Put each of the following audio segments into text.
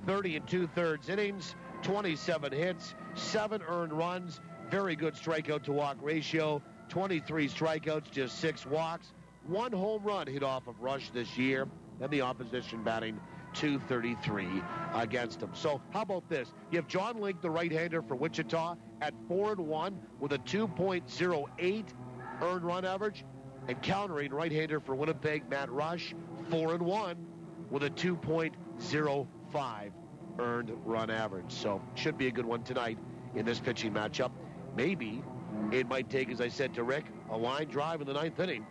30 2/3 innings, 27 hits, 7 earned runs, very good strikeout-to-walk ratio, 23 strikeouts, just 6 walks, 1 home run hit off of Rush this year, and the opposition batting .233 against him. So how about this? You have Jon Link, the right-hander for Wichita, at 4-1 with a 2.08 earned run average, and countering right-hander for Winnipeg, Matt Rush, 4-1 with a 2.05 earned run average. So should be a good one tonight in this pitching matchup. Maybe it might take, as I said to Rick, a line drive in the 9th inning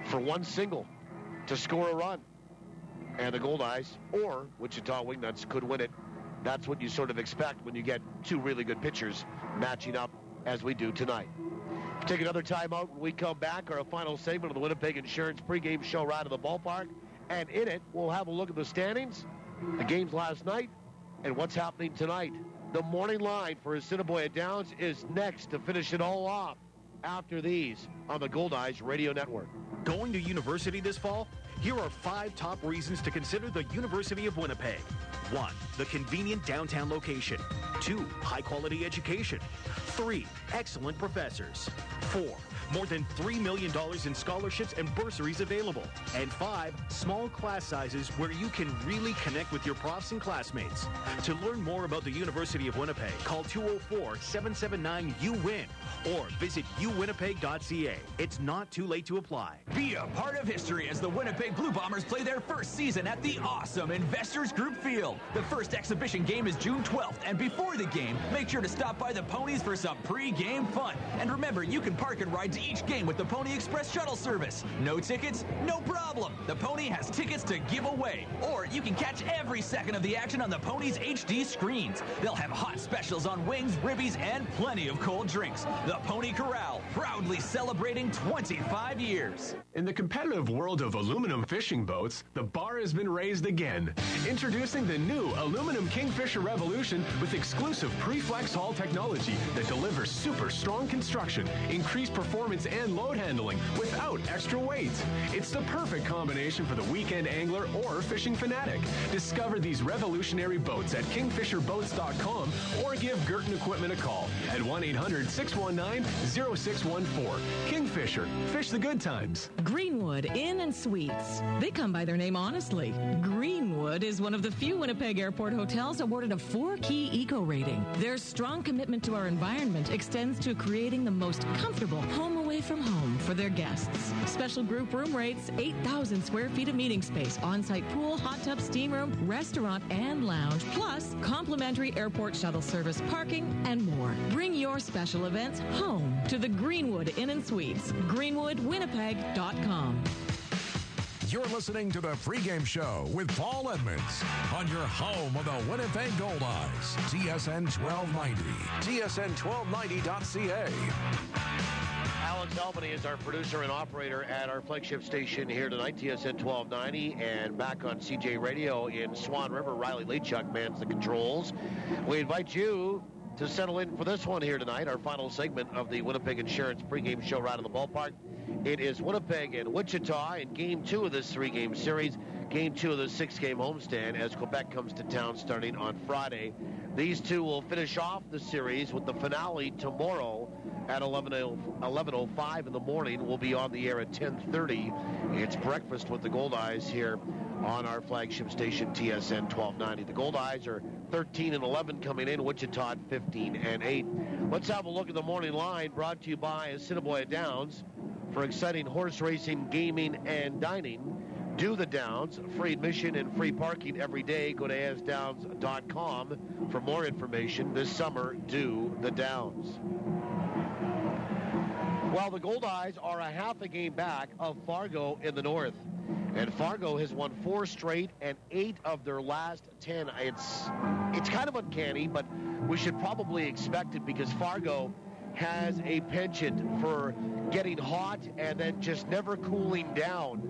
for 1 single to score a run. And the Goldeyes or Wichita Wingnuts could win it. That's what you sort of expect when you get 2 really good pitchers matching up as we do tonight. Take another timeout when we come back. Our final segment of the Winnipeg Insurance pregame show right to the ballpark. And in it, we'll have a look at the standings, the games last night, and what's happening tonight. The morning line for Assiniboia Downs is next to finish it all off after these on the Goldeyes Radio Network. Going to university this fall? Here are 5 top reasons to consider the University of Winnipeg. 1, the convenient downtown location. 2, high-quality education. 3, excellent professors. 4, more than $3 million in scholarships and bursaries available. And 5, small class sizes where you can really connect with your profs and classmates. To learn more about the University of Winnipeg, call 204-779-UWIN or visit uwinnipeg.ca. It's not too late to apply. Be a part of history as the Winnipeg Blue Bombers play their first season at the awesome Investors Group Field. The first exhibition game is June 12th, and before the game, make sure to stop by the Ponies for some pre-game fun. And remember, you can park and ride to each game with the Pony Express shuttle service. No tickets? No problem. The Pony has tickets to give away. Or you can catch every second of the action on the Pony's HD screens. They'll have hot specials on wings, ribbies, and plenty of cold drinks. The Pony Corral, proudly celebrating 25 years. In the competitive world of aluminum fishing boats, the bar has been raised again. Introducing the new aluminum Kingfisher Revolution with exclusive pre-flex hull technology that delivers super strong construction, increased performance, and load handling without extra weight. It's the perfect combination for the weekend angler or fishing fanatic. Discover these revolutionary boats at kingfisherboats.com or give Girton Equipment a call at 1-800-619-0614. Kingfisher, fish the good times. Greenwood Inn and Suites. They come by their name honestly. Greenwood is one of the few Winnipeg Airport hotels awarded a 4-key eco rating. Their strong commitment to our environment extends to creating the most comfortable home away from home for their guests. Special group room rates, 8,000 square feet of meeting space, on-site pool, hot tub, steam room, restaurant, and lounge, plus complimentary airport shuttle service, parking, and more. Bring your special events home to the Greenwood Inn and Suites. GreenwoodWinnipeg.com. You're listening to the pregame show with Paul Edmonds on your home of the Winnipeg Goldeyes. TSN 1290. TSN1290.ca. Alex Albany is our producer and operator at our flagship station here tonight, TSN 1290, and back on CJ Radio in Swan River. Riley Lachuk mans the controls. We invite you to settle in for this one here tonight, our final segment of the Winnipeg Insurance pregame show right at the ballpark. It is Winnipeg and Wichita in Game 2 of this 3-game series, Game 2 of the 6-game homestand as Quebec comes to town starting on Friday. These two will finish off the series with the finale tomorrow at 11:05 in the morning. We'll be on the air at 10:30. It's breakfast with the Goldeyes here on our flagship station, TSN 1290. The Goldeyes are 13-11 coming in, Wichita 15-8. Let's have a look at the morning line brought to you by Assiniboia Downs. For exciting horse racing, gaming, and dining, do the Downs. Free admission and free parking every day. Go to asdowns.com for more information. This summer, do the Downs. Well, the Goldeyes are a half a game back of Fargo in the north. And Fargo has won 4 straight and 8 of their last 10. It's kind of uncanny, but we should probably expect it because Fargo has a penchant for getting hot and then just never cooling down.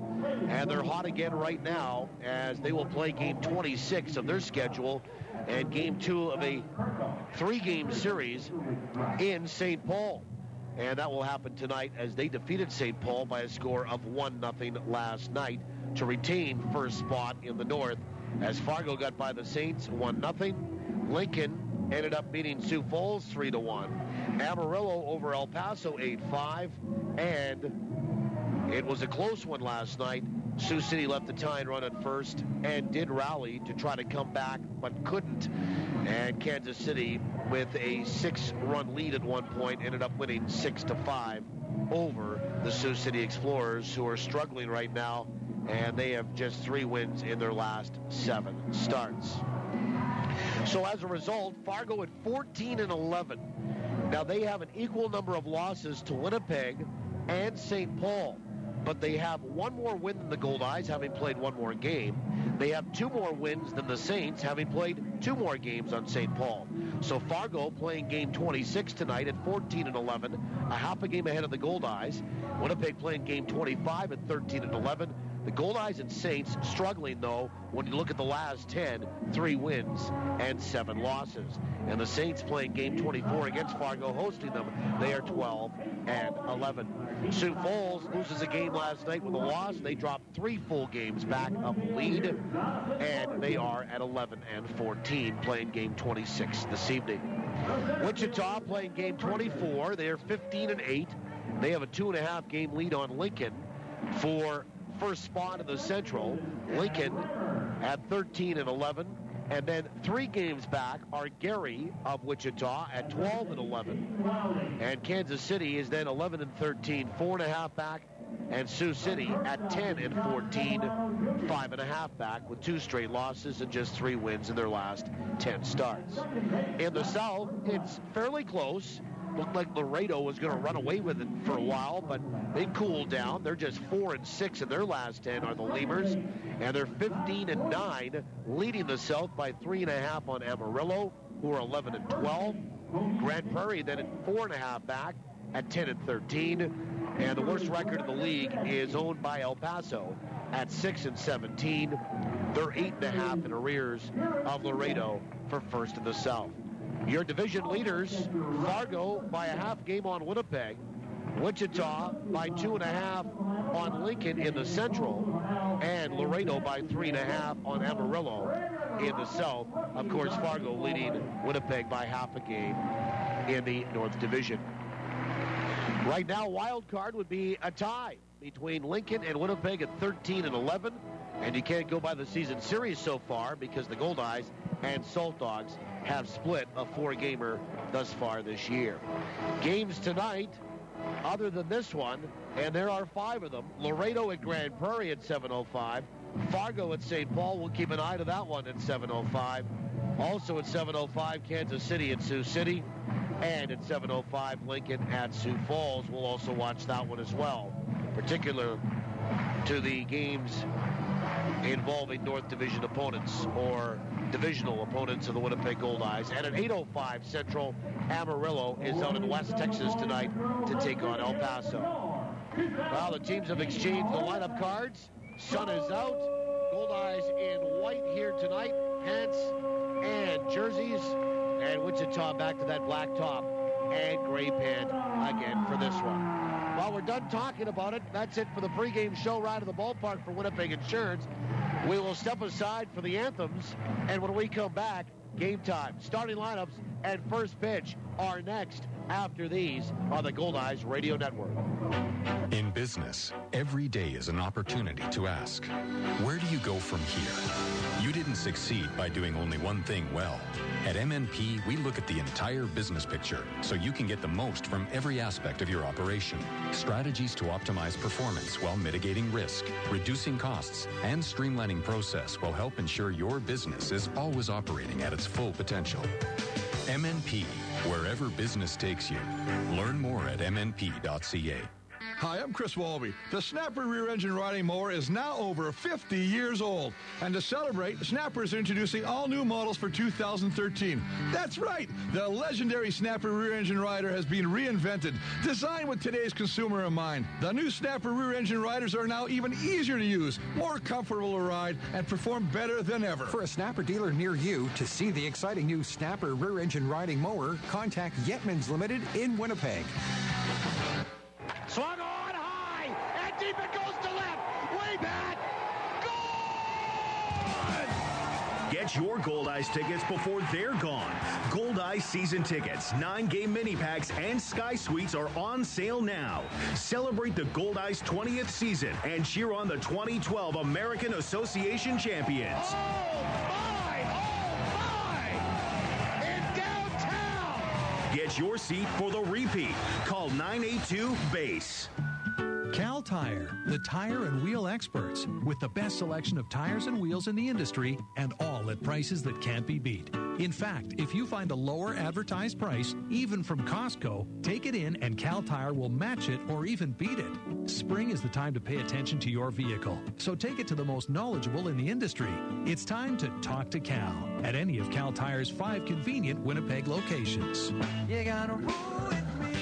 And they're hot again right now as they will play game 26 of their schedule and game 2 of a 3-game series in St. Paul. And that will happen tonight as they defeated St. Paul by a score of 1-0 last night to retain first spot in the north as Fargo got by the Saints 1-0. Lincoln ended up beating Sioux Falls 3-1. Amarillo over El Paso 8-5. And it was a close one last night. Sioux City left the tying run at first and did rally to try to come back, but couldn't. And Kansas City, with a 6-run lead at one point, ended up winning 6-5 over the Sioux City Explorers, who are struggling right now, and they have just 3 wins in their last 7 starts. So as a result, Fargo at 14-11. Now they have an equal number of losses to Winnipeg and St. Paul, but they have 1 more win than the Goldeyes, having played 1 more game. They have 2 more wins than the Saints, having played 2 more games on St. Paul. So Fargo playing game 26 tonight at 14-11, a half a game ahead of the Goldeyes. Winnipeg playing game 25 at 13-11. The Goldeyes and Saints struggling, though, when you look at the last 10, 3 wins and 7 losses. And the Saints playing game 24 against Fargo, hosting them. They are 12-11. Sioux Falls loses a game last night with a loss. They dropped 3 full games back of lead, and they are at 11-14, playing game 26 this evening. Wichita playing game 24. They are 15-8. They have a 2.5 game lead on Lincoln for first spot in the Central. Lincoln at 13-11. And then 3 games back are Gary of Wichita at 12-11. And Kansas City is then 11-13, 4.5 back. And Sioux City at 10-14, 5.5 back, with 2 straight losses and just 3 wins in their last 10 starts. In the South, it's fairly close. Looked like Laredo was going to run away with it for a while, but they cooled down. They're just 4-6 in their last 10 are the Lemurs, and they're 15-9, leading the South by 3.5 on Amarillo, who are 11-12. Grand Prairie then at 4.5 back at 10-13, and the worst record in the league is owned by El Paso at 6-17. They're 8.5 in arrears of Laredo for first in the South. Your division leaders, Fargo by a half game on Winnipeg, Wichita by 2.5 on Lincoln in the Central, and Laredo by 3.5 on Amarillo in the South. Of course, Fargo leading Winnipeg by half a game in the North Division. Right now, wild card would be a tie between Lincoln and Winnipeg at 13-11, and you can't go by the season series so far because the Goldeyes and Salt Dogs have split a 4-gamer thus far this year. Games tonight, other than this one, and there are 5 of them, Laredo at Grand Prairie at 7:05, Fargo at St. Paul, we'll keep an eye to that one at 7:05. Also at 7:05, Kansas City at Sioux City, and at 7:05, Lincoln at Sioux Falls. We'll also watch that one as well, particular to the games involving North Division opponents or divisional opponents of the Winnipeg Goldeyes. And at 8:05 Central, Amarillo is out in West Texas tonight to take on El Paso. Well, the teams have exchanged the lineup cards. Sun is out. Goldeyes in white here tonight, pants and jerseys. And Wichita back to that black top and gray pant again for this one. Well, we're done talking about it. That's it for the pregame show ride to the ballpark for Winnipeg Insurance. We will step aside for the anthems, and when we come back, game time. Starting lineups and first pitch are next after these on the Goldeyes Radio Network. In business, every day is an opportunity to ask, where do you go from here? You didn't succeed by doing only one thing well. At MNP, we look at the entire business picture so you can get the most from every aspect of your operation. Strategies to optimize performance while mitigating risk, reducing costs, and streamlining process will help ensure your business is always operating at its full potential. MNP, wherever business takes you. Learn more at mnp.ca. Hi, I'm Chris Walby. The Snapper rear-engine riding mower is now over 50 years old. And to celebrate, Snapper is introducing all new models for 2013. That's right! The legendary Snapper rear-engine rider has been reinvented, designed with today's consumer in mind. The new Snapper rear-engine riders are now even easier to use, more comfortable to ride, and perform better than ever. For a Snapper dealer near you to see the exciting new Snapper rear-engine riding mower, contact Yetmans Limited in Winnipeg. Swung on high, and deep it goes to left. Way back. Gone! Get your Goldeyes tickets before they're gone. Goldeyes season tickets, 9-game mini packs, and Sky Suites are on sale now. Celebrate the Goldeyes 20th season and cheer on the 2012 American Association champions. Get your seat for the repeat. Call 982-BASE. Cal Tire, the tire and wheel experts, with the best selection of tires and wheels in the industry, and all at prices that can't be beat. In fact, if you find a lower advertised price, even from Costco, take it in and Cal Tire will match it or even beat it. Spring is the time to pay attention to your vehicle, so take it to the most knowledgeable in the industry. It's time to talk to Cal at any of Cal Tire's 5 convenient Winnipeg locations. You gotta roll with me.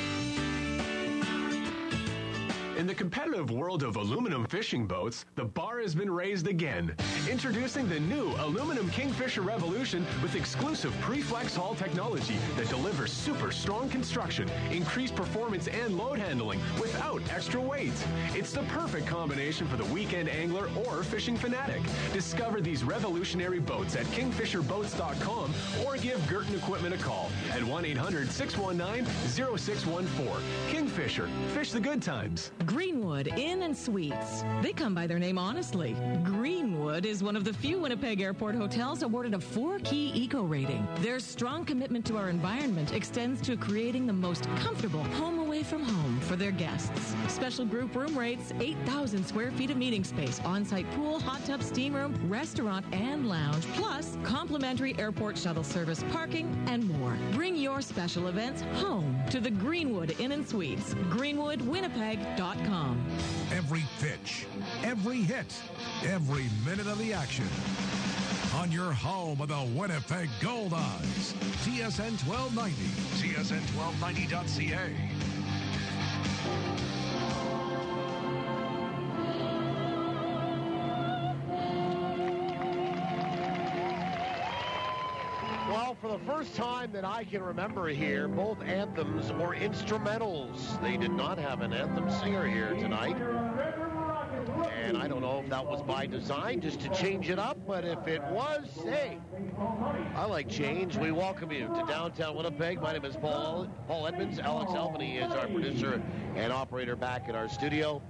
In the competitive world of aluminum fishing boats, the bar has been raised again. Introducing the new aluminum Kingfisher Revolution with exclusive pre-flex hull technology that delivers super strong construction, increased performance, and load handling without extra weight. It's the perfect combination for the weekend angler or fishing fanatic. Discover these revolutionary boats at kingfisherboats.com or give Girton Equipment a call at 1-800-619-0614. Kingfisher, fish the good times. Greenwood Inn and Suites. They come by their name honestly. Greenwood is one of the few Winnipeg Airport hotels awarded a 4-key eco rating. Their strong commitment to our environment extends to creating the most comfortable home away from home for their guests. Special group room rates, 8,000 square feet of meeting space, on-site pool, hot tub, steam room, restaurant, and lounge, plus complimentary airport shuttle service, parking, and more. Bring your special events home to the Greenwood Inn and Suites. GreenwoodWinnipeg.com. Every pitch, every hit, every minute of the action. On your home of the Winnipeg Goldeyes. TSN 1290. TSN1290.ca. Well, for the first time that I can remember here, both anthems were instrumentals. They did not have an anthem singer here tonight. And I don't know if that was by design, just to change it up, but if it was, hey, I like change. We welcome you to downtown Winnipeg. My name is Paul Edmonds. Alex Albany is our producer and operator back at our studio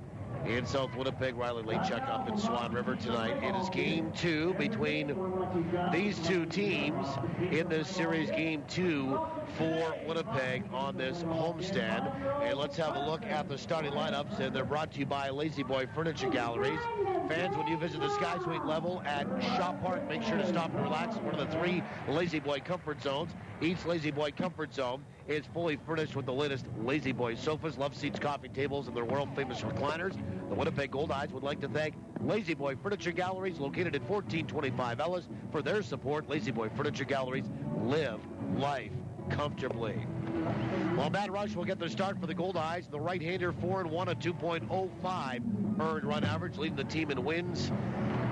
in South Winnipeg. Riley Lachuk up in Swan River tonight. It is game 2 between these two teams in this series, game 2 for Winnipeg on this homestand. And let's have a look at the starting lineups, and they're brought to you by Lazy Boy Furniture Galleries. Fans, when you visit the Sky Suite level at Shop Park, make sure to stop and relax in one of the 3 Lazy Boy comfort zones. Each Lazy Boy comfort zone is fully furnished with the latest Lazy Boy sofas, love seats, coffee tables, and their world-famous recliners. The Winnipeg Goldeyes would like to thank Lazy Boy Furniture Galleries, located at 1425 Ellis, for their support. Lazy Boy Furniture Galleries, live life comfortably. Well, Matt Rush will get the start for the Goldeyes. The right-hander, 4-1, a 2.05 earned run average, leading the team in wins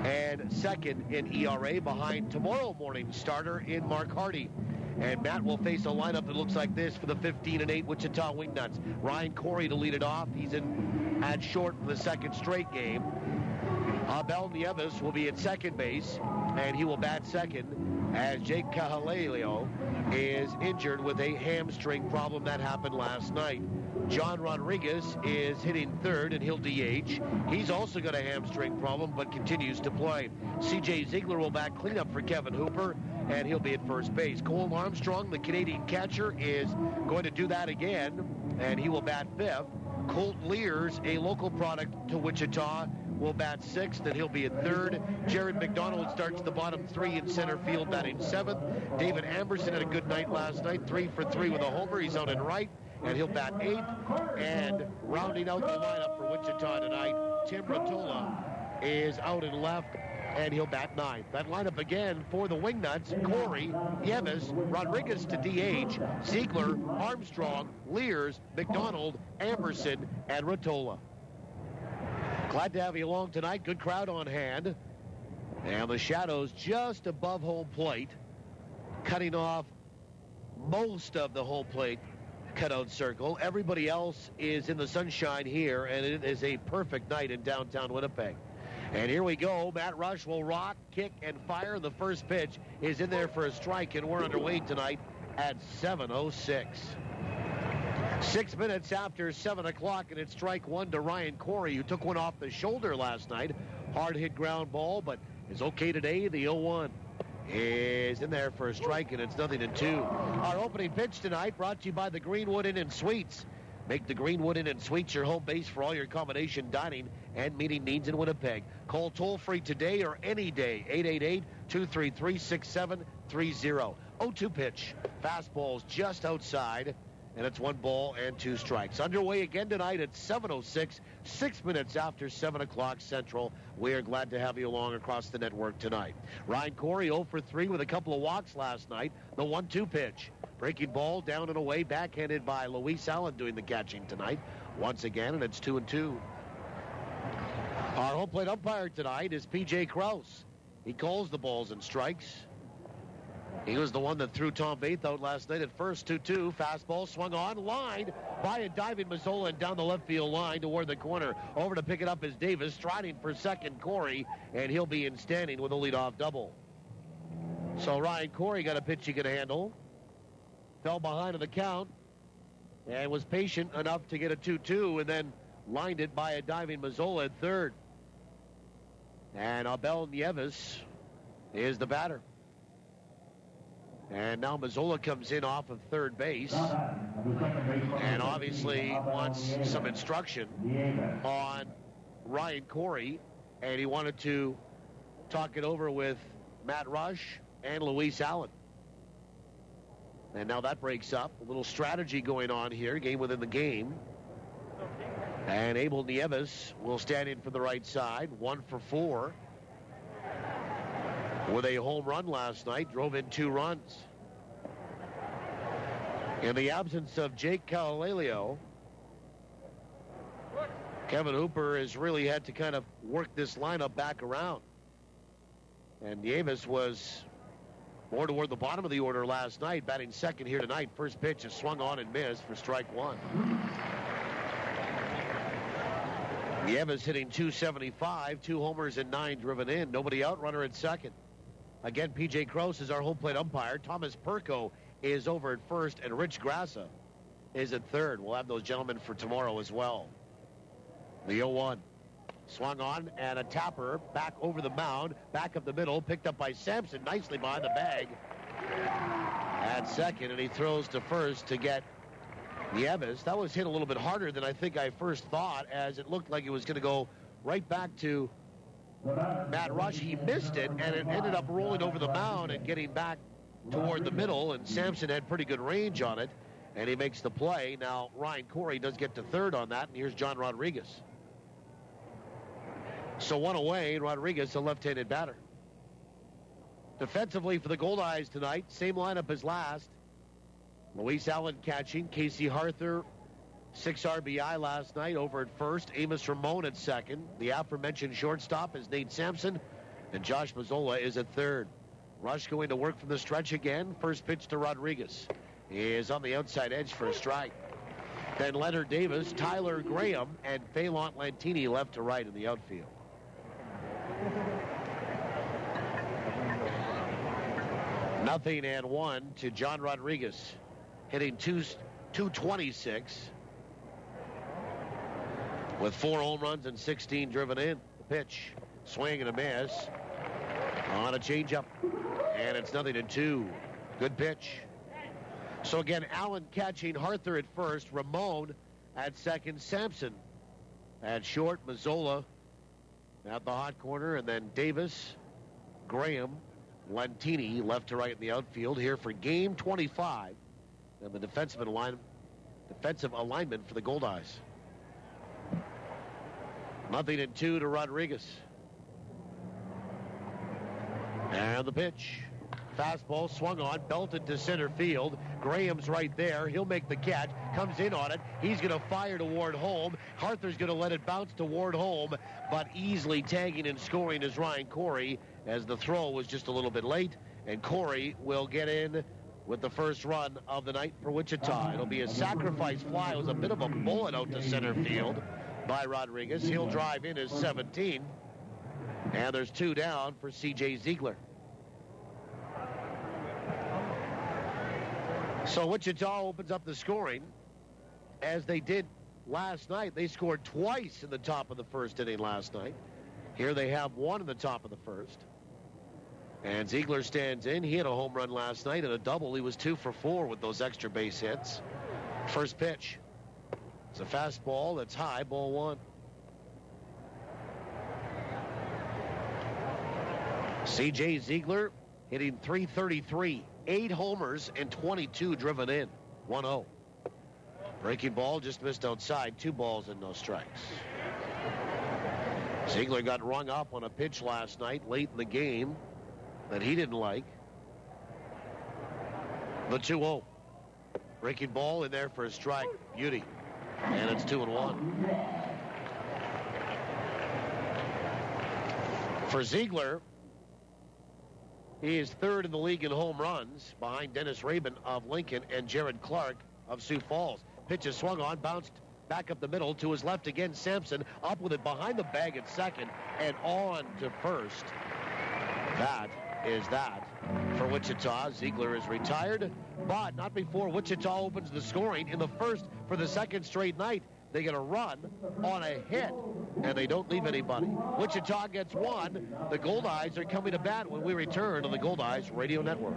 and second in ERA behind tomorrow morning's starter in Mark Hardy. And Matt will face a lineup that looks like this for the 15-8 Wichita Wingnuts. Ryan Corey to lead it off. He's in at short for the second straight game. Abel Nieves will be at second base, and he will bat second as Jake Cahalelio is injured with a hamstring problem that happened last night. John Rodriguez is hitting third, and he'll DH. He's also got a hamstring problem, but continues to play. C.J. Ziegler will bat cleanup for Kevin Hooper, and he'll be at first base. Cole Armstrong, the Canadian catcher, is going to do that again, and he will bat fifth. Colt Lears, a local product to Wichita, will bat sixth, and he'll be at third. Jared McDonald starts the bottom 3 in center field, batting seventh. David Amberson had a good night last night, 3 for 3 with a homer. He's out in right, and he'll bat eighth. And rounding out the lineup for Wichita tonight, Tim Rottola is out in left, and he'll bat ninth. That lineup again for the Wingnuts: Corey, Nieves, Rodriguez to DH, Ziegler, Armstrong, Lears, McDonald, Amberson, and Rottola. Glad to have you along tonight. Good crowd on hand. And the shadows just above home plate, cutting off most of the home plate cutout circle. Everybody else is in the sunshine here, and it is a perfect night in downtown Winnipeg. And here we go. Matt Rush will rock, kick, and fire. The first pitch is in there for a strike, and we're underway tonight at 7:06. 6 minutes after 7 o'clock, and it's strike one to Ryan Corey, who took one off the shoulder last night. Hard hit ground ball, but is okay today. The 0-1 is in there for a strike, and it's 0-2. Our opening pitch tonight brought to you by the Greenwood Inn and Suites. Make the Greenwood Inn and Suites your home base for all your accommodation, dining, and meeting needs in Winnipeg. Call toll-free today or any day, 888-233-6730. 0-2 pitch. Fastball's just outside, and it's 1-2 strikes. Underway again tonight at 7:06, 6 minutes after 7 o'clock Central. We are glad to have you along across the network tonight. Ryan Corey 0 for 3 with a couple of walks last night. The 1-2 pitch. Breaking ball down and away, backhanded by Luis Allen doing the catching tonight once again, and it's 2-2. Our home plate umpire tonight is P.J. Krause. He calls the balls and strikes. He was the one that threw Tom Bates out last night at first. 2-2. Fastball swung on, lined by a diving Mazzola and down the left field line toward the corner. Over to pick it up is Davis, striding for second Corey, and he'll be in standing with a leadoff double. So Ryan Corey got a pitch he could handle. Fell behind on the count and was patient enough to get a 2-2 and then lined it by a diving Mazzola at third. And Abel Nieves is the batter. And now Mazzola comes in off of third base and obviously wants some instruction on Ryan Corey, and he wanted to talk it over with Matt Rush and Luis Allen. And now that breaks up. A little strategy going on here, game within the game. And Abel Nieves will stand in for the right side, 1 for 4. With a home run last night, drove in 2 runs. In the absence of Jake Calalelio, Kevin Hooper has really had to kind of work this lineup back around. And Nieves was more toward the bottom of the order last night, batting second here tonight. First pitch is swung on and missed for strike one. Nieves hitting .275, 2 homers and 9 driven in. Nobody out, runner at second. Again, P.J. Krause is our home plate umpire. Thomas Perko is over at first, and Rich Grassa is at third. We'll have those gentlemen for tomorrow as well. The 0-1. Swung on, and a tapper back over the mound, back up the middle, picked up by Sampson, nicely behind the bag at second, and he throws to first to get Nieves. That was hit a little bit harder than I think I first thought, as it looked like it was going to go right back to Matt Rush. He missed it, and it ended up rolling over the mound and getting back toward the middle, and Sampson had pretty good range on it, and he makes the play. Now, Ryan Corey does get to third on that, and here's John Rodriguez. So 1 away, and Rodriguez, a left-handed batter. Defensively for the Goldeyes tonight, same lineup as last. Luis Allen catching, Casey Harther, 6 RBI last night over at first. Amos Ramon at second. The aforementioned shortstop is Nate Sampson, and Josh Mazzola is at third. Rush going to work from the stretch again. First pitch to Rodriguez is on the outside edge for a strike. Then Leonard Davis, Tyler Graham, and Phelan Lantini left to right in the outfield. Nothing and 1 to John Rodriguez, hitting .226 with 4 home runs and 16 driven in. The pitch, swing and a miss on a changeup, and it's 0-2. Good pitch. So again, Allen catching, Harther at first, Ramon at second, Sampson at short, Mazzola at the hot corner, and then Davis, Graham, Lantini left to right in the outfield here for game 25, and the defensive alignment for the Goldeyes. 0-2 to Rodriguez. And the pitch. Fastball swung on, belted to center field. Graham's right there. He'll make the catch. Comes in on it. He's going to fire toward home. Harther's going to let it bounce toward home, but easily tagging and scoring is Ryan Corey, as the throw was just a little bit late, and Corey will get in with the first run of the night for Wichita. It'll be a sacrifice fly. It was a bit of a bullet out to center field by Rodriguez. He'll drive in his 17. And there's 2 down for C.J. Ziegler. So Wichita opens up the scoring as they did last night. They scored twice in the top of the first inning last night. Here they have 1 in the top of the first. And Ziegler stands in. He had a home run last night and a double. He was 2 for 4 with those extra base hits. First pitch. It's a fastball that's high, ball 1. C.J. Ziegler hitting .333, 8 homers and 22 driven in. 1-0. Breaking ball just missed outside. 2 balls and no strikes. Ziegler got rung up on a pitch last night late in the game that he didn't like. The 2-0. Breaking ball in there for a strike. Beauty. And it's 2-1. For Ziegler, he is 3rd in the league in home runs behind Dennis Rabin of Lincoln and Jared Clark of Sioux Falls. Pitch is swung on, bounced back up the middle to his left again. Sampson up with it behind the bag at second and on to first. That is that for Wichita. Ziegler is retired, but not before Wichita opens the scoring in the first for the second straight night. They get a run on a hit, and they don't leave anybody. Wichita gets 1. The Goldeyes are coming to bat when we return on the Goldeyes Radio Network.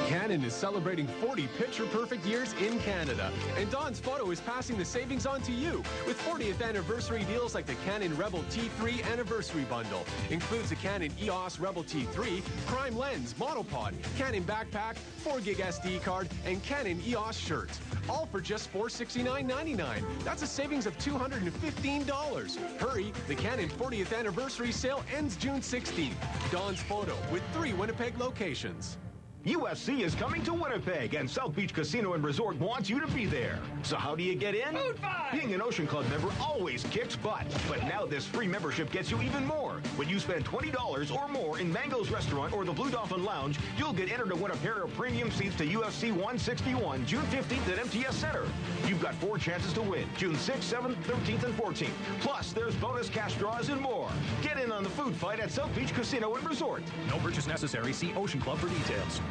Canon is celebrating 40 picture-perfect years in Canada, and Don's Photo is passing the savings on to you with 40th anniversary deals like the Canon Rebel T3 Anniversary Bundle. Includes a Canon EOS Rebel T3, Prime Lens, Monopod, Canon Backpack, 4GB SD card, and Canon EOS shirts. All for just $469.99. That's a savings of $215. Hurry, the Canon 40th anniversary sale ends June 16th. Don's Photo with 3 Winnipeg locations. USC is coming to Winnipeg, and South Beach Casino and Resort wants you to be there. So how do you get in? Food fight! Being an Ocean Club member always kicks butt. But now this free membership gets you even more. When you spend $20 or more in Mango's Restaurant or the Blue Dolphin Lounge, you'll get entered to win a pair of premium seats to UFC 161, June 15th at MTS Center. You've got 4 chances to win, June 6th, 7th, 13th, and 14th. Plus, there's bonus cash draws and more. Get in on the food fight at South Beach Casino and Resort. No purchase necessary. See Ocean Club for details.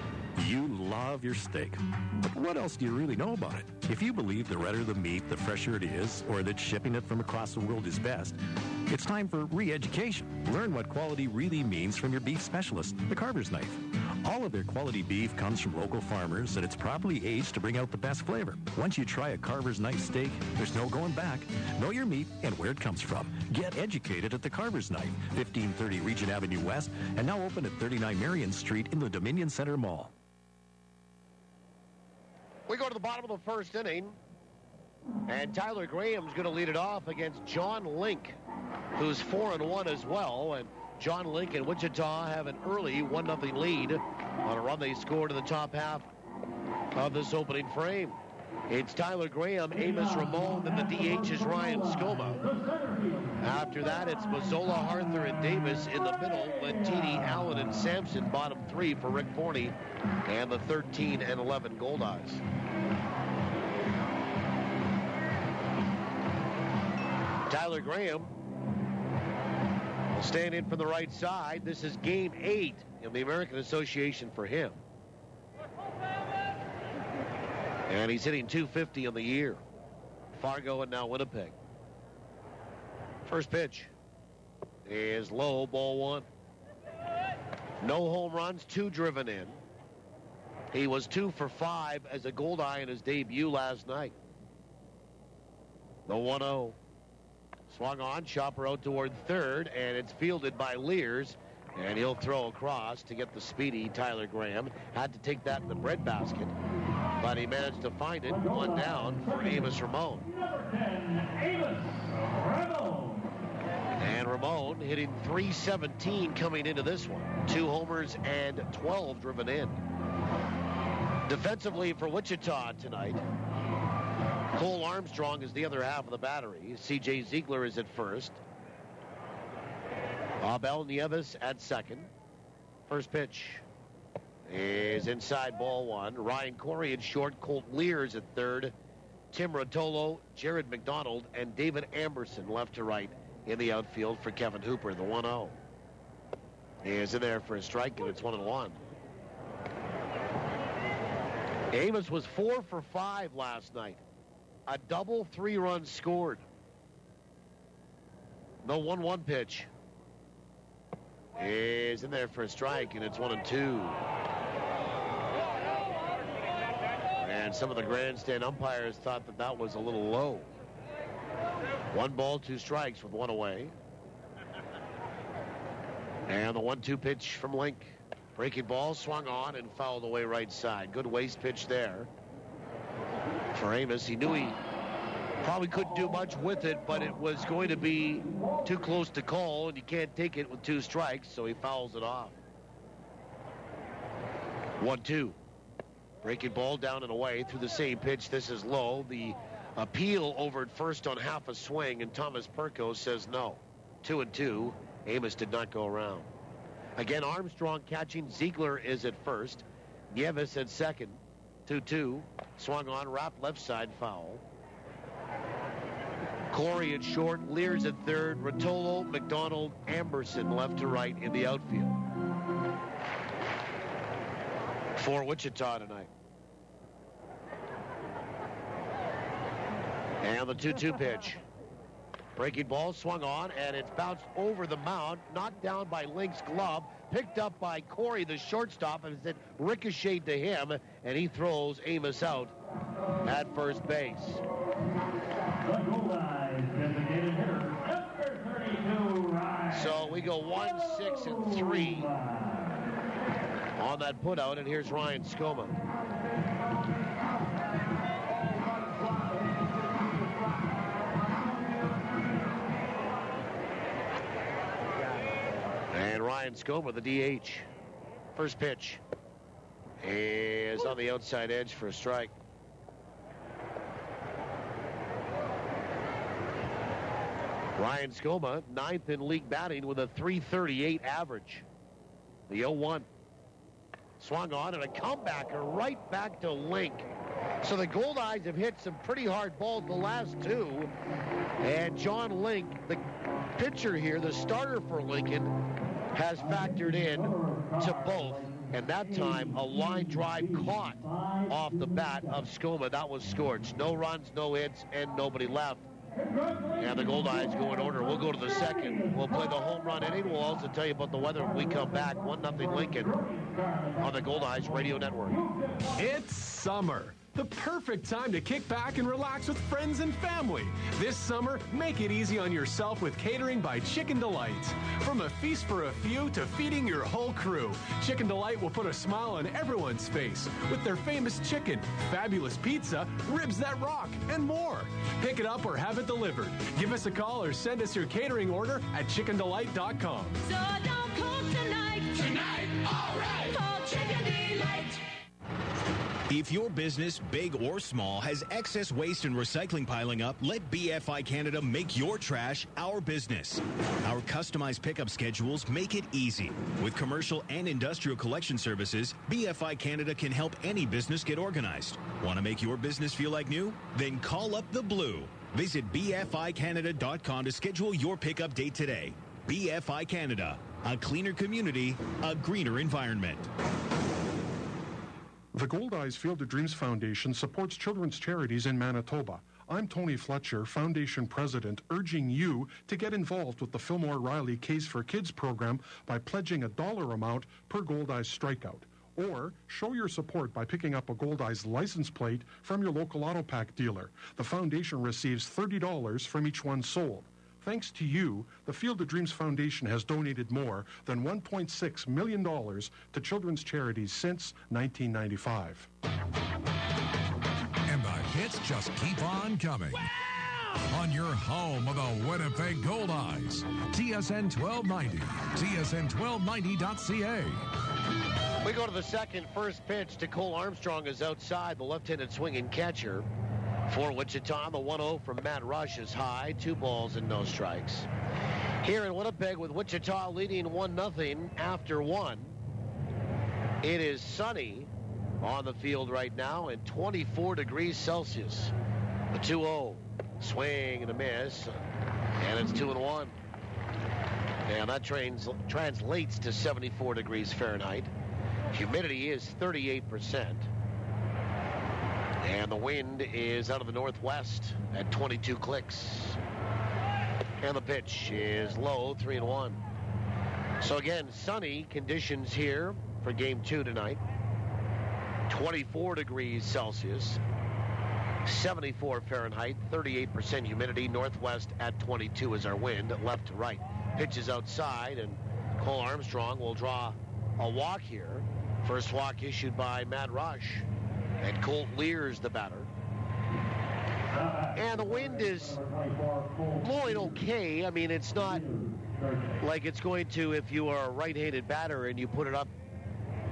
You love your steak, but what else do you really know about it? If you believe the redder the meat, the fresher it is, or that shipping it from across the world is best, it's time for re-education. Learn what quality really means from your beef specialist, the Carver's Knife. All of their quality beef comes from local farmers, and it's properly aged to bring out the best flavor. Once you try a Carver's Knife steak, there's no going back. Know your meat and where it comes from. Get educated at the Carver's Knife, 1530 Regent Avenue West, and now open at 39 Marion Street in the Dominion Center Mall. We go to the bottom of the first inning, and Tyler Graham's going to lead it off against Jon Link, who's 4-1 as well. And Jon Link and Wichita have an early 1-0 lead on a run they scored in the top half of this opening frame. It's Tyler Graham, Amos Ramon, then the DH is Ryan Scoma. After that, it's Mazzola, Arthur, and Davis in the middle. Lentini, Allen, and Sampson, bottom 3 for Rick Forney, and the 13 and 11 Goldeyes. Tyler Graham will stand in from the right side. This is game 8 in the American Association for him. And he's hitting .250 on the year. Fargo and now Winnipeg. First pitch is low, ball 1. No home runs, 2 driven in. He was 2 for 5 as a Goldeye in his debut last night. The 1-0. Swung on, chopper out toward third, and it's fielded by Lears. And he'll throw across to get the speedy Tyler Graham. Had to take that in the breadbasket, but he managed to find it. 1 down for Amos Ramon. And Ramon hitting .317 coming into this one. 2 homers and 12 driven in. Defensively for Wichita tonight, Cole Armstrong is the other half of the battery. C.J. Ziegler is at first. Abel, Nieves at second. First pitch is inside, ball 1. Ryan Corey at short. Colt Lears at third. Tim Rotolo, Jared McDonald, and David Amberson left to right in the outfield for Kevin Hooper, the 1-0. He is in there for a strike, and it's 1-1. Amos was 4 for 5 last night. A double, 3 runs scored. No 1-1 pitch. Is in there for a strike, and it's 1-2. And some of the grandstand umpires thought that that was a little low. 1 ball, 2 strikes with 1 away. And the 1-2 pitch from Link. Breaking ball, swung on and fouled away right side. Good waste pitch there for Amos. He knew he probably couldn't do much with it, but it was going to be too close to call, and you can't take it with 2 strikes, so he fouls it off. 1-2. Breaking ball down and away through the same pitch. This is low. The appeal over at first on half a swing, and Thomas Perko says no. 2-2. Amos did not go around. Again, Armstrong catching. Ziegler is at first. Nieves at second. 2-2. Swung on, wrapped left side, foul. Corey at short. Lears at third. Rotolo, McDonald, Amberson left to right in the outfield. For Wichita tonight. And the 2-2 pitch. Breaking ball, swung on, and it's bounced over the mound, knocked down by Link's glove, picked up by Corey, the shortstop, and it ricocheted to him, and he throws Amos out at first base. So we go 1-6-3 on that putout, and here's Ryan Skoma. And Ryan Skoma, the DH. First pitch is on the outside edge for a strike. Ryan Skoma, 9th in league batting with a .338 average. The 0-1. Swung on and a comebacker right back to Link. So the Goldeyes have hit some pretty hard balls the last 2. And Jon Link, the pitcher here, the starter for Lincoln, has factored in to both. And that time, a line drive caught off the bat of Skoma. That was scorched. No runs, no hits, and nobody left. And the Goldeyes go in order. We'll go to the second. We'll play the home run inning. We'll also tell you about the weather when we come back. 1-0 Lincoln on the Goldeyes Radio Network. It's summer. The perfect time to kick back and relax with friends and family. This summer, make it easy on yourself with catering by Chicken Delight. From a feast for a few to feeding your whole crew, Chicken Delight will put a smile on everyone's face with their famous chicken, fabulous pizza, ribs that rock, and more. Pick it up or have it delivered. Give us a call or send us your catering order at chickendelight.com. So don't cook tonight. Tonight, all right. Call Chicken Delight. If your business, big or small, has excess waste and recycling piling up, let BFI Canada make your trash our business. Our customized pickup schedules make it easy. With commercial and industrial collection services, BFI Canada can help any business get organized. Want to make your business feel like new? Then call up the Blue. Visit BFICanada.com to schedule your pickup date today. BFI Canada, a cleaner community, a greener environment. The Goldeyes Field of Dreams Foundation supports children's charities in Manitoba. I'm Tony Fletcher, Foundation President, urging you to get involved with the Fillmore Riley Case for Kids program by pledging a dollar amount per Goldeyes strikeout. Or show your support by picking up a Goldeyes license plate from your local auto pack dealer. The foundation receives $30 from each one sold. Thanks to you, the Field of Dreams Foundation has donated more than $1.6 million to children's charities since 1995. And the hits just keep on coming. Wow! On your home of the Winnipeg Goldeyes, TSN 1290, tsn1290.ca. We go to the second. First pitch to Cole Armstrong is outside, the left-handed swinging catcher. For Wichita, the 1-0 from Matt Rush is high. 2 balls and no strikes. Here in Winnipeg with Wichita leading 1-0 after 1. It is sunny on the field right now and 24 degrees Celsius. The 2-0. Swing and a miss. And it's 2-1. And that translates to 74 degrees Fahrenheit. Humidity is 38%. And the wind is out of the northwest at 22 clicks. And the pitch is low, 3-1. So again, sunny conditions here for Game 2 tonight. 24 degrees Celsius, 74 Fahrenheit, 38% humidity. Northwest at 22 is our wind, left to right. Pitch is outside, and Cole Armstrong will draw a walk here. First walk issued by Matt Rush. And Colt Lear's the batter. And the wind is blowing okay. I mean, it's not like it's going to, if you are a right-handed batter and you put it up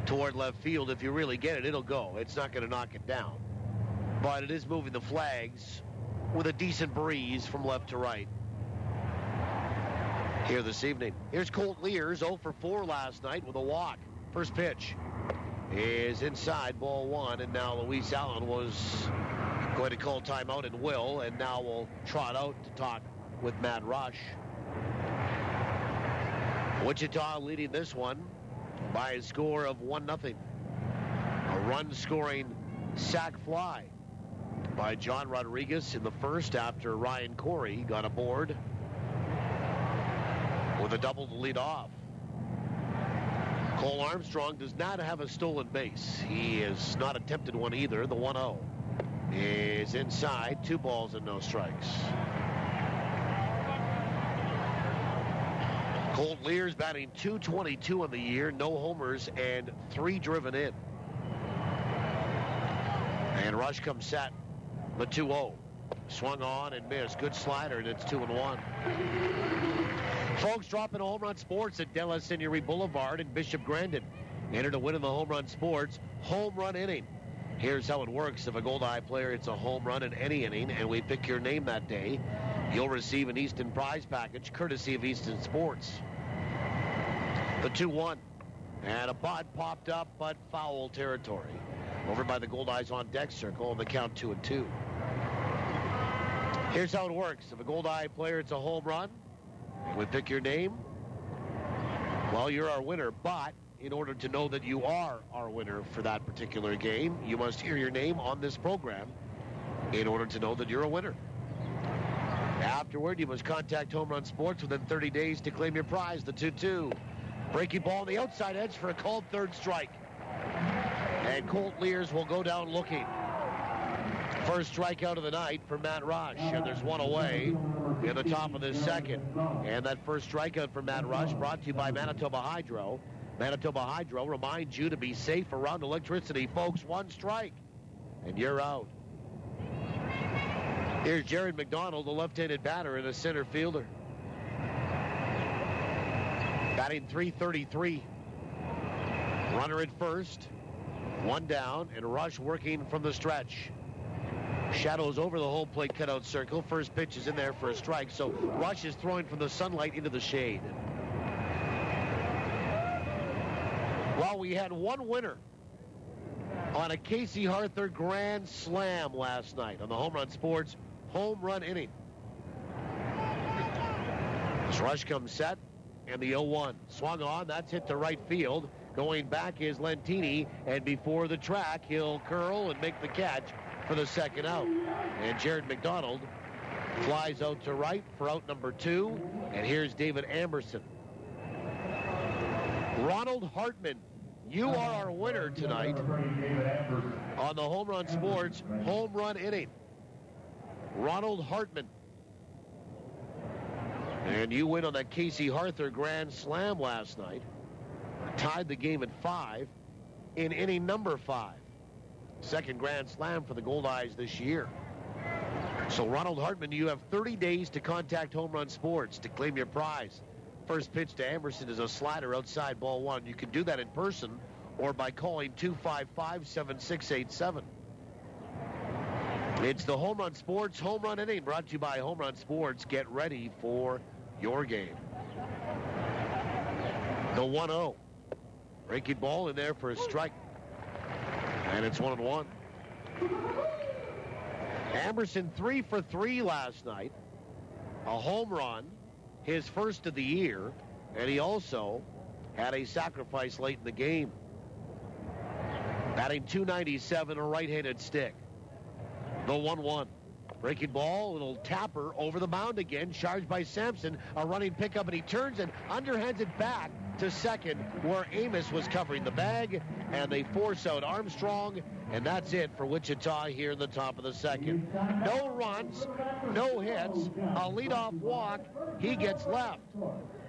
toward left field, if you really get it, it'll go. It's not going to knock it down. But it is moving the flags with a decent breeze from left to right here this evening. Here's Colt Lears, 0 for 4 last night with a walk. First pitch is inside, ball 1, and now Luis Allen was going to call timeout and will, and now we'll trot out to talk with Matt Rush. Wichita leading this one by a score of 1-0. A run-scoring sac fly by John Rodriguez in the first after Ryan Corey got aboard with a double to lead off. Cole Armstrong does not have a stolen base. He has not attempted one either. The 1-0 is inside, 2 balls and no strikes. Colt Lears batting .222 on the year, no homers and 3 driven in. And Rush comes set, the 2-0. Swung on and missed. Good slider, and it's 2-1. Folks, dropping Home Run Sports at De La Seigneurie Boulevard in Bishop Grandin. Enter to win in the Home Run Sports home run inning. Here's how it works. If a Goldeye player hits a home run in any inning and we pick your name that day, you'll receive an Easton prize package courtesy of Easton Sports. The 2-1. And a bunt popped up, but foul territory. Over by the Goldeyes on deck circle, and the count 2-2. Here's how it works. If a Goldeye player hits a home run, we pick your name, well, you're our winner. But in order to know that you are our winner for that particular game, you must hear your name on this program in order to know that you're a winner. Afterward, you must contact Home Run Sports within 30 days to claim your prize, the 2-2. Breaking ball on the outside edge for a called third strike. And Colt Lears will go down looking. First strikeout of the night for Matt Rush, and there's one away in the top of the second. And that first strikeout for Matt Rush brought to you by Manitoba Hydro. Manitoba Hydro reminds you to be safe around electricity. Folks, 1 strike, and you're out. Here's Jared McDonald, the left-handed batter and a center fielder. Batting .333. Runner at first, 1 down, and Rush working from the stretch. Shadows over the whole plate cutout circle. First pitch is in there for a strike, so Rush is throwing from the sunlight into the shade. Well, we had one winner on a Casey Arthur grand slam last night on the Home Run Sports home run inning. As Rush comes set, and the 0-1. Swung on, that's hit to right field. Going back is Lentini, and before the track, he'll curl and make the catch for the second out. And Jared McDonald flies out to right for out number 2. And here's David Amberson. Ronald Hartman, you are our winner tonight on the Home Run Sports home run inning. Ronald Hartman. And you win on that Casey Arthur grand slam last night. Tied the game at 5 in inning number 5. Second grand slam for the Goldeyes this year. So Ronald Hartman, you have 30 days to contact Home Run Sports to claim your prize. First pitch to Amberson is a slider outside ball 1. You can do that in person or by calling 255-7687. It's the Home Run Sports home run inning brought to you by Home Run Sports. Get ready for your game. The 1-0. Breaking ball in there for a strike. And it's 1-1. Amberson 3 for 3 last night. A home run, his first of the year, and he also had a sacrifice late in the game. Batting .297, a right-handed stick. The 1-1. Breaking ball, a little tapper over the mound again, charged by Sampson, a running pickup, and he turns and underhands it back to second, where Amos was covering the bag, and they force out Armstrong, and that's it for Wichita here in the top of the second. No runs, no hits, a leadoff walk, he gets left.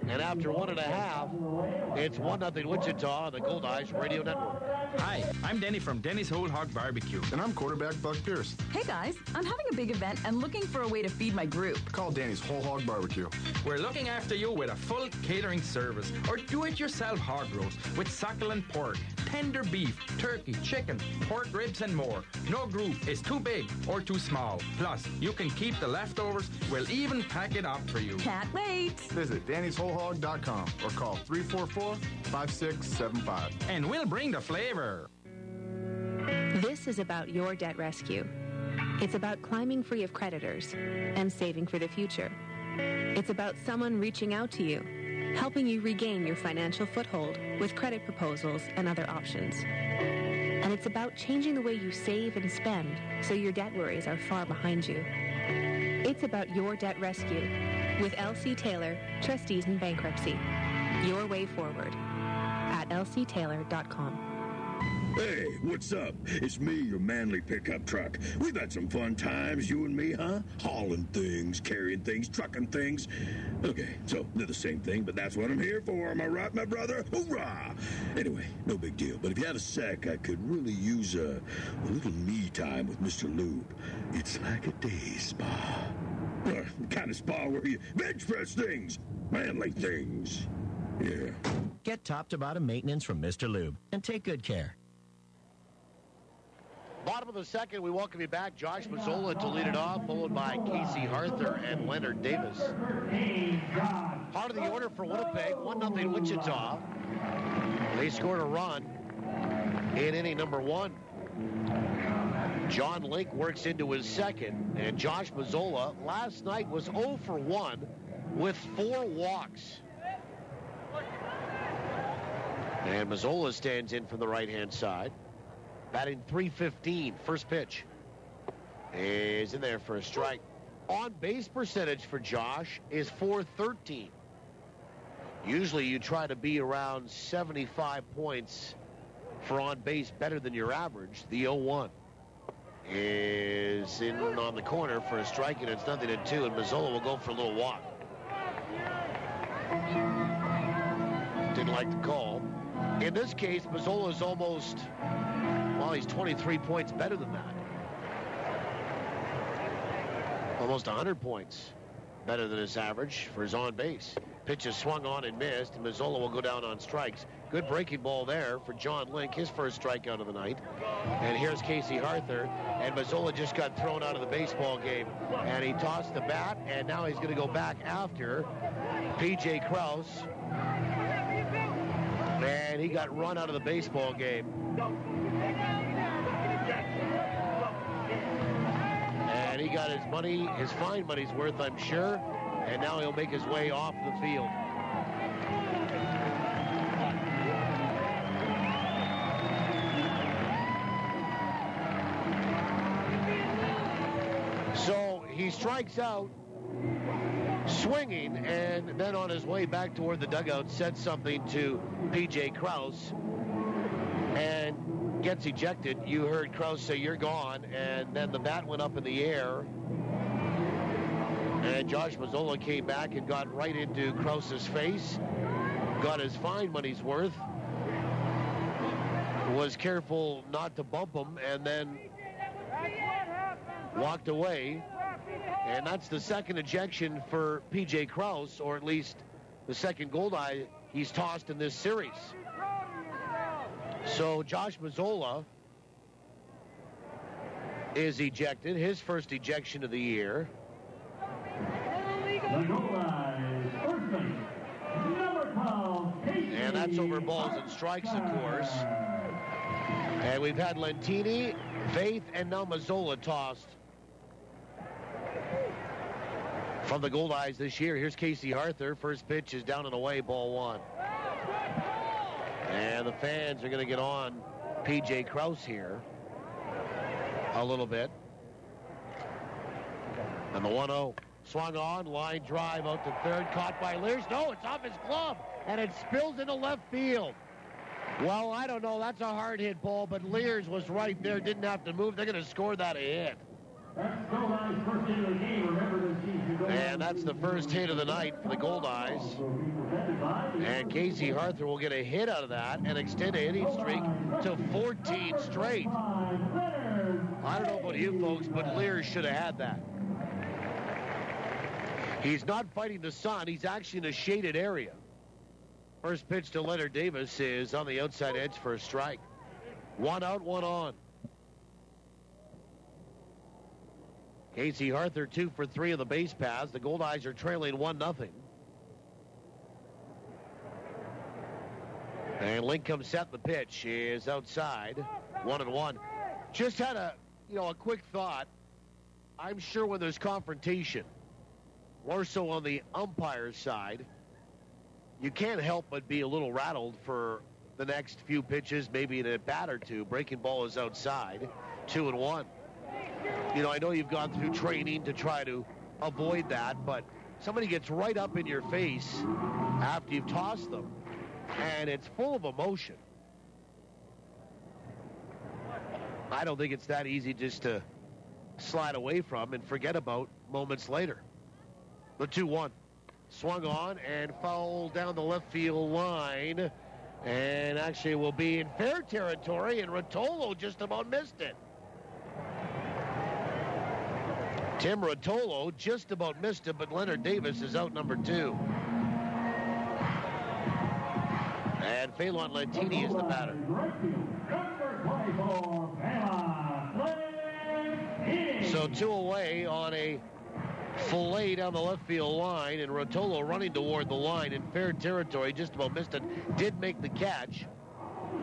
And after 1.5, it's 1-0 Wichita on the Goldeyes Radio Network. Hi, I'm Denny from Denny's Whole Hog Barbecue. And I'm quarterback Buck Pierce. Hey guys, I'm having a big event and looking for a way to feed my group. Call Danny's Whole Hog Barbecue. We're looking after you with a full catering service or do-it-yourself hog roast with succulent pork, tender beef, turkey, chicken, pork ribs, and more. No group is too big or too small. Plus, you can keep the leftovers. We'll even pack it up for you. Can't wait. Visit Danny'sWholeHog.com or call 344-5675. And we'll bring the flavor. This is about your debt rescue. It's about climbing free of creditors and saving for the future. It's about someone reaching out to you, helping you regain your financial foothold with credit proposals and other options. And it's about changing the way you save and spend so your debt worries are far behind you. It's about your debt rescue with L.C. Taylor, Trustees in Bankruptcy. Your way forward at lctaylor.com. Hey, what's up? It's me, your manly pickup truck. We've had some fun times, you and me, huh? Hauling things, carrying things, trucking things. Okay, so they're the same thing, but that's what I'm here for. Am I right, my brother? Hoorah! Anyway, no big deal. But if you have a sec, I could really use a little me time with Mr. Lube. It's like a day spa. The kind of spa where you bench press things, manly things. Yeah. Get top-to-bottom maintenance from Mr. Lube and take good care. Bottom of the second, we welcome you back. Josh Mazzola to lead it off, followed by Casey Arthur and Leonard Davis. Part of the order for Winnipeg, 1-0 Wichita. They scored a run in inning number 1. Jon Link works into his second, and Josh Mazzola last night was 0 for 1 with 4 walks. And Mazzola stands in from the right-hand side. Batting .315, first pitch. Is in there for a strike. On-base percentage for Josh is .413. Usually you try to be around 75 points for on-base, better than your average. The 0-1 is in on the corner for a strike, and it's 0-2, and Mazzola will go for a little walk. Didn't like the call. In this case, Mazzola is almost... well, he's 23 points better than that. Almost 100 points better than his average for his on-base. Pitch is swung on and missed, and Mazzola will go down on strikes. Good breaking ball there for Jon Link, his first strikeout of the night. And here's Casey Arthur, and Mazzola just got thrown out of the baseball game. And he tossed the bat, and now he's going to go back after P.J. Krause. And he got run out of the baseball game. And he got his fine money's worth, I'm sure. And now he'll make his way off the field. So he strikes out, swinging, and then on his way back toward the dugout said something to P.J. Krause and gets ejected. You heard Krause say, "You're gone," and then the bat went up in the air, and Josh Mazzola came back and got right into Krause's face, got his fine money's worth, was careful not to bump him, and then walked away. And that's the second ejection for P.J. Krause, or at least the second Goldeye he's tossed in this series. So Josh Mazzola is ejected, his first ejection of the year. And that's over balls and strikes, of course. And we've had Lentini, Faith, and now Mazzola tossed from the Goldeyes this year. Here's Casey Arthur. First pitch is down and away, ball one. And the fans are going to get on P.J. Krause here a little bit. And the 1-0 swung on, line drive out to third, caught by Lears. No, it's off his glove, and it spills into left field. Well, I don't know. That's a hard hit ball, but Lears was right there, didn't have to move. They're going to score that a hit. And that's the first hit of the night for the Goldeyes. And Casey Arthur will get a hit out of that and extend a hitting streak to 14 straight. I don't know about you folks, but Lears should have had that. He's not fighting the sun. He's actually in a shaded area. First pitch to Leonard Davis is on the outside edge for a strike. One out, one on. Casey Arthur 2 for 3 of the base paths. The Goldeyes are trailing 1-0. And Link comes set. The pitch is outside. 1-1. Just had a quick thought. I'm sure when there's confrontation, more so on the umpire's side, you can't help but be a little rattled for the next few pitches, maybe an at-bat or two. Breaking ball is outside. 2-1. I know you've gone through training to try to avoid that, but somebody gets right up in your face after you've tossed them, and it's full of emotion. I don't think it's that easy just to slide away from and forget about moments later. The 2-1. Swung on and fouled down the left field line, and actually will be in fair territory, and Rotolo just about missed it. Tim Rotolo just about missed it, but Leonard Davis is out number 2. And Phelan Lentini is the batter. So 2 away on a fillet down the left field line, and Rotolo running toward the line in fair territory, just about missed it, did make the catch.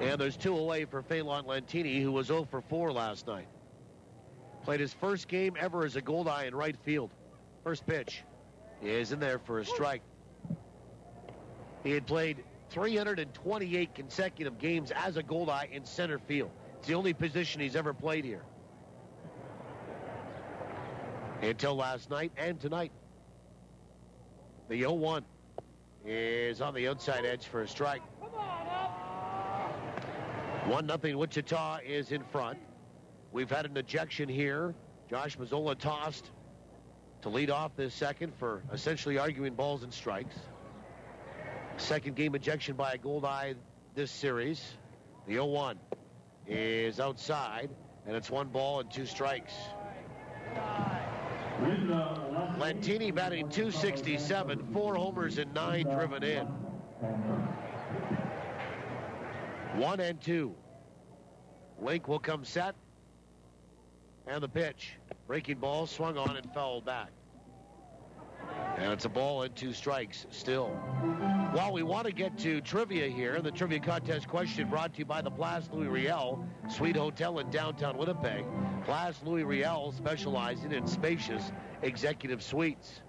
And there's 2 away for Phelan Lentini, who was 0 for 4 last night. Played his first game ever as a Goldeye in right field. First pitch is in there for a strike. He had played 328 consecutive games as a Goldeye in center field. It's the only position he's ever played here. Until last night and tonight. The 0-1 is on the outside edge for a strike. 1-0 Wichita is in front. We've had an ejection here. Josh Mazzola tossed to lead off this second for essentially arguing balls and strikes. Second game ejection by a Goldeye this series. The 0-1 is outside, and it's 1 ball and 2 strikes. Lentini batting .267, 4 homers and 9 driven in. 1-2. Link will come set. And the pitch. Breaking ball swung on and fouled back. And it's a ball and 2 strikes still. Well, we want to get to trivia here. The trivia contest question brought to you by the Place Louis Riel Suite Hotel in downtown Winnipeg. Place Louis Riel specializing in spacious executive suites.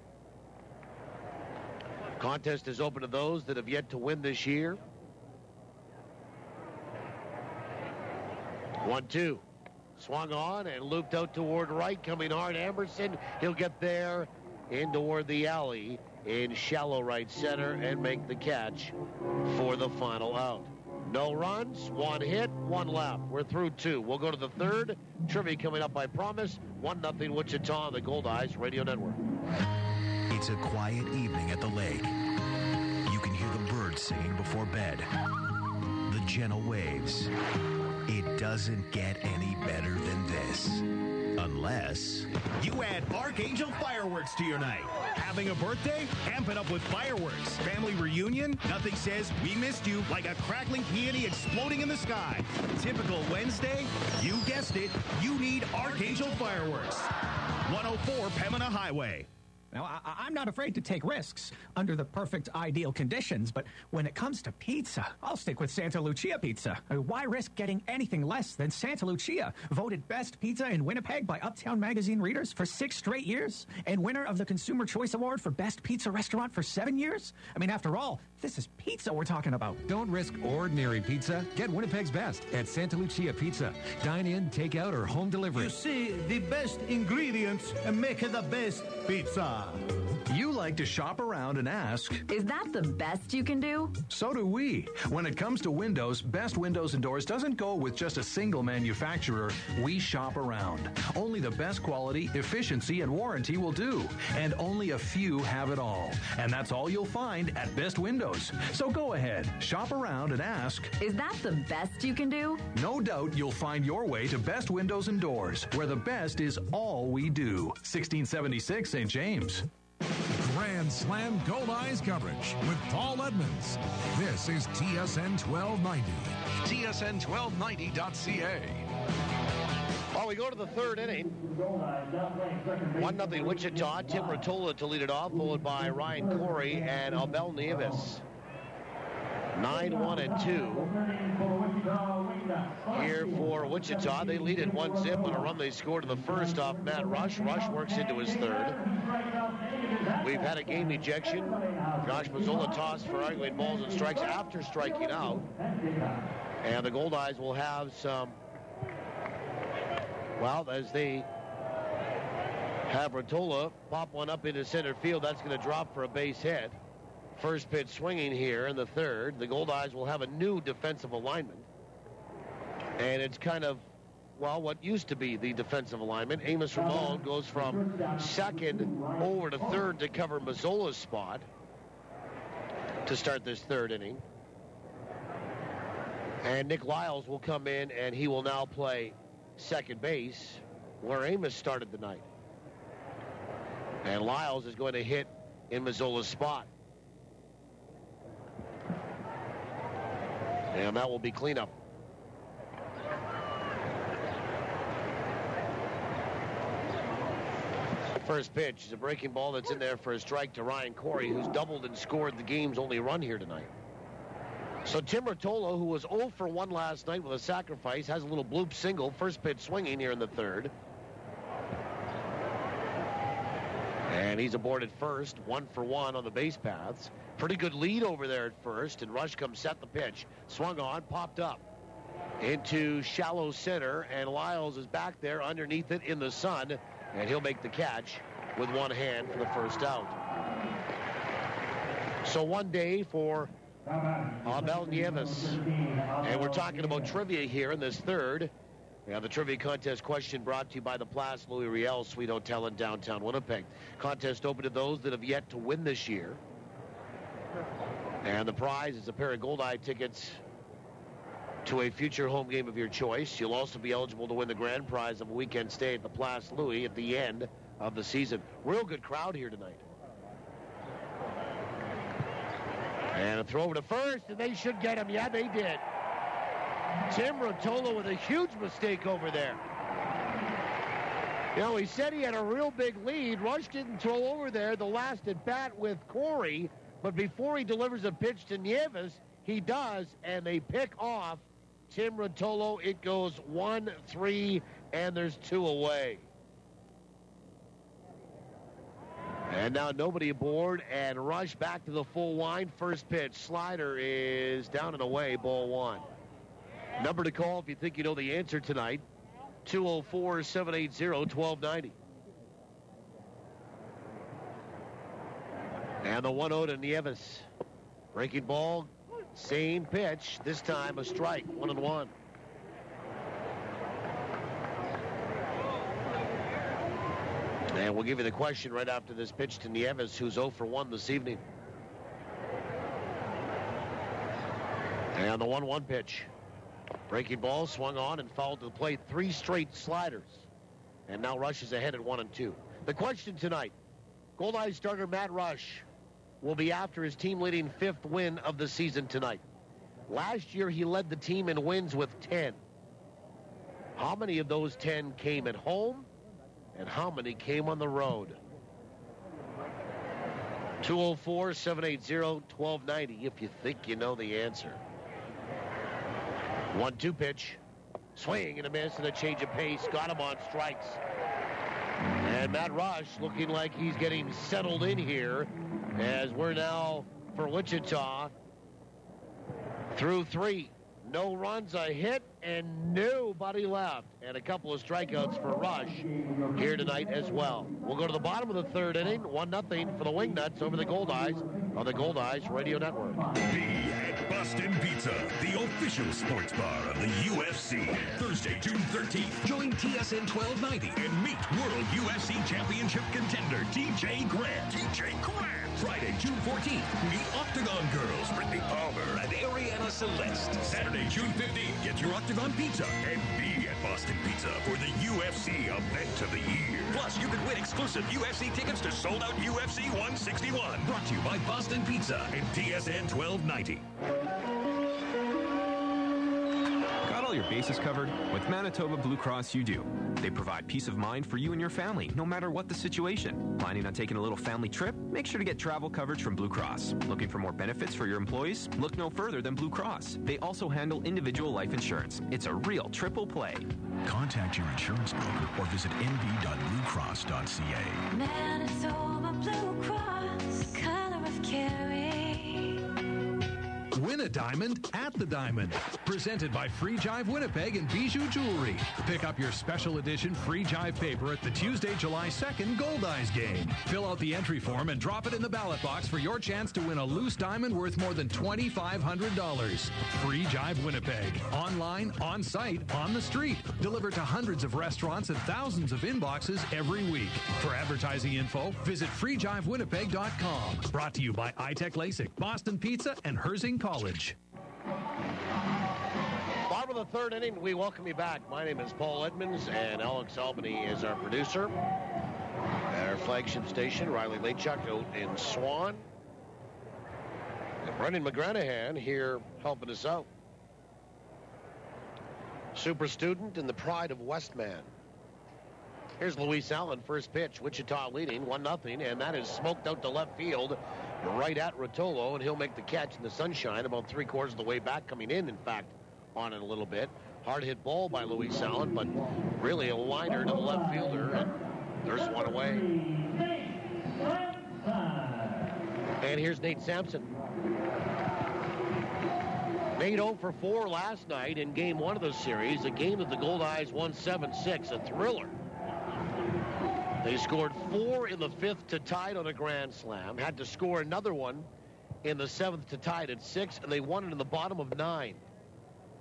Contest is open to those that have yet to win this year. 1-2. Swung on and looped out toward right, coming hard. Emerson, he'll get there in toward the alley in shallow right center and make the catch for the final out. No runs, 1 hit, 1 left. We're through 2. We'll go to the third. Trivia coming up, I promise. 1-0 Wichita on the Goldeyes Radio Network. It's a quiet evening at the lake. You can hear the birds singing before bed. The gentle waves. It doesn't get any better than this. Unless you add Archangel Fireworks to your night. Having a birthday? Amp it up with fireworks. Family reunion? Nothing says we missed you like a crackling peony exploding in the sky. Typical Wednesday? You guessed it. You need Archangel Fireworks. 104 Pembina Highway. Now, I'm not afraid to take risks under the perfect ideal conditions, but when it comes to pizza, I'll stick with Santa Lucia Pizza. Why risk getting anything less than Santa Lucia? Voted best pizza in Winnipeg by Uptown Magazine readers for 6 straight years, and winner of the Consumer Choice Award for best pizza restaurant for 7 years? I mean, after all, this is pizza we're talking about. Don't risk ordinary pizza. Get Winnipeg's best at Santa Lucia Pizza. Dine in, take out, or home delivery. You see, the best ingredients make the best pizza. You like to shop around and ask, is that the best you can do? So do we. When it comes to windows, Best Windows and Doors doesn't go with just a single manufacturer. We shop around. Only the best quality, efficiency, and warranty will do. And only a few have it all. And that's all you'll find at Best Windows. So go ahead, shop around and ask, is that the best you can do? No doubt you'll find your way to Best Windows and Doors, where the best is all we do. 1676 St. James. Grand Slam Goldeyes coverage with Paul Edmonds. This is TSN 1290. TSN1290.ca. Well, we go to the third inning. 1-0 Wichita. Tim Rottola to lead it off, followed by Ryan Corey and Abel Nieves. 9-1-2 here for Wichita. They lead it 1-0 on a run they scored in the first off Matt Rush. Rush works into his third. We've had a game ejection. Josh Mazzola tossed for arguing balls and strikes after striking out. And the Goldeyes will have some, well, as they have Rottola pop one up into center field. That's going to drop for a base hit. First pitch swinging here in the third. The Goldeyes will have a new defensive alignment. And it's kind of, well, what used to be the defensive alignment. Amos Ramon goes from second over to third to cover Mazzola's spot to start this third inning. And Nick Lyles will come in, and he will now play second base where Amos started the night. And Lyles is going to hit in Mazzola's spot. And that will be cleanup. First pitch is a breaking ball that's in there for a strike to Ryan Corey, who's doubled and scored the game's only run here tonight. So Tim Rottola, who was 0 for 1 last night with a sacrifice, has a little bloop single. First pitch swinging here in the third. And he's aboard at first, 1 for 1 on the base paths. Pretty good lead over there at first, and Rush comes set the pitch. Swung on, popped up into shallow center, and Lyles is back there underneath it in the sun, and he'll make the catch with one hand for the first out. So one day for Abel Nieves. And we're talking about trivia here in this third. Yeah, the trivia contest question brought to you by the Place Louis Riel Suite Hotel in downtown Winnipeg. Contest open to those that have yet to win this year. And the prize is a pair of Goldeye tickets to a future home game of your choice. You'll also be eligible to win the grand prize of a weekend stay at the Place Louis at the end of the season. Real good crowd here tonight. And a throw over to first, and they should get him. Yeah, they did. Tim Rottola with a huge mistake over there. You know, he said he had a real big lead. Rush didn't throw over there the last at bat with Corey, but before he delivers a pitch to Nieves, he does, and they pick off Tim Rottola. It goes 1-3, and there's 2 away. And now nobody aboard, and Rush back to the full line. First pitch, slider is down and away, ball 1. Number to call if you think you know the answer tonight, 204-780-1290. And the 1-0 to Nieves. Breaking ball, same pitch, this time a strike, 1-1. And we'll give you the question right after this pitch to Nieves, who's 0 for 1 this evening. And the 1-1 pitch. Breaking ball, swung on and fouled to the plate. 3 straight sliders. And now Rush is ahead at 1-2. The question tonight, Goldeyes starter Matt Rush will be after his team-leading 5th win of the season tonight. Last year, he led the team in wins with 10. How many of those 10 came at home? And how many came on the road? 204-780-1290 if you think you know the answer. 1-2 pitch. Swing and a miss and a change of pace. Got him on strikes. And Matt Rush looking like he's getting settled in here as we're now, for Wichita, through 3. No runs, a hit, and nobody left. And a couple of strikeouts for Rush here tonight as well. We'll go to the bottom of the 3rd inning. 1-0 for the Wingnuts over the Goldeyes on the Goldeyes Radio Network. Be at Boston Pizza, the official sports bar of the UFC. Thursday, June 13th, join TSN 1290 and meet World UFC Championship contender TJ Grant. TJ Grant! Friday, June 14th, meet Octagon Girls, Brittany Palmer and Ariana Celeste. Saturday, June 15th, get your Octagon Pizza and be at Boston Pizza for the UFC Event of the Year. Plus, you can win exclusive UFC tickets to sold-out UFC 161. Brought to you by Boston Pizza and TSN 1290. Got all your bases covered? With Manitoba Blue Cross, you do. They provide peace of mind for you and your family, no matter what the situation. Planning on taking a little family trip? Make sure to get travel coverage from Blue Cross. Looking for more benefits for your employees? Look no further than Blue Cross. They also handle individual life insurance. It's a real triple play. Contact your insurance broker or visit nb.bluecross.ca. Manitoba Blue Cross, color of caring. Win a diamond at the Diamond. Presented by Free Jive Winnipeg and Bijou Jewelry. Pick up your special edition Free Jive paper at the Tuesday, July 2nd Goldeyes game. Fill out the entry form and drop it in the ballot box for your chance to win a loose diamond worth more than $2,500. Free Jive Winnipeg. Online, on site, on the street. Delivered to hundreds of restaurants and thousands of inboxes every week. For advertising info, visit freejivewinnipeg.com. Brought to you by iTech LASIK, Boston Pizza, and Herzing College. Bottom of the 3rd inning, we welcome you back. My name is Paul Edmonds, and Alex Albany is our producer. At our flagship station, Riley Lachuk out in Swan. And Brendan McGranahan here helping us out. Super student and the pride of Westman. Here's Luis Allen, first pitch. Wichita leading 1-0, and that is smoked out to left field, right at Rotolo, and he'll make the catch in the sunshine about 3/4 of the way back, coming in fact, on it a little bit. Hard hit ball by Luis Allen, but really a liner to the left fielder, and there's one away. And here's Nate Sampson. Nate 0 for 4 last night in Game 1 of the series, a game that the Goldeyes won 7-6, a thriller. They scored 4 in the 5th to tie it on a grand slam. Had to score another one in the 7th to tie it at 6, and they won it in the bottom of 9.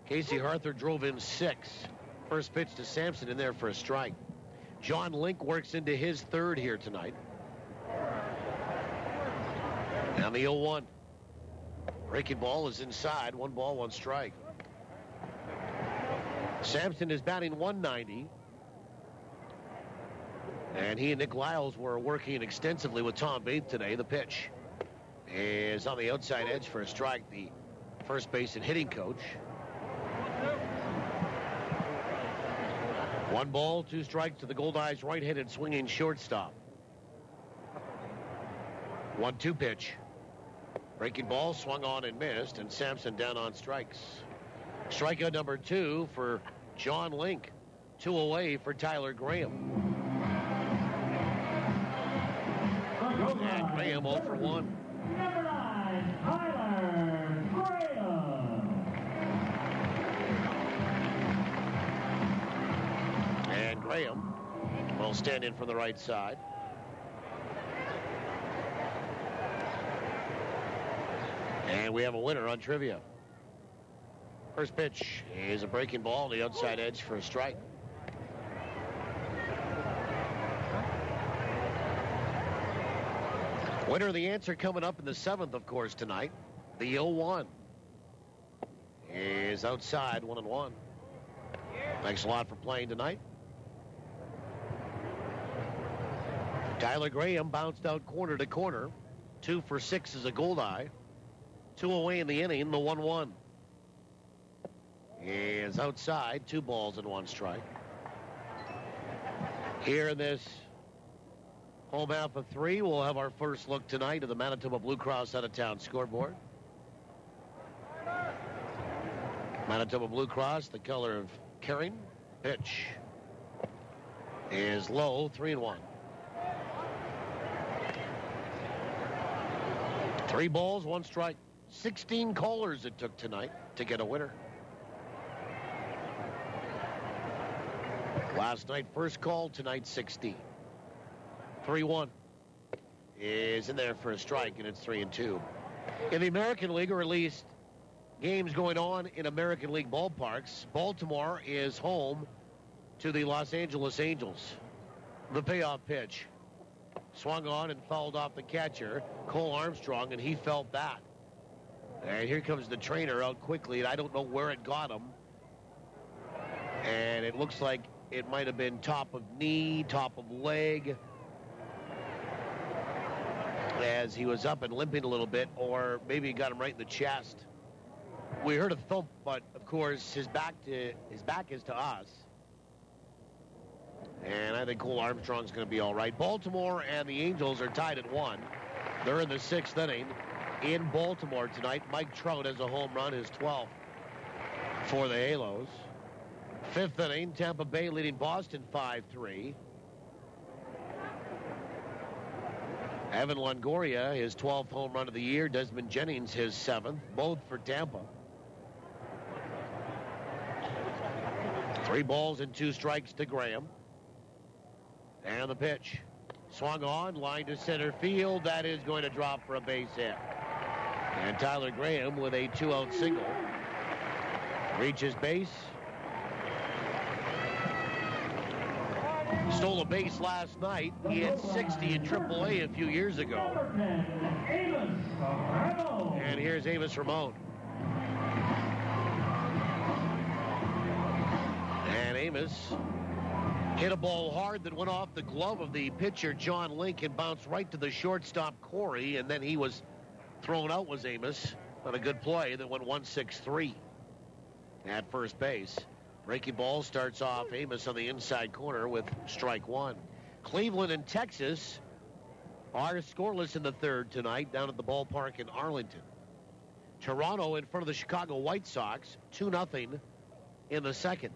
Casey Arthur drove in 6. First pitch to Sampson in there for a strike. Jon Link works into his 3rd here tonight. Now the 0-1. Breaking ball is inside. 1 ball, 1 strike. Sampson is batting 190. And he and Nick Lyles were working extensively with Tom Bates today. The pitch is on the outside edge for a strike. The first base and hitting coach. 1 ball, 2 strikes to the Goldeyes right-handed swinging shortstop. 1-2 pitch. Breaking ball swung on and missed, and Sampson down on strikes. Strikeout number 2 for Jon Link. 2 away for Tyler Graham. And Graham 0 for 1. Number 9, Tyler Graham. And Graham will stand in from the right side. And we have a winner on trivia. First pitch is a breaking ball on the outside edge for a strike. Winner of the answer coming up in the 7th, of course, tonight. The 0-1 is outside, 1-1. Thanks a lot for playing tonight. Tyler Graham bounced out corner to corner. 2 for 6 is a Goldeye. 2 away in the inning, the 1-1 is outside, 2 balls and 1 strike. Here in this Home half of 3. We'll have our first look tonight at the Manitoba Blue Cross out-of-town scoreboard. Manitoba Blue Cross, the color of caring. Pitch is low, 3-1. 3 balls, 1 strike. 16 callers it took tonight to get a winner. Last night, first call. Tonight, 16. 3-1 is in there for a strike, and it's 3-2. In the American League, or at least games going on in American League ballparks, Baltimore is home to the Los Angeles Angels. The payoff pitch. Swung on and fouled off the catcher, Cole Armstrong, and he felt that. And here comes the trainer out quickly, and I don't know where it got him. And it looks like it might have been top of knee, top of leg, as he was up and limping a little bit, or maybe it got him right in the chest. We heard a thump, but of course his back is to us. And I think Cole Armstrong's going to be all right. Baltimore and the Angels are tied at 1. They're in the 6th inning in Baltimore tonight. Mike Trout has a home run, his 12th for the Halos. 5th inning, Tampa Bay leading Boston 5-3. Evan Longoria, his 12th home run of the year. Desmond Jennings, his 7th, both for Tampa. 3 balls and 2 strikes to Graham. And the pitch. Swung on, line to center field. That is going to drop for a base hit. And Tyler Graham with a 2-out single. Reaches base. Stole a base last night. He had 60 in AAA a few years ago. And here's Amos Ramon. And Amos hit a ball hard that went off the glove of the pitcher, Jon Link, and bounced right to the shortstop, Corey, and then he was thrown out, was Amos, on a good play that went 1-6-3 at first base. Breaking ball starts off Amos on the inside corner with strike 1. Cleveland and Texas are scoreless in the 3rd tonight down at the ballpark in Arlington. Toronto in front of the Chicago White Sox, 2-0 in the 2nd.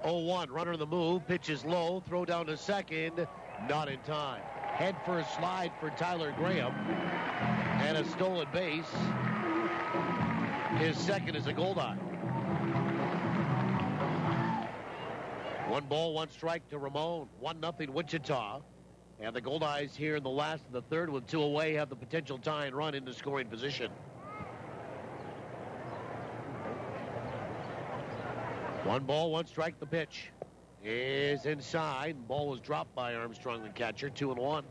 0-1, runner in the move, pitches low, throw down to second, not in time. Head first slide for Tyler Graham, and a stolen base. His 2nd is a Goldeye. 1 ball, 1 strike to Ramon. 1-0 Wichita. And the Goldeyes here in the last of the 3rd with 2 away have the potential tie and run into scoring position. 1 ball, 1 strike. The pitch is inside. Ball was dropped by Armstrong, the catcher. 2-1.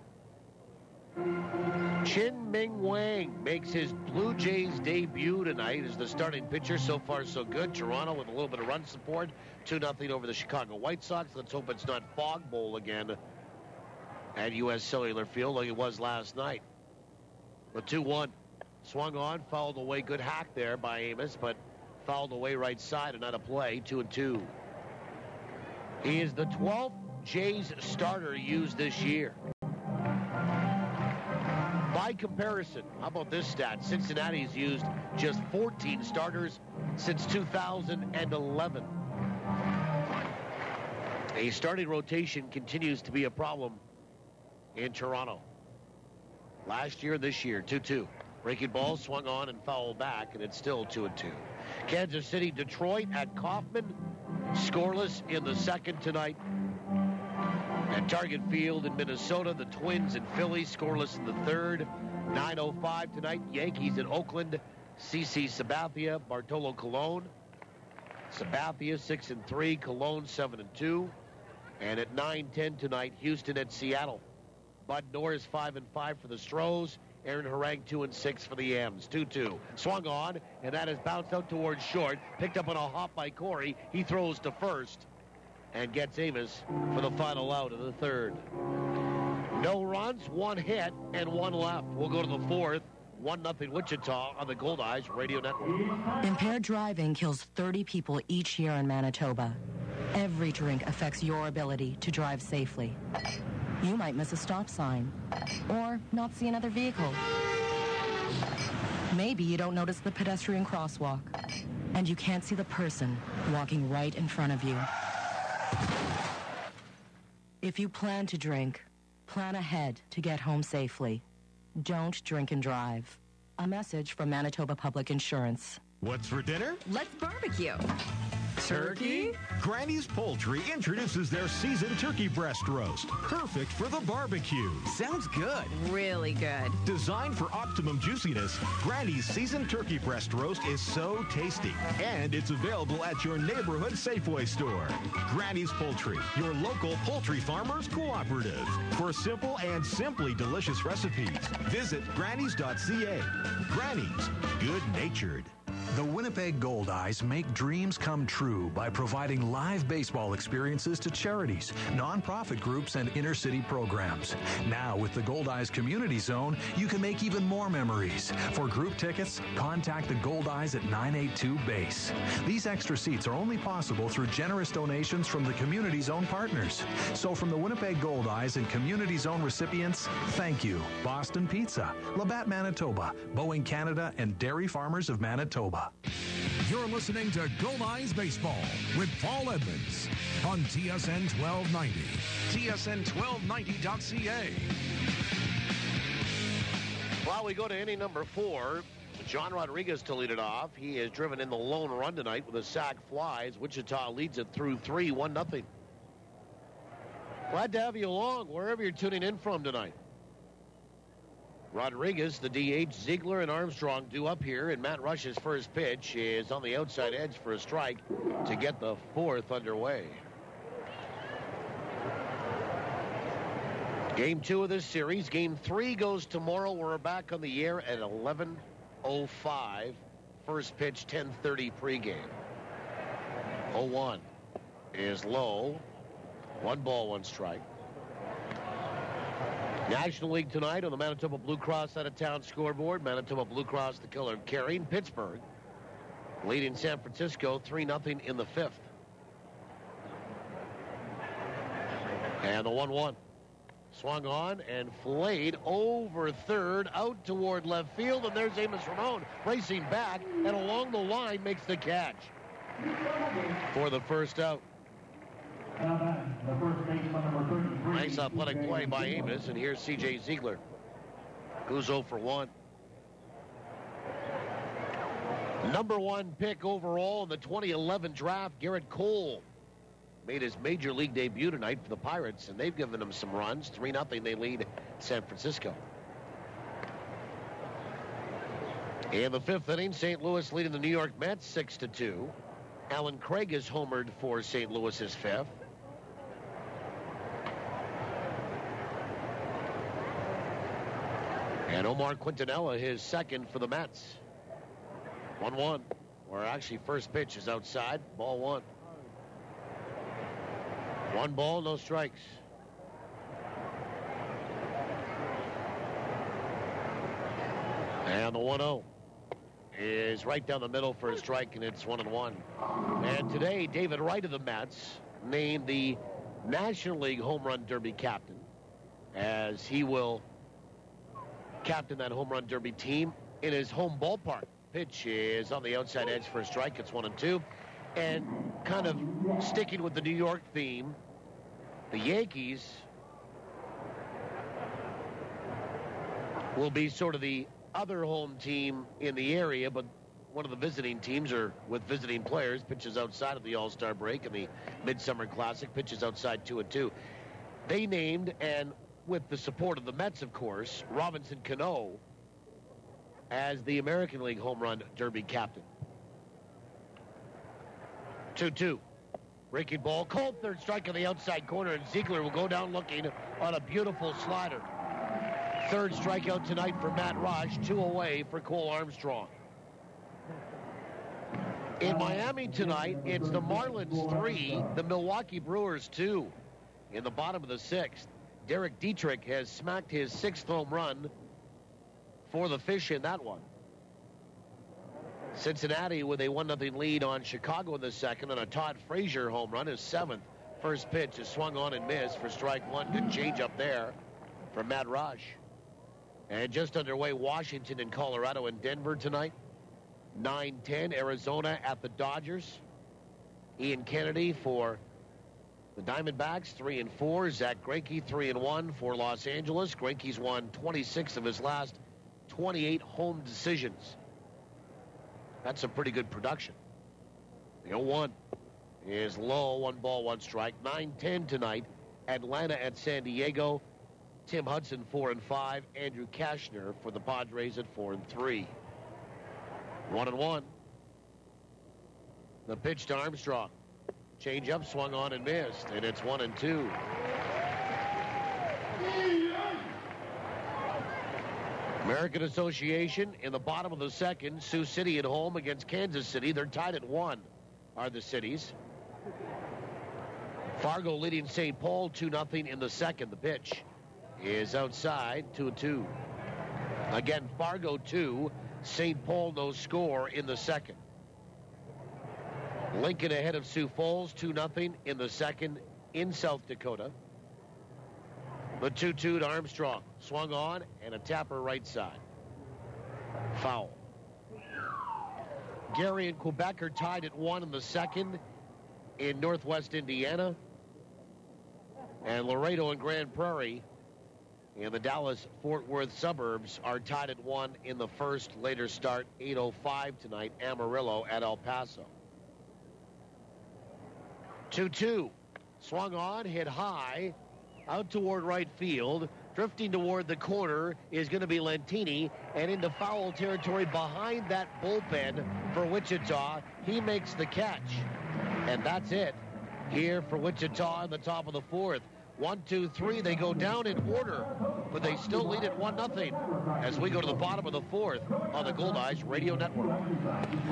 Chin Ming Wang makes his Blue Jays debut tonight as the starting pitcher. So far, so good. Toronto with a little bit of run support. 2-0 over the Chicago White Sox. Let's hope it's not fog bowl again at U.S. Cellular Field like it was last night. The 2-1. Swung on, fouled away. Good hack there by Amos, but fouled away right side and not a play. 2-2. He is the 12th Jays starter used this year. By comparison, how about this stat? Cincinnati's used just 14 starters since 2011. A starting rotation continues to be a problem in Toronto. Last year, this year, 2-2. Breaking ball swung on and fouled back, and it's still 2-2. Kansas City, Detroit at Kauffman. Scoreless in the 2nd tonight. At Target Field in Minnesota, the Twins and Phillies scoreless in the 3rd. 9:05 tonight, Yankees in Oakland. CC Sabathia, Bartolo Colon. Sabathia 6-3, Colon 7-2. And at 9:10 tonight, Houston at Seattle. Bud Norris 5-5 for the Stros. Aaron Harang 2-6 for the M's. 2-2. Swung on, and that is bounced out towards short. Picked up on a hop by Corey. He throws to first and gets Amos for the final out of the 3rd. No runs, 1 hit, and 1 left. We'll go to the 4th. 1-0 Wichita on the Goldeyes Radio Network. Impaired driving kills 30 people each year in Manitoba. Every drink affects your ability to drive safely. You might miss a stop sign or not see another vehicle. Maybe you don't notice the pedestrian crosswalk and you can't see the person walking right in front of you. If you plan to drink, plan ahead to get home safely. Don't drink and drive. A message from Manitoba Public Insurance. What's for dinner? Let's barbecue. Turkey? Granny's Poultry introduces their seasoned turkey breast roast. Perfect for the barbecue. Sounds good. Really good. Designed for optimum juiciness, Granny's seasoned turkey breast roast is so tasty. And it's available at your neighborhood Safeway store. Granny's Poultry, your local poultry farmers cooperative. For simple and simply delicious recipes, visit grannys.ca. Granny's, good-natured. The Winnipeg Goldeyes make dreams come true by providing live baseball experiences to charities, nonprofit groups, and inner-city programs. Now, with the Goldeyes Community Zone, you can make even more memories. For group tickets, contact the Goldeyes at 982 Base. These extra seats are only possible through generous donations from the Community Zone partners. So from the Winnipeg Goldeyes and Community Zone recipients, thank you. Boston Pizza, Labatt, Manitoba, Boeing Canada, and Dairy Farmers of Manitoba. You're listening to Goldeyes Baseball with Paul Edmonds on TSN 1290. TSN1290.ca. Well, we go to inning number 4. John Rodriguez to lead it off. He has driven in the lone run tonight with a sac flies. Wichita leads it through 3, 1-0. Glad to have you along wherever you're tuning in from tonight. Rodriguez, the DH, Ziegler and Armstrong due up here, and Matt Rush's first pitch is on the outside edge for a strike to get the 4th underway. Game 2 of this series. Game 3 goes tomorrow. We're back on the air at 11:05. First pitch, 10:30 pregame. 0-1 is low. 1 ball, 1 strike. National League tonight on the Manitoba Blue Cross out-of-town scoreboard. Manitoba Blue Cross, the color carrying Pittsburgh, leading San Francisco 3-0 in the 5th. And the 1-1. Swung on and flayed over third, out toward left field, and there's Amos Ramon racing back, and along the line makes the catch for the first out. Nice athletic play by Amos, and here's C.J. Ziegler, who's 0 for 1. Number 1 pick overall in the 2011 draft, Garrett Cole made his major league debut tonight for the Pirates, and they've given him some runs. 3-0 they lead San Francisco. In the 5th inning, St. Louis leading the New York Mets 6-2. Alan Craig is homered for St. Louis's 5th. And Omar Quintanilla, his 2nd for the Mets. 1-1, or actually first pitch is outside, ball 1. 1 ball, no strikes. And the 1-0 is right down the middle for a strike, and it's 1-1. And today, David Wright of the Mets named the National League Home Run Derby captain, as he will captain that Home Run Derby team in his home ballpark. Pitch is on the outside edge for a strike. It's 1-2. And kind of sticking with the New York theme, the Yankees will be sort of the other home team in the area, but one of the visiting teams, or with visiting players, pitches outside of the All-Star break and the Midsummer Classic, pitches outside 2-2. They named, and with the support of the Mets, of course, Robinson Cano as the American League Home Run Derby captain. 2-2. Breaking ball, called, third strike on the outside corner, and Ziegler will go down looking on a beautiful slider. Third strikeout tonight for Matt Rush, 2 away for Cole Armstrong. In Miami tonight, it's the Marlins 3, the Milwaukee Brewers 2. In the bottom of the 6th, Derek Dietrich has smacked his 6th home run for the Fish in that one. Cincinnati with a 1-0 lead on Chicago in the second, and a Todd Frazier home run, his 7th. First pitch is swung on and missed for strike one. Good change up there from Matt Rush. And just underway, Washington and Colorado and Denver tonight. 9-10, Arizona at the Dodgers. Ian Kennedy for the Diamondbacks, 3-4. Zach Greinke, 3-1 for Los Angeles. Greinke's won 26 of his last 28 home decisions. That's a pretty good production. The 0-1 is low, 1 ball, 1 strike. 9-10 tonight. Atlanta at San Diego. Tim Hudson, 4-5. Andrew Kashner for the Padres at 4-3. 1-1. The pitch to Armstrong. Change-up swung on and missed, and it's 1-2. American Association in the bottom of the second. Sioux City at home against Kansas City. They're tied at 1, are the cities. Fargo leading St. Paul 2-0 in the second. The pitch is outside, 2-2. Again, Fargo 2, St. Paul no score in the second. Lincoln ahead of Sioux Falls, 2-0 in the second in South Dakota. The 2-2 to Armstrong. Swung on and a tapper right side. Foul. Gary and Quebec are tied at 1 in the second in Northwest Indiana. And Laredo and Grand Prairie in the Dallas-Fort Worth suburbs are tied at 1 in the first. Later start, 8:05 tonight, Amarillo at El Paso. 2-2. Swung on, hit high, out toward right field. Drifting toward the corner is going to be Lentini, and into foul territory behind that bullpen for Wichita. He makes the catch. And that's it here for Wichita in the top of the fourth. 1, 2, 3, they go down in order, but they still lead at 1-0 as we go to the bottom of the fourth on the Goldeyes Radio Network.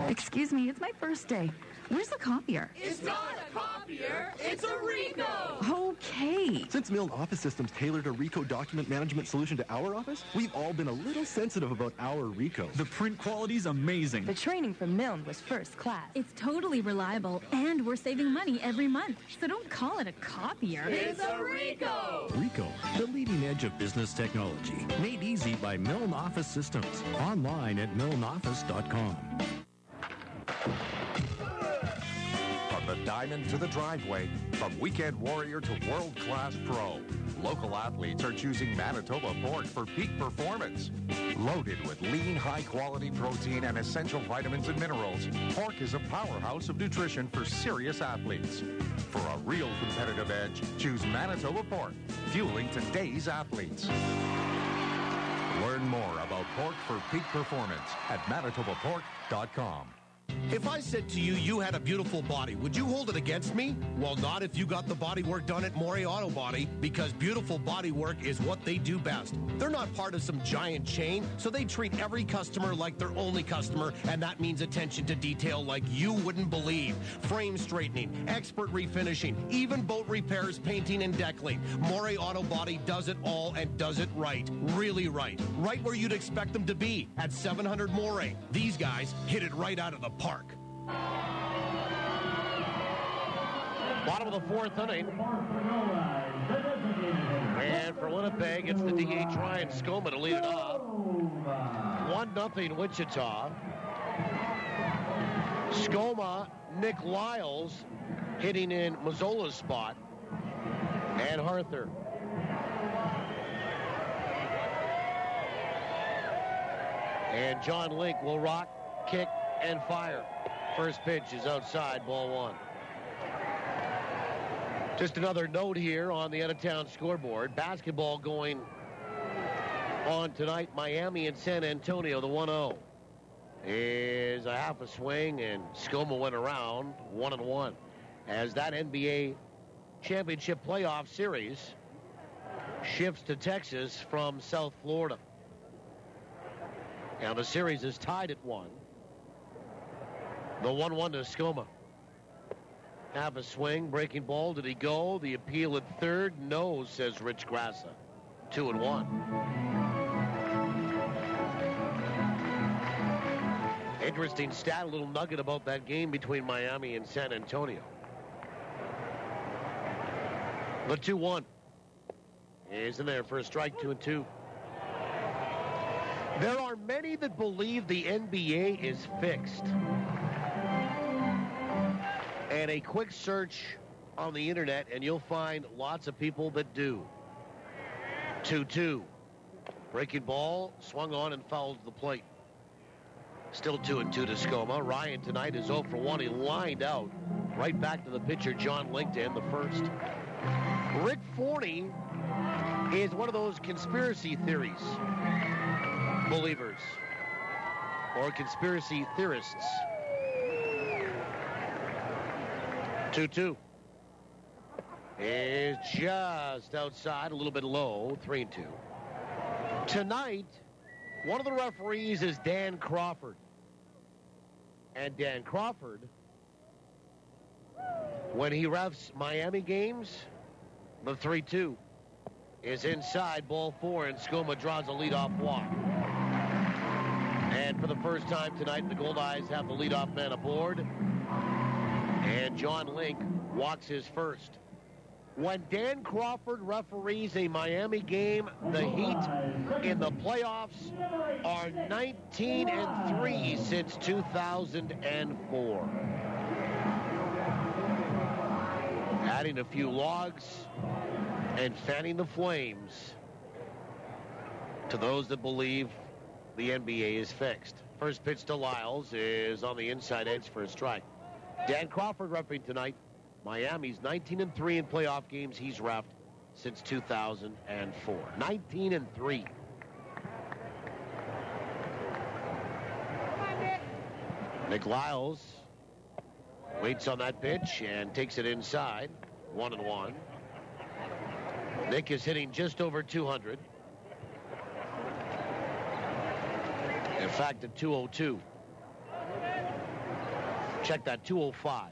Excuse me, it's my first day. Where's the copier? It's not a copier, it's a Rico. Okay. Since Milne Office Systems tailored a Rico document management solution to our office, we've all been a little sensitive about our Rico. The print quality's amazing. The training from Milne was first class. It's totally reliable, and we're saving money every month. So don't call it a copier. It's a Rico. Rico, the leading edge of business technology. Made easy by Milne Office Systems. Online at milneoffice.com. From the diamond to the driveway, from weekend warrior to world-class pro, local athletes are choosing Manitoba pork for peak performance. Loaded with lean, high-quality protein and essential vitamins and minerals, pork is a powerhouse of nutrition for serious athletes. For a real competitive edge, choose Manitoba pork, fueling today's athletes. Learn more about pork for peak performance at manitobapork.com. If I said to you, you had a beautiful body, would you hold it against me? Well, not if you got the body work done at Morey Auto Body, because beautiful body work is what they do best. They're not part of some giant chain, so they treat every customer like their only customer, and that means attention to detail like you wouldn't believe. Frame straightening, expert refinishing, even boat repairs, painting, and deckling. Morey Auto Body does it all and does it right. Really right. Right where you'd expect them to be, at 700 Morey. These guys hit it right out of the park. Bottom of the fourth inning. And for Winnipeg, it's the DH Ryan Skoma to lead it off. 1-0 Wichita. Skoma, Nick Lyles hitting in Mazzola's spot. And Harther. And Jon Link will rock, kick, and fire. First pitch is outside, ball 1. Just another note here on the out-of-town scoreboard. Basketball going on tonight. Miami and San Antonio, the 1-0. Is a half a swing, and Skoma went around 1-1. As that NBA championship playoff series shifts to Texas from South Florida. Now the series is tied at 1. The 1-1 to Skoma. Half a swing, breaking ball. Did he go? The appeal at third? No, says Rich Grassa. 2-1. Interesting stat, a little nugget about that game between Miami and San Antonio. The 2-1 is in there for a strike, 2-2. There are many that believe the NBA is fixed. And a quick search on the internet, and you'll find lots of people that do. 2-2. Breaking ball, swung on and fouled the plate. Still 2-2 to Skoma. Ryan tonight is 0 for 1. He lined out right back to the pitcher, Jon Link, to end the first. Rick Forney is one of those conspiracy theories believers or conspiracy theorists. 2-2 is just outside, a little bit low, 3-2. Tonight, one of the referees is Dan Crawford. And Dan Crawford, when he refs Miami games, the 3-2 is inside, ball 4, and Skoma draws a leadoff walk. And for the first time tonight, the Goldeyes have the leadoff man aboard. And Jon Link walks his first. When Dan Crawford referees a Miami game, the Heat in the playoffs are 19-3 since 2004. Adding a few logs and fanning the flames to those that believe the NBA is fixed. First pitch to Lyles is on the inside edge for a strike. Dan Crawford refereeing tonight. Miami's 19-3 in playoff games he's reffed since 2004. 19-3. Nick Lyles waits on that pitch and takes it inside. 1-1. Nick is hitting just over 200. In fact, at 202. Check that, 205.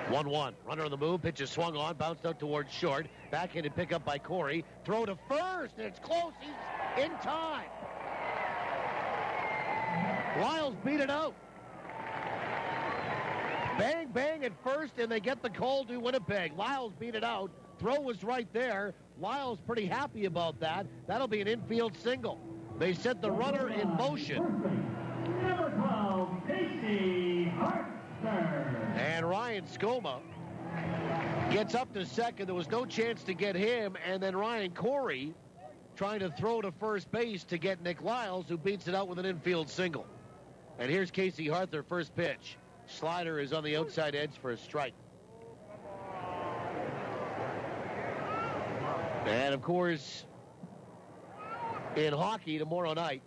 1-1. Runner on the move. Pitch is swung on. Bounced out towards short. Backhanded pickup by Corey. Throw to first. And it's close. He's in time. Lyles beat it out. Bang, bang at first, and they get the call to Winnipeg. Lyles beat it out. Throw was right there. Lyles pretty happy about that. That'll be an infield single. They set the runner in motion. Number 12, Casey Hartford. And Ryan Skoma gets up to second. There was no chance to get him. And then Ryan Corey trying to throw to first base to get Nick Lyles, who beats it out with an infield single. And here's Casey Hartford, first pitch. Slider is on the outside edge for a strike. And, of course, in hockey tomorrow night,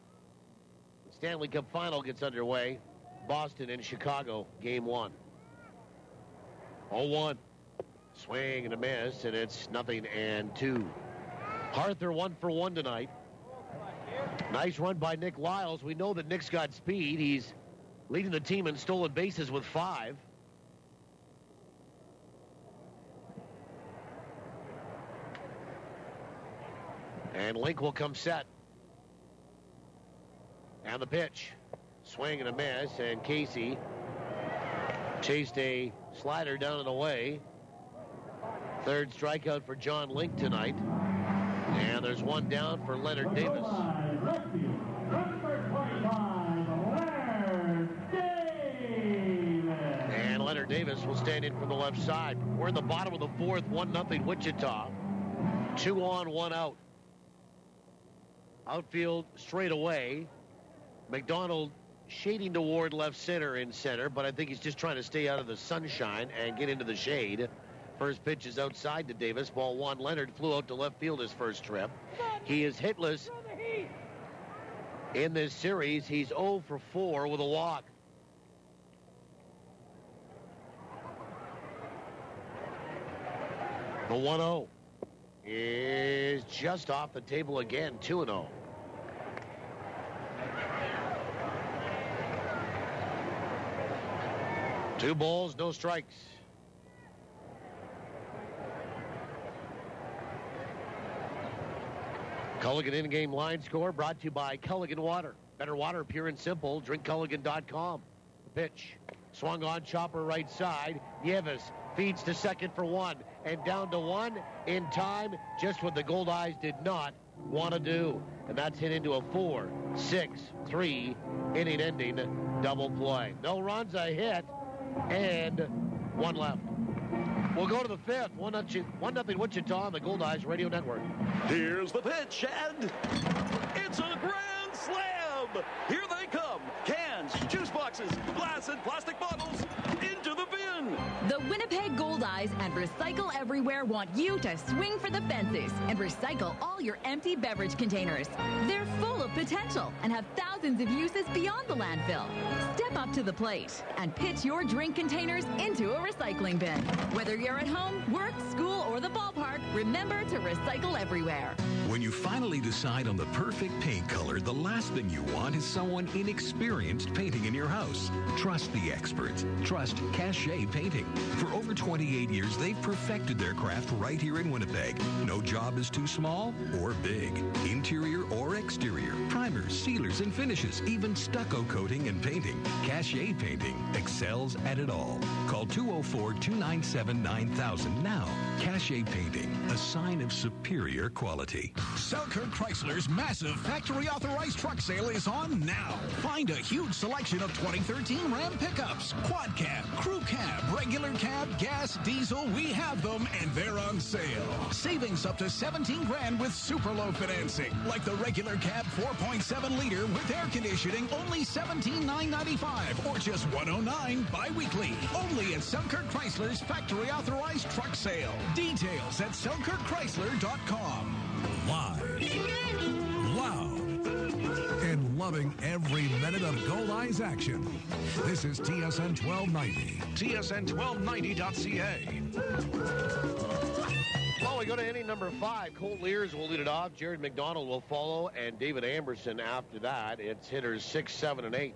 the Stanley Cup Final gets underway. Boston and Chicago, Game 1. 0-1. Swing and a miss, and it's 0-2. Harther 1 for 1 tonight. Nice run by Nick Lyles. We know that Nick's got speed. He's leading the team in stolen bases with 5. And Link will come set. And the pitch. Swing and a miss, and Casey chased a slider down and away. Third strikeout for Jon Link tonight. And there's one down for Leonard Davis. And Leonard Davis will stand in from the left side. We're in the bottom of the fourth, 1-0 Wichita. 2 on, 1 out. Outfield straight away. McDonald shading toward left center in center, but I think he's just trying to stay out of the sunshine and get into the shade. First pitch is outside to Davis. Ball 1. Leonard flew out to left field his first trip. He is hitless in this series. He's 0 for 4 with a walk. The 1-0 is just off the table again. 2-0. Two balls, no strikes. Culligan in-game line score brought to you by Culligan Water. Better water, pure and simple. DrinkCulligan.com. The pitch. Swung on, chopper right side. Nieves feeds to second for one. And down to one in time, just what the Goldeyes did not want to do. And that's hit into a 4-6-3 inning-ending double play. No runs, a hit, and one left. We'll go to the fifth. 1-0 Wichita on the Goldeyes Radio Network. Here's the pitch, and it's a grand slam. Here they come. Cans, juice boxes, glass and plastic bottles into the bin. The Winnipeg Goldeyes and Recycle Everywhere want you to swing for the fences and recycle all your empty beverage containers. They're full of potential and have thousands of uses beyond the landfill. Step up to the plate and pitch your drink containers into a recycling bin. Whether you're at home, work, school, or the ballpark, remember to recycle everywhere. When you finally decide on the perfect paint color, the last thing you want is someone inexperienced painting in your house. Trust the experts. Trust Cachet Painting. For over 28 years, they've perfected their craft right here in Winnipeg. No job is too small or big. Interior or exterior. Primers, sealers, and finishes. Even stucco coating and painting. Cachet Painting excels at it all. Call 204-297-9000 now. Cachet Painting, a sign of superior quality. Selkirk Chrysler's massive factory-authorized truck sale is on now. Find a huge selection of 2013 Ram pickups, quad cab, crew cab, regular cab, gas, diesel. We have them, and they're on sale. Savings up to $17,000 with super low financing, like the regular cab 4.7 liter with air conditioning, only $17,995 or just $109 bi-weekly. Only at Selkirk Chrysler's factory-authorized truck sale. Details at selkirkchrysler.com. Live, loud, and loving every minute of Goldeyes action. This is TSN 1290. TSN1290.ca. Well, we go to inning number 5. Colt Lears will lead it off. Jared McDonald will follow, and David Amberson after that. It's hitters 6, 7, and 8.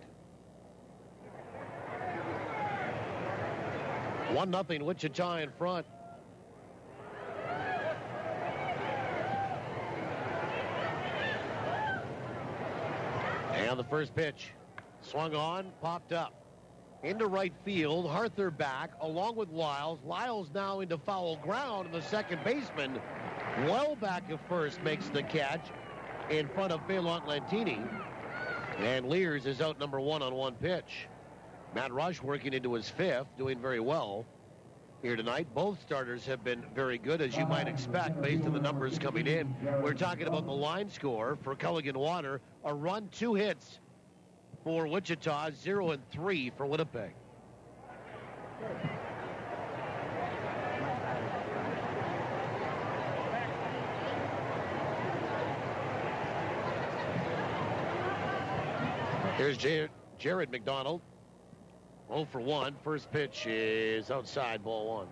1-0 Wichita in front. And the first pitch, swung on, popped up. Into right field, Harther back, along with Lyles. Lyles now into foul ground, and the second baseman, well back at first, makes the catch in front of Phelan Lantini. And Lears is out number 1 on one pitch. Matt Rush working into his 5th, doing very well here tonight. Both starters have been very good, as you might expect, based on the numbers coming in. We're talking about the line score for Culligan Water. A run, 2 hits for Wichita, 0 and 3 for Winnipeg. Here's Jared McDonald. 0 for 1. First pitch is outside, ball 1.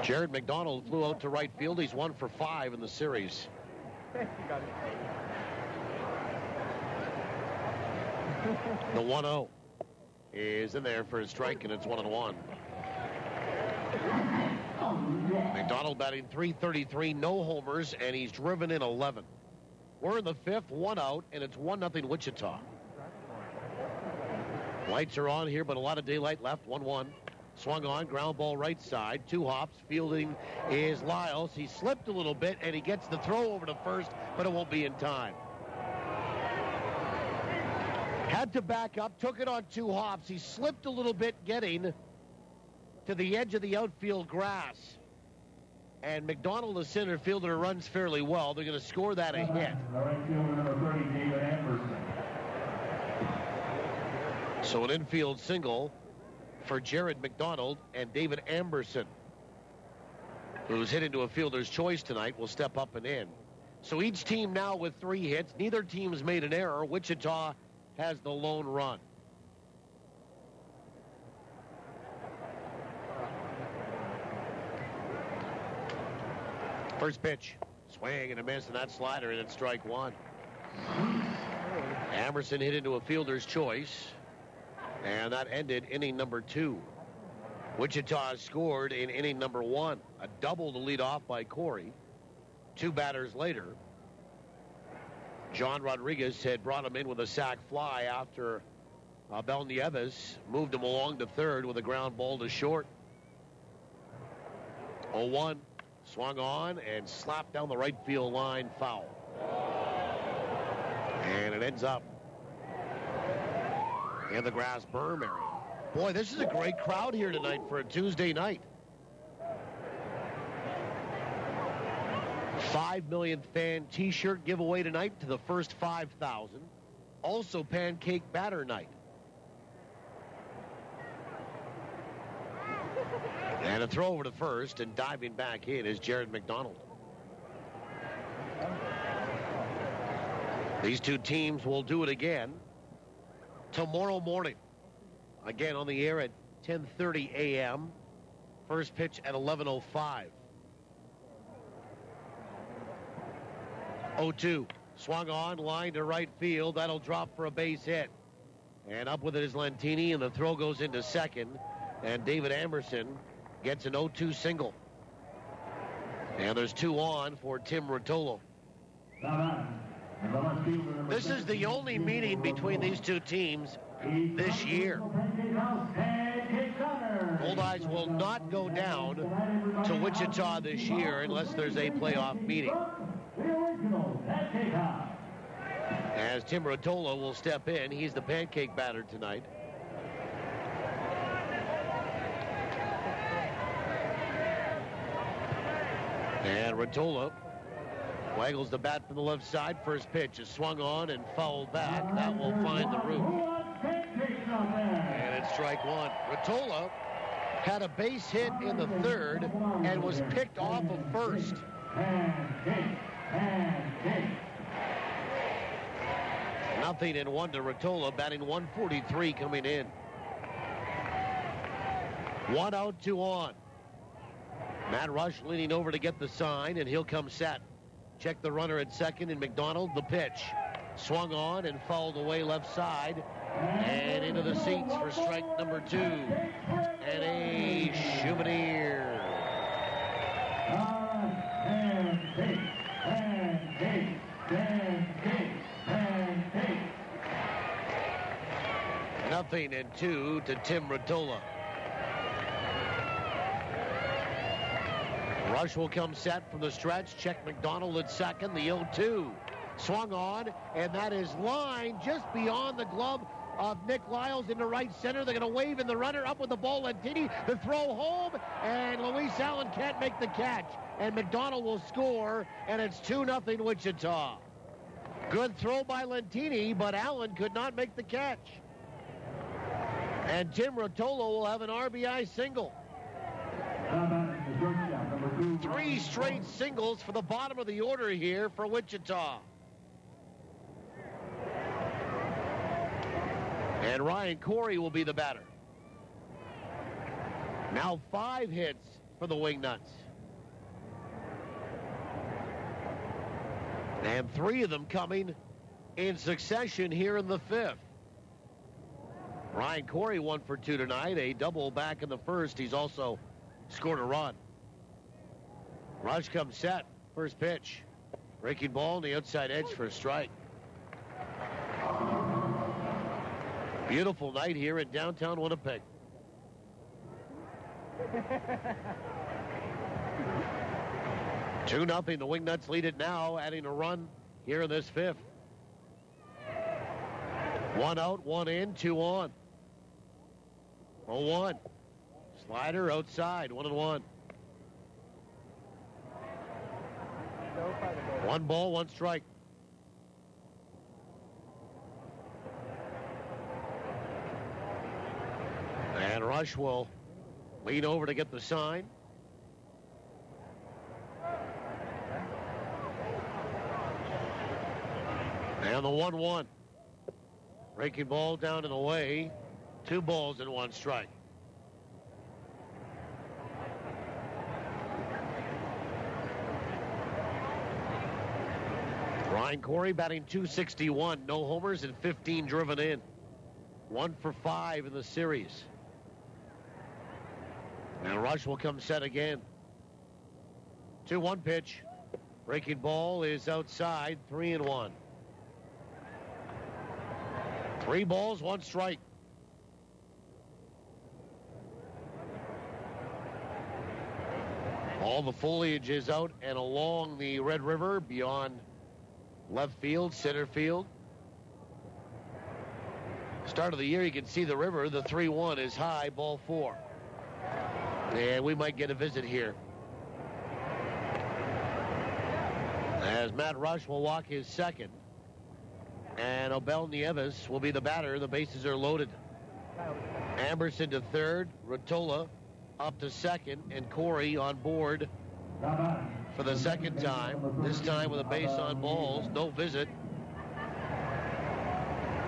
Jared McDonald flew out to right field. He's 1 for 5 in the series. The 1-0 is in there for a strike, and it's 1-1. McDonald batting .333, no homers, and he's driven in 11. We're in the 5th, 1 out, and it's 1-0 Wichita. Lights are on here, but a lot of daylight left. 1-1. Swung on, ground ball right side. 2 hops. Fielding is Lyles. He slipped a little bit, and he gets the throw over to first, but it won't be in time. Had to back up, took it on 2 hops. He slipped a little bit getting to the edge of the outfield grass. And McDonald, the center fielder, runs fairly well. They're going to score that a hit. So an infield single for Jared McDonald, and David Amberson, who's hit into a fielder's choice tonight, will step up and in. So each team now with 3 hits. Neither team's made an error. Wichita has the lone run. First pitch, swing and a miss, and that slider, and it's strike 1. Amberson hit into a fielder's choice, and that ended inning number 2. Wichita scored in inning number 1. A double to lead off by Corey. 2 batters later, John Rodriguez had brought him in with a sac fly after Abel Nieves moved him along to third with a ground ball to short. 0-1, swung on and slapped down the right field line, foul. And it ends up in the grass berm area. Boy, this is a great crowd here tonight for a Tuesday night. 5 million fan t-shirt giveaway tonight to the first 5,000. Also pancake batter night. And a throw over to first, and diving back in is Jared McDonald. These two teams will do it again tomorrow morning. Again on the air at 10:30 a.m. First pitch at 11:05. 0-2. Swung on, line to right field. That'll drop for a base hit. And up with it is Lentini, and the throw goes into second. And David Amerson gets an 0-2 single. And there's 2 on for Tim Rotolo. This is the only meeting between these two teams this year. Goldeyes will not go down to Wichita this year unless there's a playoff meeting. As Tim Rotolo will step in, he's the pancake batter tonight. And Rotolo waggles the bat from the left side. First pitch is swung on and fouled back. That will find the root. And it's strike one. Rotolo had a base hit in the third and was picked off of first. Nothing in 1 to Rotolo, batting 143 coming in. 1 out, 2 on. Matt Rush leaning over to get the sign, and he'll come set. Check the runner at second, and McDonald the pitch. Swung on and fouled away left side. And into the seats for strike number 2. And a souvenir. Nothing and 2 to Tim Rotolo. Rush will come set from the stretch. Check McDonald at second. The 0-2. Swung on, and that is line just beyond the glove of Nick Lyles into right center. They're going to wave in the runner up with the ball. Lentini, the throw home, and Luis Allen can't make the catch. And McDonald will score, and it's 2-0 Wichita. Good throw by Lentini, but Allen could not make the catch. And Tim Rotolo will have an RBI single. 3 straight singles for the bottom of the order here for Wichita. And Ryan Corey will be the batter. Now 5 hits for the Wingnuts. And 3 of them coming in succession here in the 5th. Ryan Corey 1 for 2 tonight, a double back in the first. He's also scored a run. Rush comes set. First pitch. Breaking ball on the outside edge for a strike. Beautiful night here in downtown Winnipeg. Two nothing. The Wingnuts lead it now, adding a run here in this 5th. 1 out, 1 in, 2 on. 0-1. Slider outside, 1-1. 1 ball, 1 strike. And Rush will lean over to get the sign. And the 1-1. Breaking ball down and away. 2 balls and 1 strike. Ryan Corey batting .261. No homers and 15 driven in. 1 for 5 in the series. And Rush will come set again. 2-1 pitch. Breaking ball is outside, 3-1. 3 balls, 1 strike. All the foliage is out and along the Red River beyond left field, center field. Start of the year, you can see the river. The 3-1 is high, ball 4. And we might get a visit here. As Matt Rush will walk his second. And Abel Nieves will be the batter. The bases are loaded. Amberson to third. Rotola up to second. And Corey on board for the second time. This time with a base on balls. No visit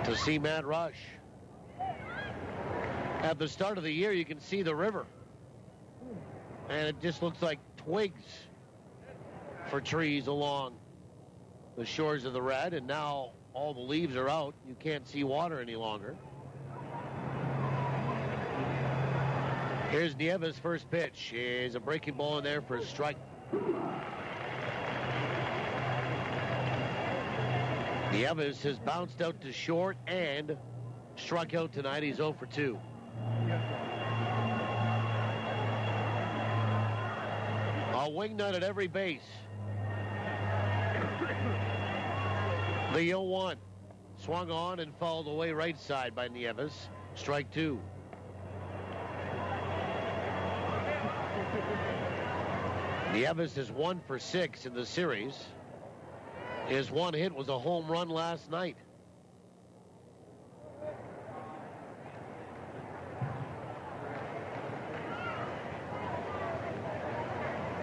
to see Matt Rush. At the start of the year, you can see the river. And it just looks like twigs for trees along the shores of the Red. And now all the leaves are out. You can't see water any longer. Here's Nieves' first pitch. Is a breaking ball in there for a strike. Nieves has bounced out to short and struck out tonight. He's 0 for 2. A wingnut at every base. The 0-1. Swung on and fouled away right side by Nieves. Strike 2. Nieves is 1 for 6 in the series. His one hit was a home run last night.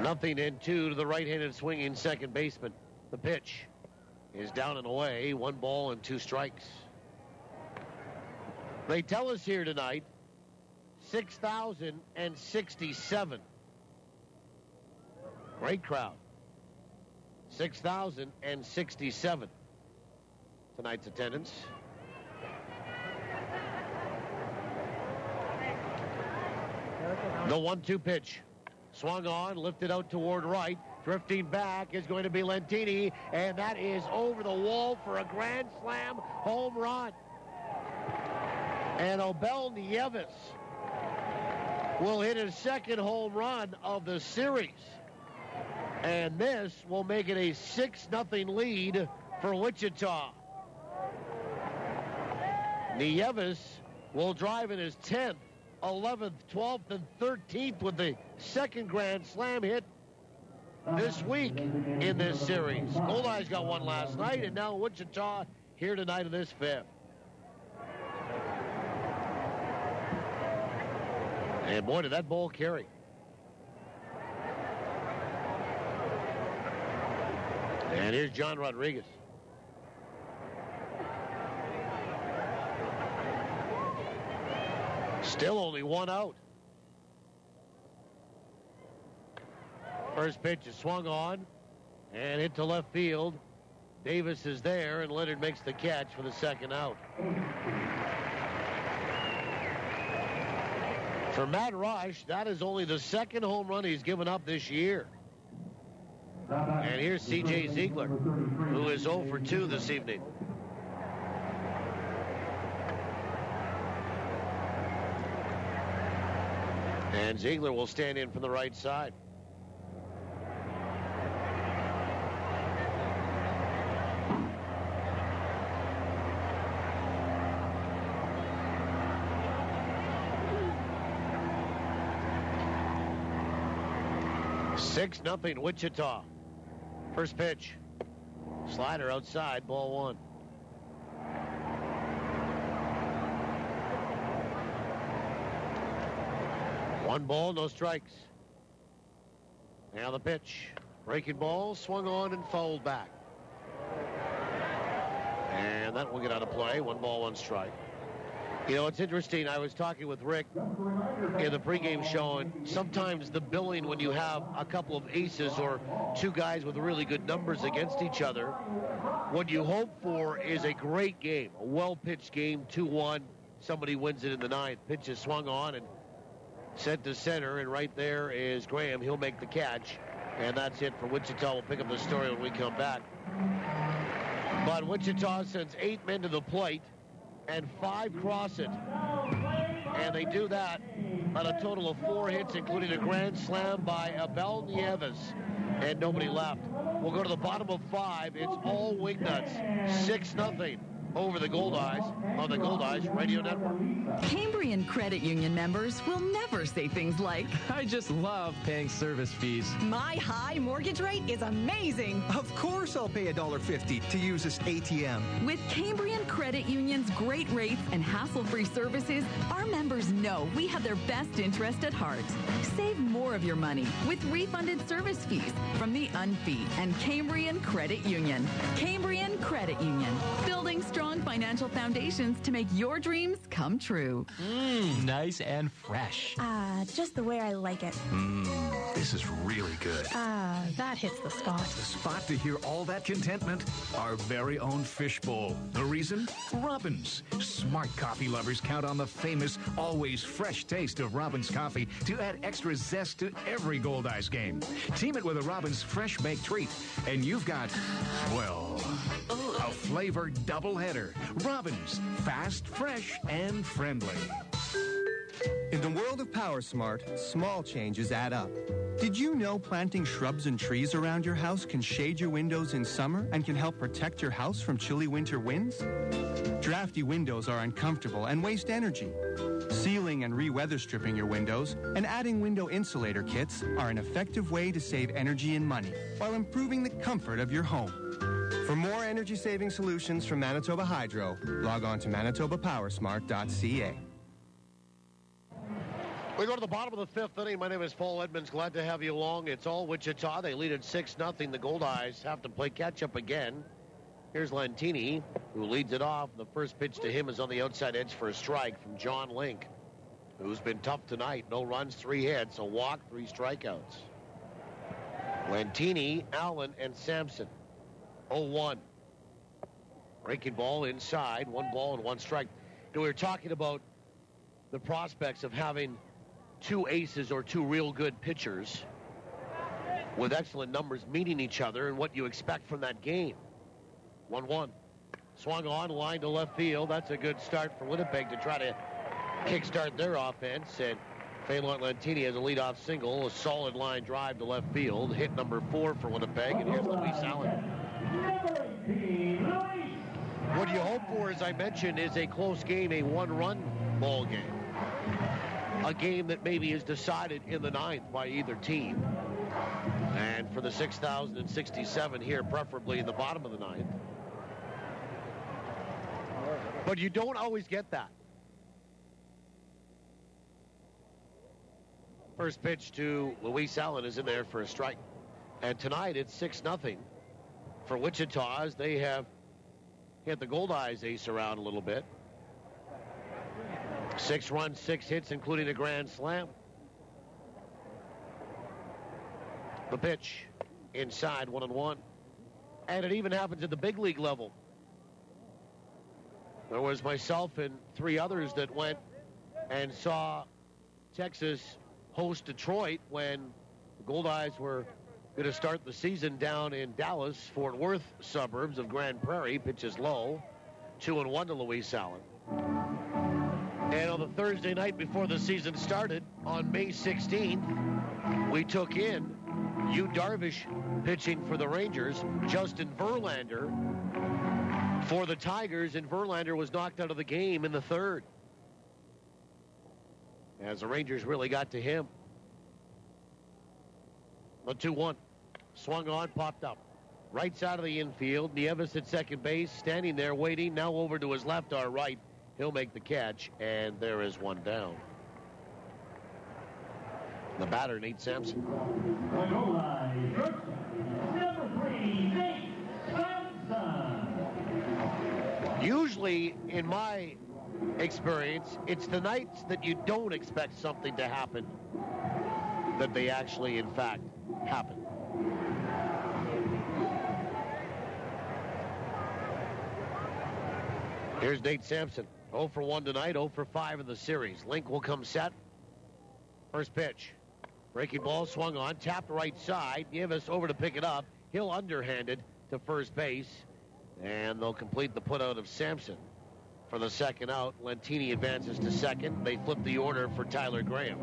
Nothing in 2 to the right-handed swinging second baseman. The pitch is down and away. 1 ball and 2 strikes. They tell us here tonight, 6,067. Great crowd. 6,067. Tonight's attendance. The 1-2 pitch. Swung on, lifted out toward right. Drifting back is going to be Lentini, and that is over the wall for a grand slam home run. And Abel Nieves will hit his second home run of the series. And this will make it a 6-0 lead for Wichita. Nieves will drive in his 10th, 11th, 12th, and 13th with the second grand slam hit this week in this series. Goldeyes got one last night, and now Wichita here tonight in this 5th. And boy, did that ball carry. And here's John Rodriguez. Still only 1 out. First pitch is swung on and hit to left field. Davis is there, and Leonard makes the catch for the second out. For Matt Rush, that is only the second home run he's given up this year. And here's C.J. Ziegler, who is 0 for 2 this evening. And Ziegler will stand in from the right side. Six nothing Wichita. First pitch. Slider outside, ball 1. One ball, no strikes. Now the pitch. Breaking ball, swung on and fouled back. And that will get out of play. 1 ball, 1 strike. You know, it's interesting. I was talking with Rick in the pregame show, and sometimes the billing when you have a couple of aces or 2 guys with really good numbers against each other, what you hope for is a great game, a well-pitched game, 2-1. Somebody wins it in the 9th. Pitch is swung on and sent to center, and right there is Graham. He'll make the catch, And that's it for Wichita. We'll pick up the story when we come back. But Wichita sends 8 men to the plate and 5 cross it. And they do that on a total of 4 hits, including a grand slam by Abel Nieves. And nobody left. We'll go to the bottom of 5. It's all Wingnuts. 6-0 over the Goldeyes on the Goldeyes Radio Network. Cambrian Credit Union members will never say things like, I just love paying service fees. My high mortgage rate is amazing. Of course I'll pay $1.50 to use this ATM. With Cambrian Credit Union's great rates and hassle-free services, our members know we have their best interest at heart. Save more of your money with refunded service fees from the UNFI and Cambrian Credit Union. Cambrian Credit Union, building strong financial foundations to make your dreams come true. Nice and fresh. Just the way I like it. This is really good. That hits the spot. The spot to hear all that contentment? Our very own fishbowl. The reason? Robbins. Smart coffee lovers count on the famous, always fresh taste of Robbins coffee to add extra zest to every Goldeyes game. Team it with a Robbins fresh baked treat, and you've got, well, a flavored doubleheader. Robbins. Fast, fresh, and friendly. In the world of PowerSmart, small changes add up. Did you know planting shrubs and trees around your house can shade your windows in summer and can help protect your house from chilly winter winds? Drafty windows are uncomfortable and waste energy. Sealing and re-weather stripping your windows and adding window insulator kits are an effective way to save energy and money while improving the comfort of your home. For more energy-saving solutions from Manitoba Hydro, log on to manitobapowersmart.ca. We go to the bottom of the 5th inning. My name is Paul Edmonds. Glad to have you along. It's all Wichita. They lead at 6-0. The Goldeyes have to play catch-up again. Here's Lantini, who leads it off. The first pitch to him is on the outside edge for a strike from Jon Link, who's been tough tonight. No runs, 3 hits, a walk, 3 strikeouts. Lantini, Allen, and Sampson. 0-1. Breaking ball inside, 1 ball and 1 strike. We were talking about the prospects of having 2 aces or 2 real good pitchers with excellent numbers meeting each other and what you expect from that game. 1-1. Swung on, line to left field. That's a good start for Winnipeg to try to kickstart their offense. And Phelan Lantini has a leadoff single, a solid line drive to left field. Hit number 4 for Winnipeg, and here's Luis Allen. What you hope for, as I mentioned, is a close game, a 1-run ball game. A game that maybe is decided in the 9th by either team. And for the 6,067 here, preferably in the bottom of the 9th. But you don't always get that. First pitch to Luis Allen is in there for a strike. And tonight it's 6-0 for Wichita as they have hit the Goldeyes ace around a little bit. 6 runs, 6 hits, including a grand slam. The pitch inside, 1-1. And it even happens at the big league level. There was myself and 3 others that went and saw Texas host Detroit when the Goldeyes were going to start the season down in Dallas, Fort Worth suburbs of Grand Prairie. Pitches low, 2-1 to Luis Allen. And on the Thursday night before the season started, on May 16th, we took in Yu Darvish pitching for the Rangers, Justin Verlander for the Tigers, and Verlander was knocked out of the game in the 3rd. As the Rangers really got to him. The 2-1. Swung on, popped up. Right side of the infield. Nieves at second base, standing there waiting. Now over to his left, our right. He'll make the catch, and there is 1 down. The batter, Nate Sampson. Usually, in my experience, it's the nights that you don't expect something to happen that they actually, in fact, happen. Here's Nate Sampson. 0 for 1 tonight, 0 for 5 in the series. Link will come set. First pitch. Breaking ball swung on, tapped right side. Nieves over to pick it up. He'll underhand it to first base. And they'll complete the putout of Sampson for the second out. Lentini advances to second. They flip the order for Tyler Graham.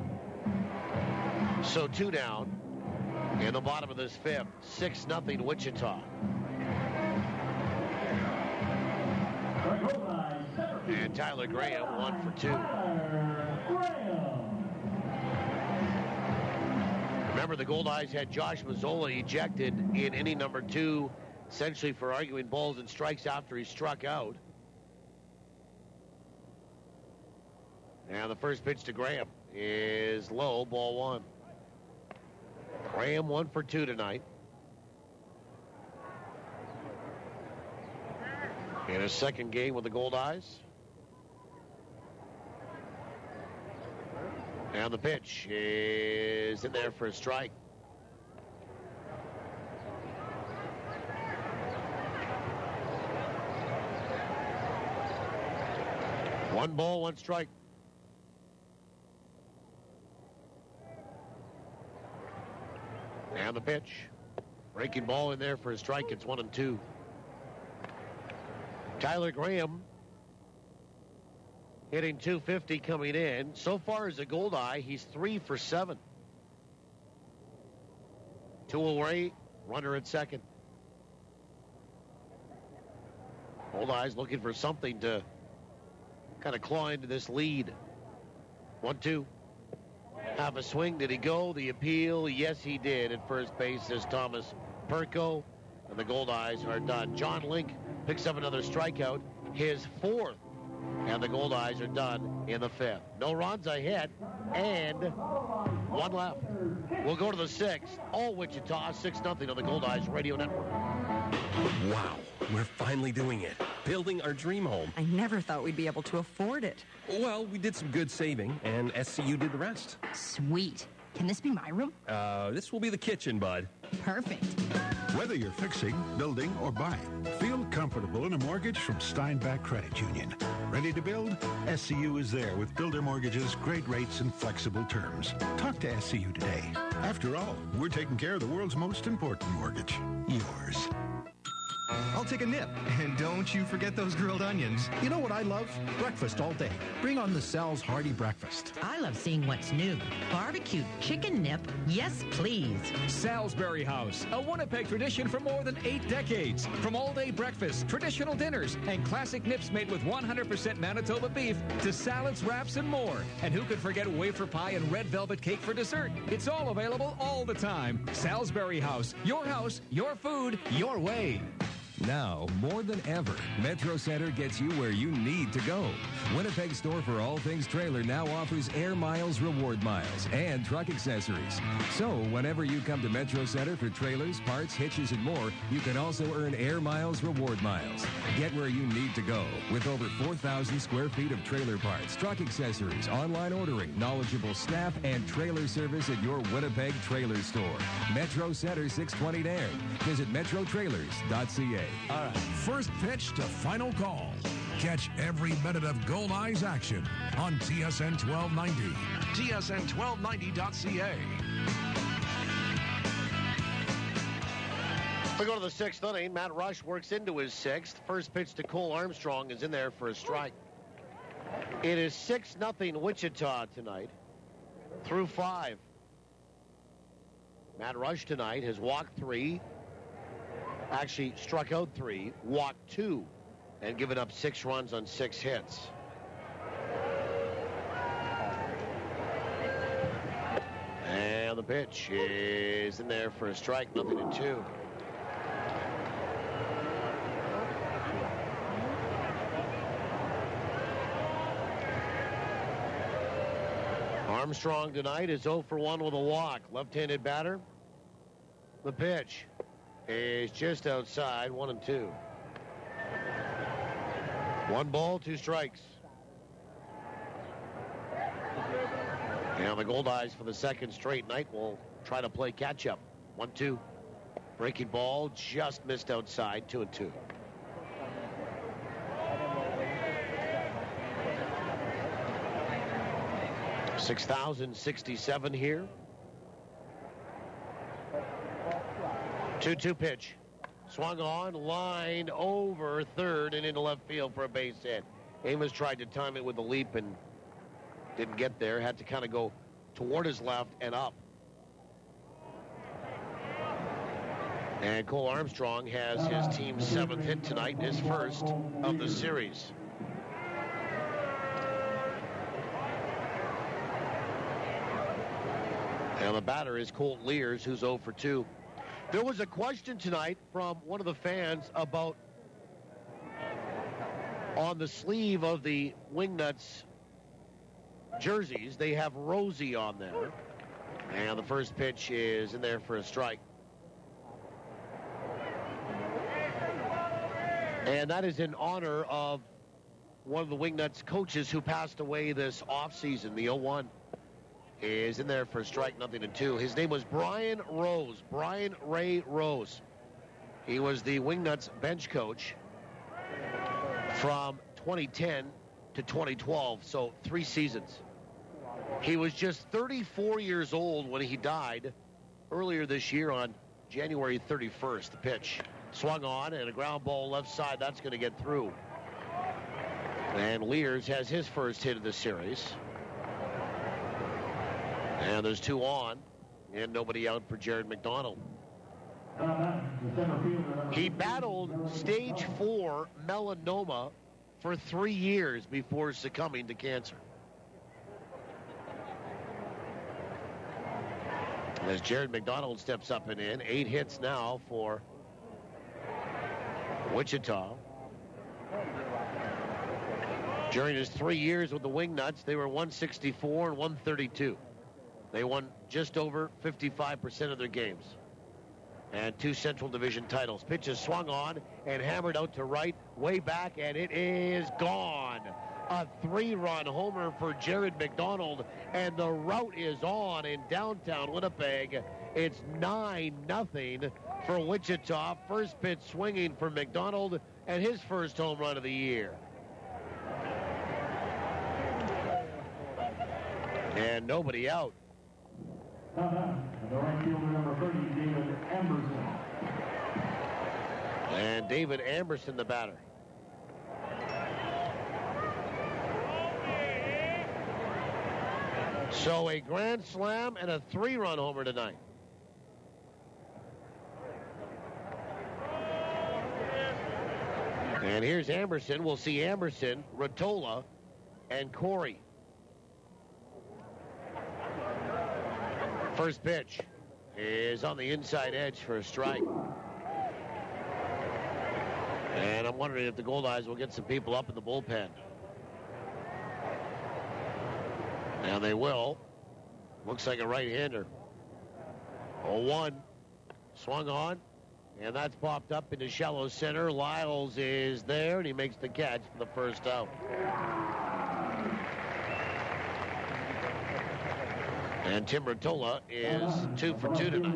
So 2 down in the bottom of this fifth. 6-0 Wichita. And Tyler Graham 1 for 2. Remember, the Goldeyes had Josh Mazzola ejected in inning number 2, essentially for arguing balls and strikes after he struck out. And the first pitch to Graham is low, ball 1. Graham 1 for 2 tonight. In his second game with the Goldeyes. And the pitch is in there for a strike. One ball, one strike. And the pitch. Breaking ball in there for a strike. It's 1-2. Tyler Graham hitting .250 coming in. So far as a Goldeye, he's 3 for 7. 2 away, runner at second. Goldeyes looking for something to kind of claw into this lead. 1-2. Have a swing. Did he go? The appeal? Yes, he did. At first base is Thomas Perko. And the Goldeyes are done. Jon Link picks up another strikeout. His 4th. And the Goldeyes are done in the 5th. No runs ahead. And 1 left. We'll go to the 6th. All Wichita, 6-0 on the Goldeyes Radio Network. Wow, we're finally doing it. Building our dream home. I never thought we'd be able to afford it. Well, we did some good saving, and SCU did the rest. Sweet. Can this be my room? This will be the kitchen, bud. Perfect. Whether you're fixing, building, or buying, feel comfortable in a mortgage from Steinbach Credit Union. Ready to build? SCU is there with builder mortgages, great rates, and flexible terms. Talk to SCU today. After all, we're taking care of the world's most important mortgage, yours. I'll take a nip. And don't you forget those grilled onions. You know what I love? Breakfast all day. Bring on the Sal's Hearty Breakfast. I love seeing what's new. Barbecued chicken nip. Yes, please. Salisbury House, a Winnipeg tradition for more than 8 decades. From all-day breakfast, traditional dinners, and classic nips made with 100% Manitoba beef to salads, wraps, and more. And who could forget wafer pie and red velvet cake for dessert? It's all available all the time. Salisbury House, your food, your way. Now, more than ever, Metro Center gets you where you need to go. Winnipeg store for all things trailer now offers Air Miles Reward Miles and truck accessories. So, whenever you come to Metro Center for trailers, parts, hitches, and more, you can also earn Air Miles Reward Miles. Get where you need to go with over 4,000 square feet of trailer parts, truck accessories, online ordering, knowledgeable staff, and trailer service at your Winnipeg trailer store. Metro Center 620 Nairn. Visit metrotrailers.ca. All right. First pitch to final call. Catch every minute of Goldeyes action on TSN 1290. TSN1290.ca. We go to the 6th inning. Matt Rush works into his 6th. First pitch to Cole Armstrong is in there for a strike. It is 6-0 Wichita tonight through 5. Matt Rush tonight has walked 3. Actually struck out 3, walked 2, and given up 6 runs on 6 hits. And the pitch is in there for a strike, 0-2. Armstrong tonight is 0 for 1 with a walk. Left-handed batter. The pitch is just outside, 1-2. 1 ball, 2 strikes. And the Goldeyes for the second straight night will try to play catch-up. 1-2. Breaking ball just missed outside, 2-2. $6,067 here 2-2 pitch. Swung on, line over third and into left field for a base hit. Amos tried to time it with a leap and didn't get there. Had to kind of go toward his left and up. And Cole Armstrong has his team's 7th hit tonight, his first of the series. And the batter is Colt Lears, who's 0 for 2. There was a question tonight from one of the fans about on the sleeve of the Wingnuts jerseys, they have Rosie on there. And the first pitch is in there for a strike. And that is in honor of one of the Wingnuts coaches who passed away this offseason. The 0-1 is in there for a strike, 0-2. His name was Brian Rose, Brian Ray Rose. He was the Wingnuts bench coach from 2010 to 2012, so 3 seasons. He was just 34 years old when he died earlier this year on January 31st. The pitch swung on and a ground ball left side. That's going to get through. And Lears has his first hit of the series. And there's 2 on and nobody out for Jared McDonald. He battled stage 4 melanoma for 3 years before succumbing to cancer. As Jared McDonald steps up and in, 8 hits now for Wichita. During his 3 years with the Wingnuts, they were 164 and 132. They won just over 55% of their games. And 2 Central Division titles. Pitch is swung on and hammered out to right, way back, and it is gone. A 3-run homer for Jared McDonald, and the rout is on in downtown Winnipeg. It's 9-0 for Wichita. First pitch swinging for McDonald, and his first home run of the year. And nobody out. And David Amberson, the batter. So a grand slam and a 3-run homer tonight. And here's Amberson. We'll see Amberson, Rottola, and Corey. First pitch is on the inside edge for a strike. And I'm wondering if the Goldeyes will get some people up in the bullpen. And they will. Looks like a right-hander. 0-1. Swung on. And that's popped up into shallow center. Lyles is there, and he makes the catch for the first out. And Tim Rottola is 2 for 2 tonight.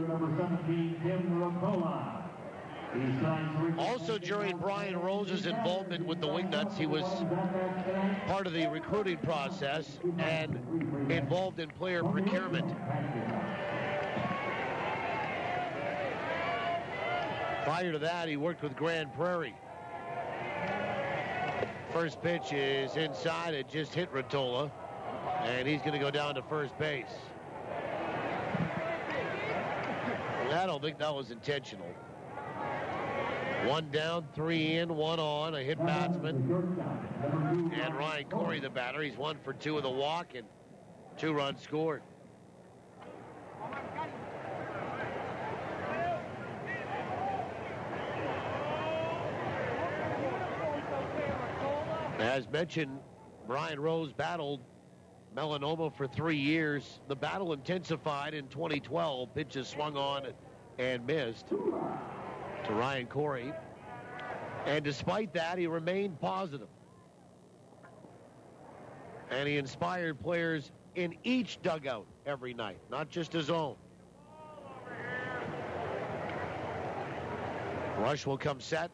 Also during Brian Rose's involvement with the Wingnuts, he was part of the recruiting process and involved in player procurement. Prior to that, he worked with Grand Prairie. First pitch is inside. It just hit Rottola, and he's going to go down to first base. I don't think that was intentional. 1 down, 3 in, 1 on, a hit batsman. And Ryan Corey, the batter, he's 1 for 2 with a walk and 2 runs scored. As mentioned, Brian Rose battled melanoma for 3 years. The battle intensified in 2012. Pitches swung on and missed to Ryan Corey. And despite that, he remained positive. And he inspired players in each dugout every night, not just his own. Rush will come set.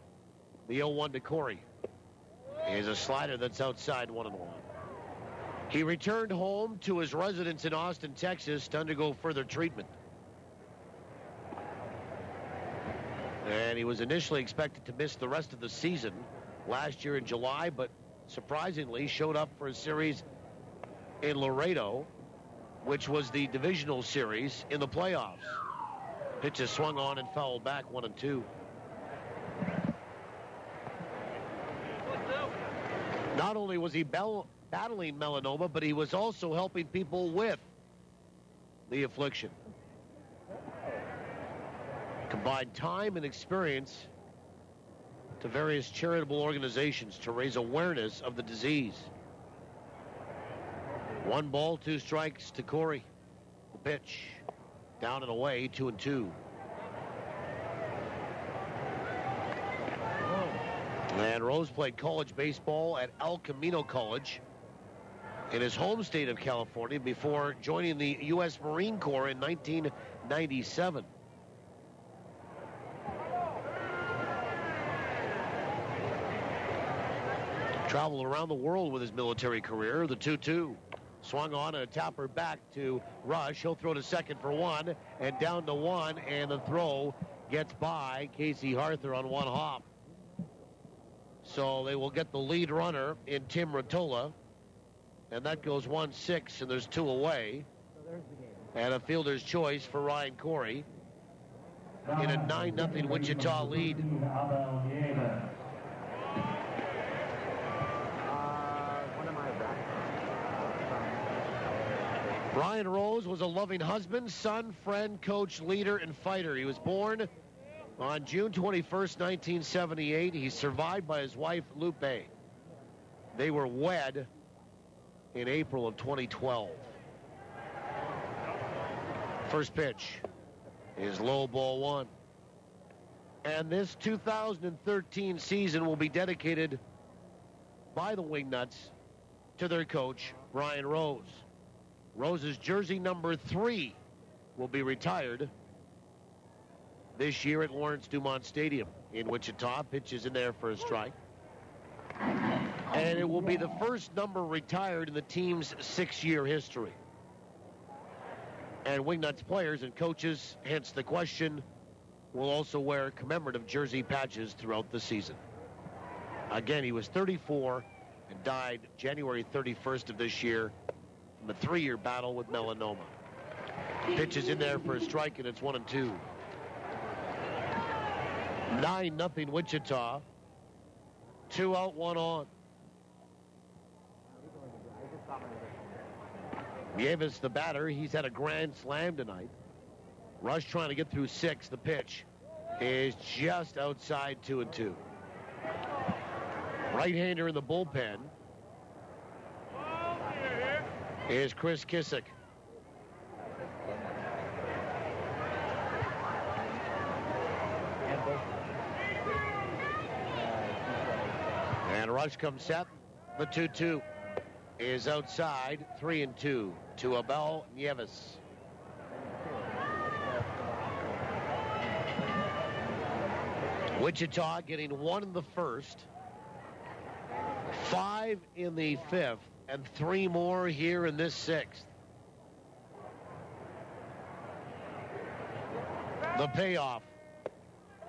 The 0-1 to Corey. Here's a slider that's outside 1-1. He returned home to his residence in Austin, Texas to undergo further treatment. And he was initially expected to miss the rest of the season last year in July, but surprisingly showed up for a series in Laredo, which was the divisional series in the playoffs. Pitches swung on and fouled back 1-2. Not only was he battling melanoma, but he was also helping people with the affliction. Combined time and experience to various charitable organizations to raise awareness of the disease. 1 ball, 2 strikes to Corey. The pitch, down and away, 2-2. And Rose played college baseball at El Camino College in his home state of California before joining the U.S. Marine Corps in 1997. Traveled around the world with his military career. The 2-2. Swung on and a tapper back to Rush. He'll throw to second for 1 and down to 1, and the throw gets by Casey Arthur on 1 hop. So they will get the lead runner in Tim Rottola, and that goes 1-6, and there's 2 away. And a fielder's choice for Ryan Corey in a 9-0 Wichita lead. Brian Rose was a loving husband, son, friend, coach, leader, and fighter. He was born on June 21st, 1978. He's survived by his wife, Lupe. They were wed in April of 2012. First pitch is low, ball 1. And this 2013 season will be dedicated by the Wingnuts to their coach, Brian Rose. Rose's jersey number 3 will be retired this year at Lawrence Dumont Stadium in Wichita. Pitches in there for a strike. And it will be the first number retired in the team's 6-year history. And Wingnuts players and coaches, hence the question, will also wear commemorative jersey patches throughout the season. Again, he was 34 and died January 31st of this year from a 3-year battle with melanoma. Pitches in there for a strike, and it's 1-2. 9-0 Wichita. 2 out, 1 on. Nieves, the batter, he's had a grand slam tonight. Rush trying to get through 6. The pitch is just outside 2-2. Right-hander in the bullpen is Chris Kissick. And Rush comes set. The 2-2 is outside. 3-2 to Abel Nieves. Wichita getting 1 in the first, 5 in the 5th, and 3 more here in this 6th. The payoff.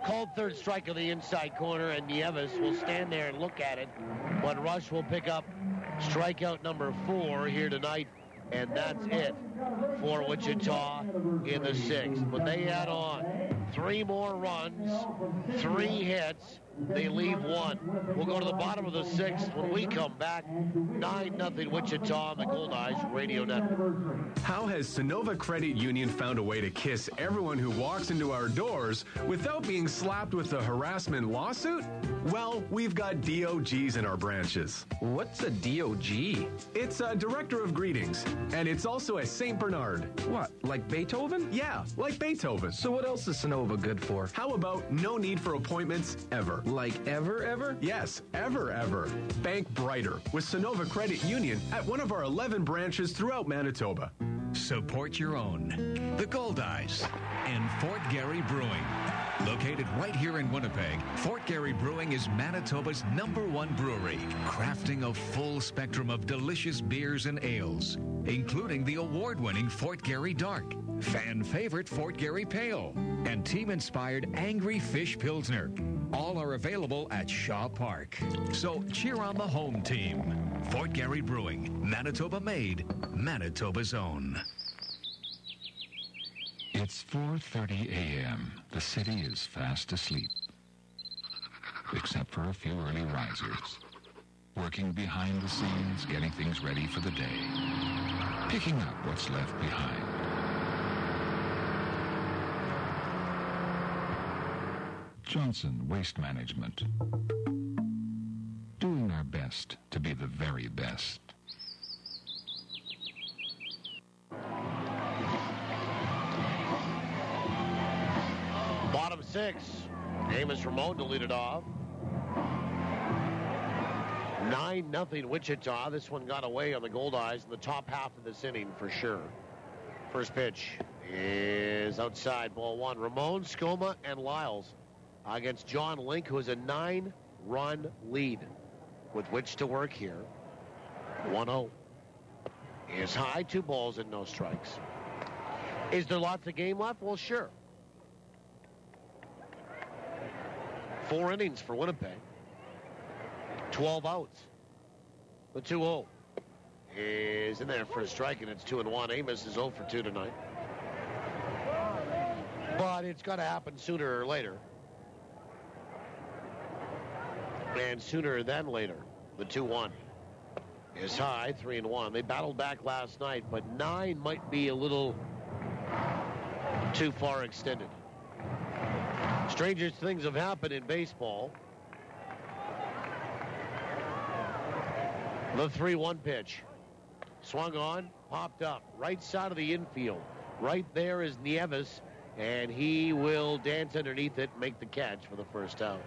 Called third strike of the inside corner, and Nieves will stand there and look at it. But Rush will pick up strikeout number 4 here tonight, and that's it for Wichita in the 6th. But they add on 3 more runs, 3 hits. They leave 1. We'll go to the bottom of the 6th when we come back. 9-0 Wichita on the Goldeyes Radio Network. How has Sonova Credit Union found a way to kiss everyone who walks into our doors without being slapped with a harassment lawsuit? Well, we've got DOGs in our branches. What's a DOG? It's a Director of Greetings, and it's also a St. Bernard. What, like Beethoven? Yeah, like Beethoven. So what else is Sonova good for? How about no need for appointments ever? Like ever? Yes, ever. Bank brighter with Sonova Credit Union at one of our 11 branches throughout Manitoba. Support your own. The Goldeyes and Fort Garry Brewing. Located right here in Winnipeg, Fort Garry Brewing is Manitoba's #1 brewery, crafting a full spectrum of delicious beers and ales. including the award-winning Fort Garry Dark, fan favorite Fort Garry Pale, and team-inspired Angry Fish Pilsner. All are available at Shaw Park. So cheer on the home team. Fort Garry Brewing, Manitoba made, Manitoba's own. It's 4:30 a.m. The city is fast asleep, except for a few early risers, working behind the scenes, getting things ready for the day, picking up what's left behind. Johnson Waste Management. Doing our best to be the very best. Bottom 6. Amos Ramon to lead it off. 9-0 Wichita. This one got away on the Goldeyes in the top half of this inning for sure. First pitch is outside, ball 1. Ramon, Skoma, and Lyles against Jon Link, who has a 9-run lead with which to work here. 1-0 is high, 2 balls and no strikes. Is there lots of game left? Well, sure. 4 innings for Winnipeg. 12 outs. The 2-0 is in there for a strike, and it's 2-1. Amos is 0 for 2 tonight. But it's got to happen sooner or later. And sooner than later. The 2-1 is high, 3-1. They battled back last night, but 9 might be a little too far extended. Strangest things have happened in baseball. The 3-1 pitch. Swung on, popped up. Right side of the infield. Right there is Nieves, and he will dance underneath it and make the catch for the first out.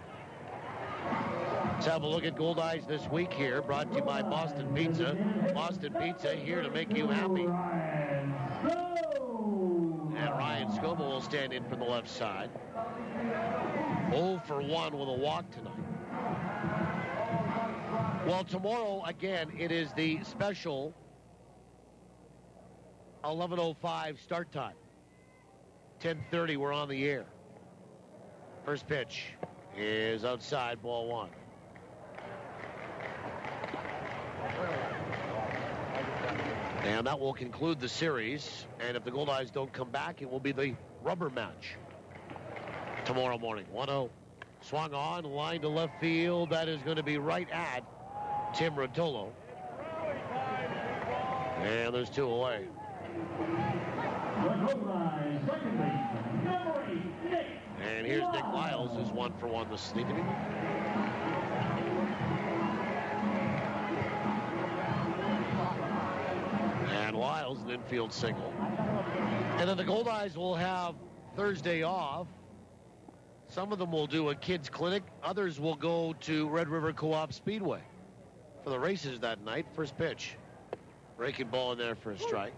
Let's have a look at Goldeyes this week here, brought to you by Boston Pizza. Boston Pizza, here to make you happy. And Ryan Skoma will stand in from the left side. 0 for 1 with a walk tonight. Well, tomorrow, again, it is the special 11:05 start time. 10:30, we're on the air. First pitch is outside, ball 1. And that will conclude the series. And if the Goldeyes don't come back, it will be the rubber match tomorrow morning. 1-0. Swung on, line to left field. That is going to be right at Tim Rotolo. And there's 2 away. And here's Nick Lyles, who's 1 for 1 this evening. And Lyles, an infield single. And then the Goldeyes will have Thursday off. Some of them will do a kids clinic. Others will go to Red River Co-op Speedway for the races that night. First pitch. Breaking ball in there for a strike.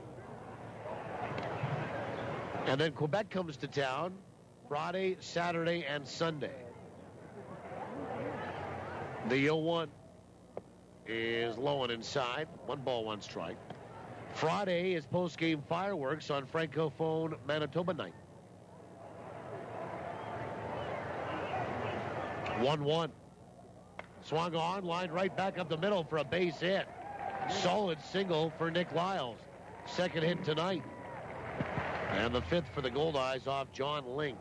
And then Quebec comes to town Friday, Saturday, and Sunday. The 0-1 is low and inside. 1 ball, 1 strike. Friday is post-game fireworks on Francophone Manitoba night. 1-1. Swung on, lined right back up the middle for a base hit. Solid single for Nick Lyles. Second hit tonight. And the 5th for the Goldeyes off Jon Link.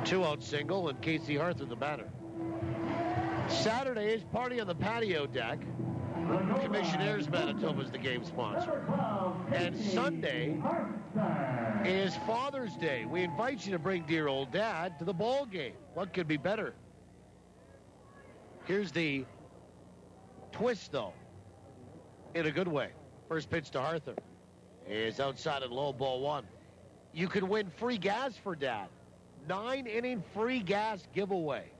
2-out single, and Casey Arthur the batter. Saturday is party on the patio deck. Commissionaires Manitoba is the game sponsor. And Sunday is Father's Day. We invite you to bring dear old dad to the ball game. What could be better? Here's the twist, though, in a good way. First pitch to Arthur is outside and low, ball 1. You can win free gas for dad. 9-inning free gas giveaway.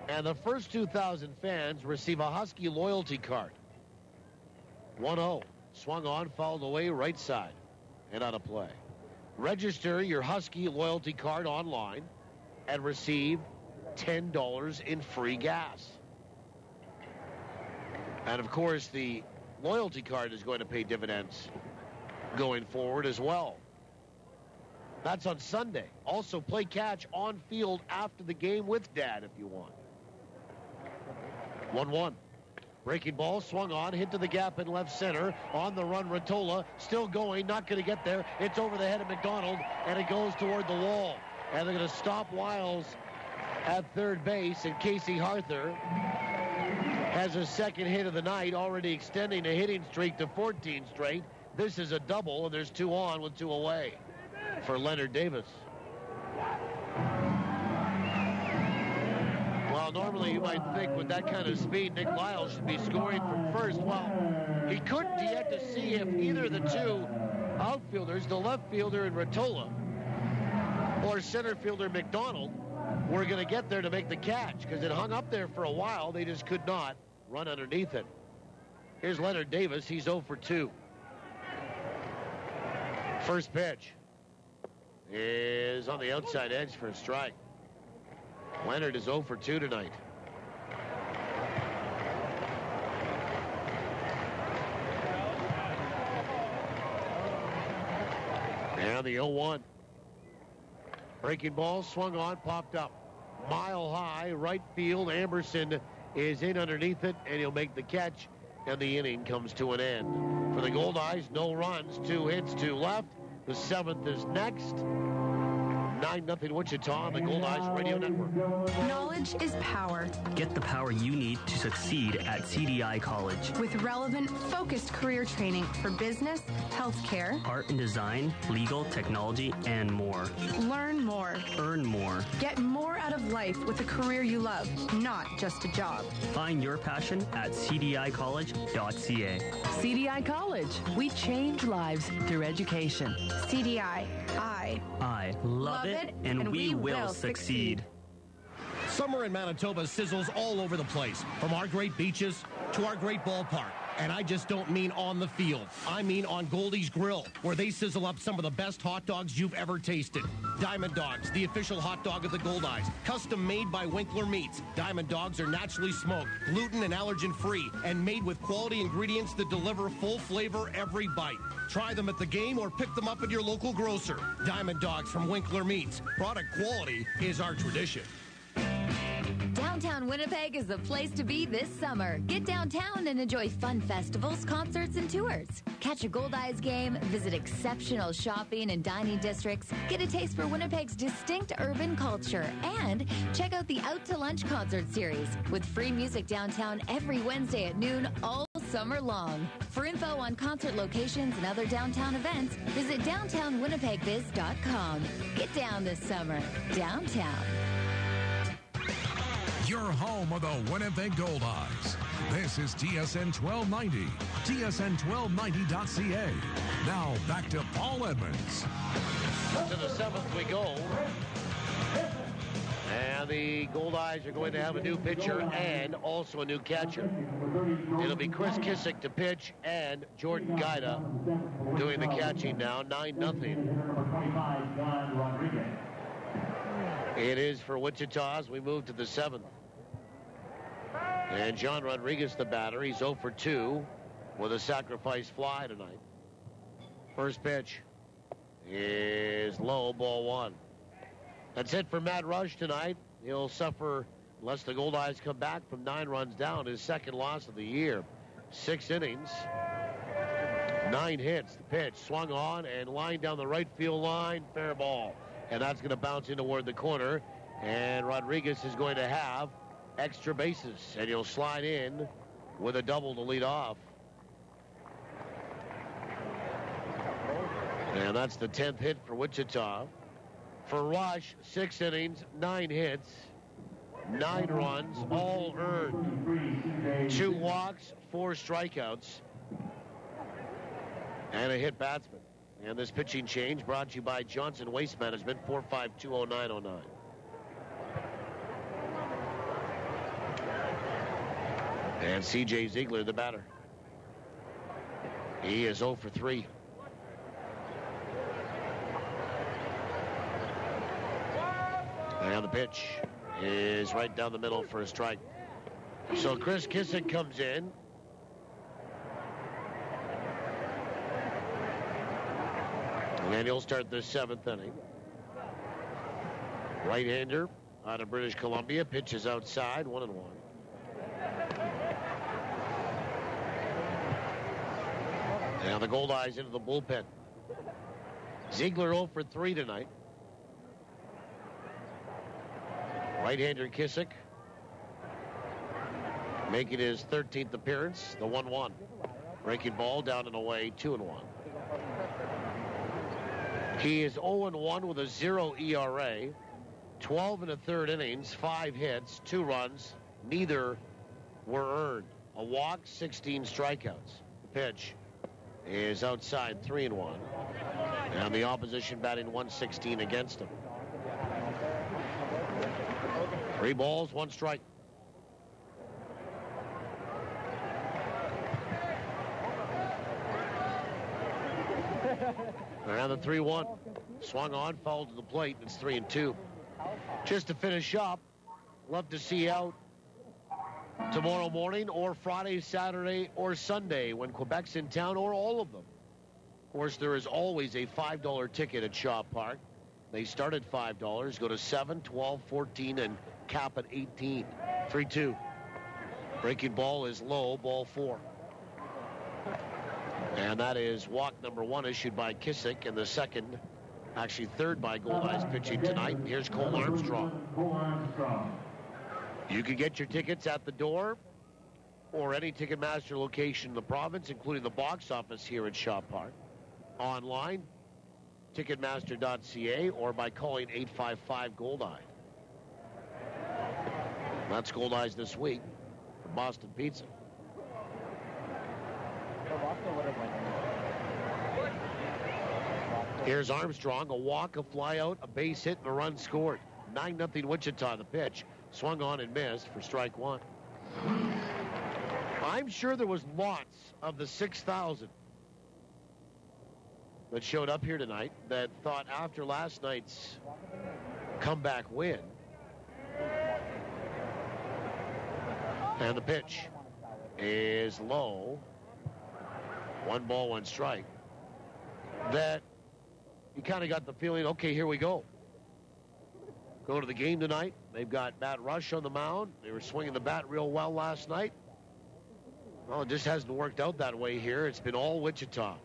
And the first 2,000 fans receive a Husky loyalty card. 1-0. Swung on, fouled away, right side. And out of play. Register your Husky loyalty card online and receive $10 in free gas. And, of course, the loyalty card is going to pay dividends going forward as well. That's on Sunday. Also, play catch on field after the game with Dad if you want. 1-1. Breaking ball, swung on, hit to the gap in left center. On the run, Rottola, still going, not going to get there. It's over the head of McDonald, and it goes toward the wall. And they're going to stop Wiles at third base, and Casey Harther has his second hit of the night, already extending the hitting streak to 14 straight. This is a double, and there's 2 on with 2 away for Leonard Davis. Well, normally you might think with that kind of speed, Nick Lyles should be scoring from first. Well, he couldn't yet to see if either of the 2 outfielders, the left fielder and Rottola, or center fielder McDonald, were going to get there to make the catch, because it hung up there for a while. They just could not run underneath it. Here's Leonard Davis. He's 0 for 2. First pitch is on the outside edge for a strike. Leonard is 0 for 2 tonight. And the 0-1. Breaking ball, swung on, popped up. Mile high, right field. Amberson is in underneath it, and he'll make the catch, and the inning comes to an end. For the Goldeyes, no runs, 2 hits, 2 left. The 7th is next. 9-0 Wichita on the Goldeyes Radio Network. Knowledge is power. Get the power you need to succeed at CDI College. With relevant, focused career training for business, healthcare, art and design, legal, technology, and more. Learn more. Earn more. Get more out of life with a career you love, not just a job. Find your passion at cdicollege.ca. CDI College. We change lives through education. CDI. I love it, and we will succeed. Summer in Manitoba sizzles all over the place, from our great beaches to our great ballpark. And I just don't mean on the field. I mean on Goldeyes Grill, where they sizzle up some of the best hot dogs you've ever tasted. Diamond Dogs, the official hot dog of the Goldeyes. Custom made by Winkler Meats. Diamond Dogs are naturally smoked, gluten and allergen free, and made with quality ingredients that deliver full flavor every bite. Try them at the game or pick them up at your local grocer. Diamond Dogs from Winkler Meats. Product quality is our tradition. Downtown Winnipeg is the place to be this summer. Get downtown and enjoy fun festivals, concerts, and tours. Catch a Goldeyes game, visit exceptional shopping and dining districts, get a taste for Winnipeg's distinct urban culture, and check out the Out to Lunch concert series with free music downtown every Wednesday at noon all summer long. For info on concert locations and other downtown events, visit downtownwinnipegbiz.com. Get down this summer. Downtown. Your home of the Winnipeg Goldeyes. This is TSN 1290, tsn1290.ca. Now back to Paul Edmonds. To the 7th we go. And the Goldeyes are going to have a new pitcher and also a new catcher. It'll be Chris Kissick to pitch and Jordan Gaida doing the catching now. 9-0. It is for Wichita as we move to the 7th. And John Rodriguez, the batter. He's 0 for 2 with a sacrifice fly tonight. First pitch is low, ball 1. That's it for Matt Rush tonight. He'll suffer, unless the Goldeyes come back from 9 runs down, his second loss of the year. 6 innings, 9 hits. The pitch swung on and lined down the right field line. Fair ball. And that's going to bounce in toward the corner. And Rodriguez is going to have extra bases. And he'll slide in with a double to lead off. And that's the 10th hit for Wichita. For Rush, 6 innings, 9 hits, 9 runs, all earned. 2 walks, 4 strikeouts, and a hit batsman. And this pitching change brought to you by Johnson Waste Management, 4520909. And C.J. Ziegler, the batter. He is 0 for 3. And the pitch is right down the middle for a strike. So Chris Kissick comes in. And he'll start the 7th inning. Right-hander out of British Columbia. Pitches outside, 1-1. And the Goldeyes into the bullpen. Ziegler 0 for 3 tonight. Right-hander Kissick making his 13th appearance, the 1-1. Breaking ball down and away, 2-1. He is 0-1 with a 0 ERA, 12 1/3 innings, 5 hits, 2 runs. Neither were earned. A walk, 16 strikeouts. The pitch is outside, 3-1. And the opposition batting 116 against him. 3 balls, 1 strike. And the 3-1. Swung on, fouled to the plate, and it's 3-2. Just to finish up, love to see out tomorrow morning or Friday, Saturday, or Sunday when Quebec's in town, or all of them. Of course, there is always a $5 ticket at Shaw Park. They start at $5, go to 7, 12, 14, and cap at 18. 3-2. Breaking ball is low, ball 4. And that is walk number 1 issued by Kissick, and the second, actually third by Goldeyes pitching tonight. Here's Cole Armstrong. You can get your tickets at the door or any Ticketmaster location in the province, including the box office here at Shaw Park. Online, Ticketmaster.ca, or by calling 855-GOLDEYE. That's Goldeyes this week for Boston Pizza. Here's Armstrong, a walk, a fly out, a base hit, and a run scored. 9-0 Wichita, the pitch. Swung on and missed for strike 1. I'm sure there was lots of the 6,000 that showed up here tonight that thought after last night's comeback win, and the pitch is low, 1 ball, 1 strike, that you kind of got the feeling, okay, here we go. Go to the game tonight. They've got Matt Rush on the mound. They were swinging the bat real well last night. Well, it just hasn't worked out that way here. It's been all Wichita,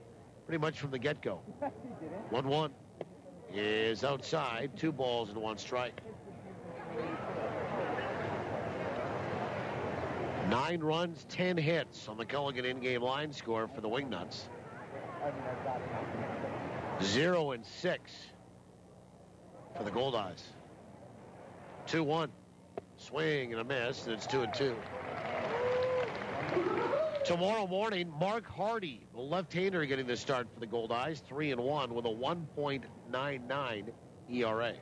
pretty much from the get-go. 1-1 is outside, 2 balls and 1 strike. 9 runs, 10 hits on the Culligan in-game line score for the Wingnuts. 0-6 for the Goldeyes. 2-1. Swing and a miss, and it's 2-2. Tomorrow morning, Mark Hardy, the left-hander, getting the start for the Goldeyes, 3-1 with a 1.99 ERA.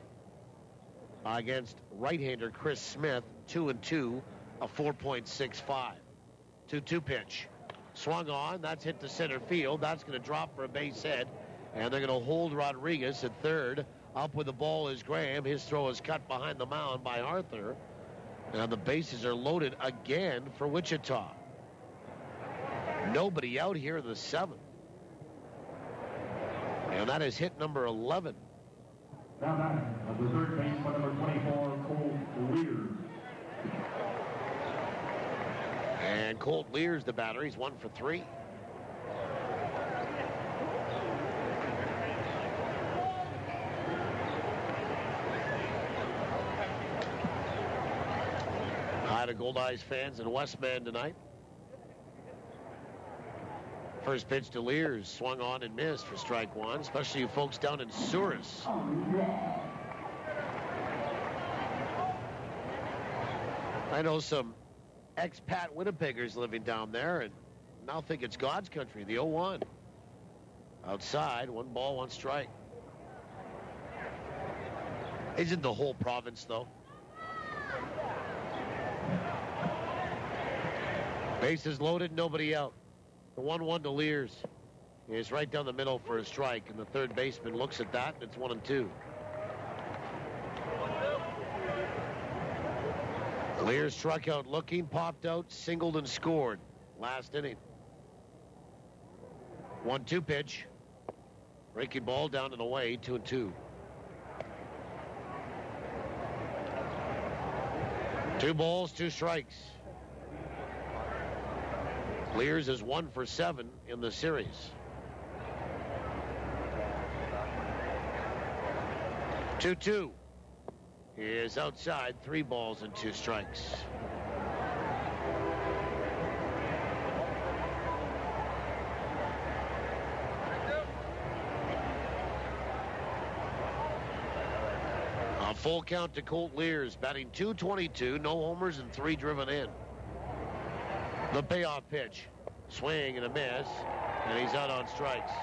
Against right-hander Chris Smith, 2-2, a 4.65. 2-2 pitch. Swung on, that's hit to center field. That's going to drop for a base hit, and they're going to hold Rodriguez at third. Up with the ball is Graham. His throw is cut behind the mound by Arthur. And the bases are loaded again for Wichita. Nobody out here in the 7th. And that is hit number 11. Down of the third baseman, number 24, Colt Lears. And Colt Lears, the batter. He's 1 for 3. Hi to Goldeyes fans in Westman tonight. First pitch to Lears, swung on and missed for strike 1, especially you folks down in Souris. I know some expat Winnipeggers living down there and now think it's God's country, the 0-1. Outside, 1 ball, 1 strike. Isn't the whole province, though? Bases loaded, nobody out. The 1-1 to Lears is right down the middle for a strike, and the third baseman looks at that, and it's 1-2. Lears struck out looking, popped out, singled, and scored last inning. 1-2 pitch. Breaking ball down and away, 2-2. 2 balls, 2 strikes. Lears is 1 for 7 in the series. 2-2. He is outside, 3 balls and 2 strikes. A full count to Colt Lears, batting .222, no homers and 3 driven in. The payoff pitch, swing and a miss, and he's out on strikes.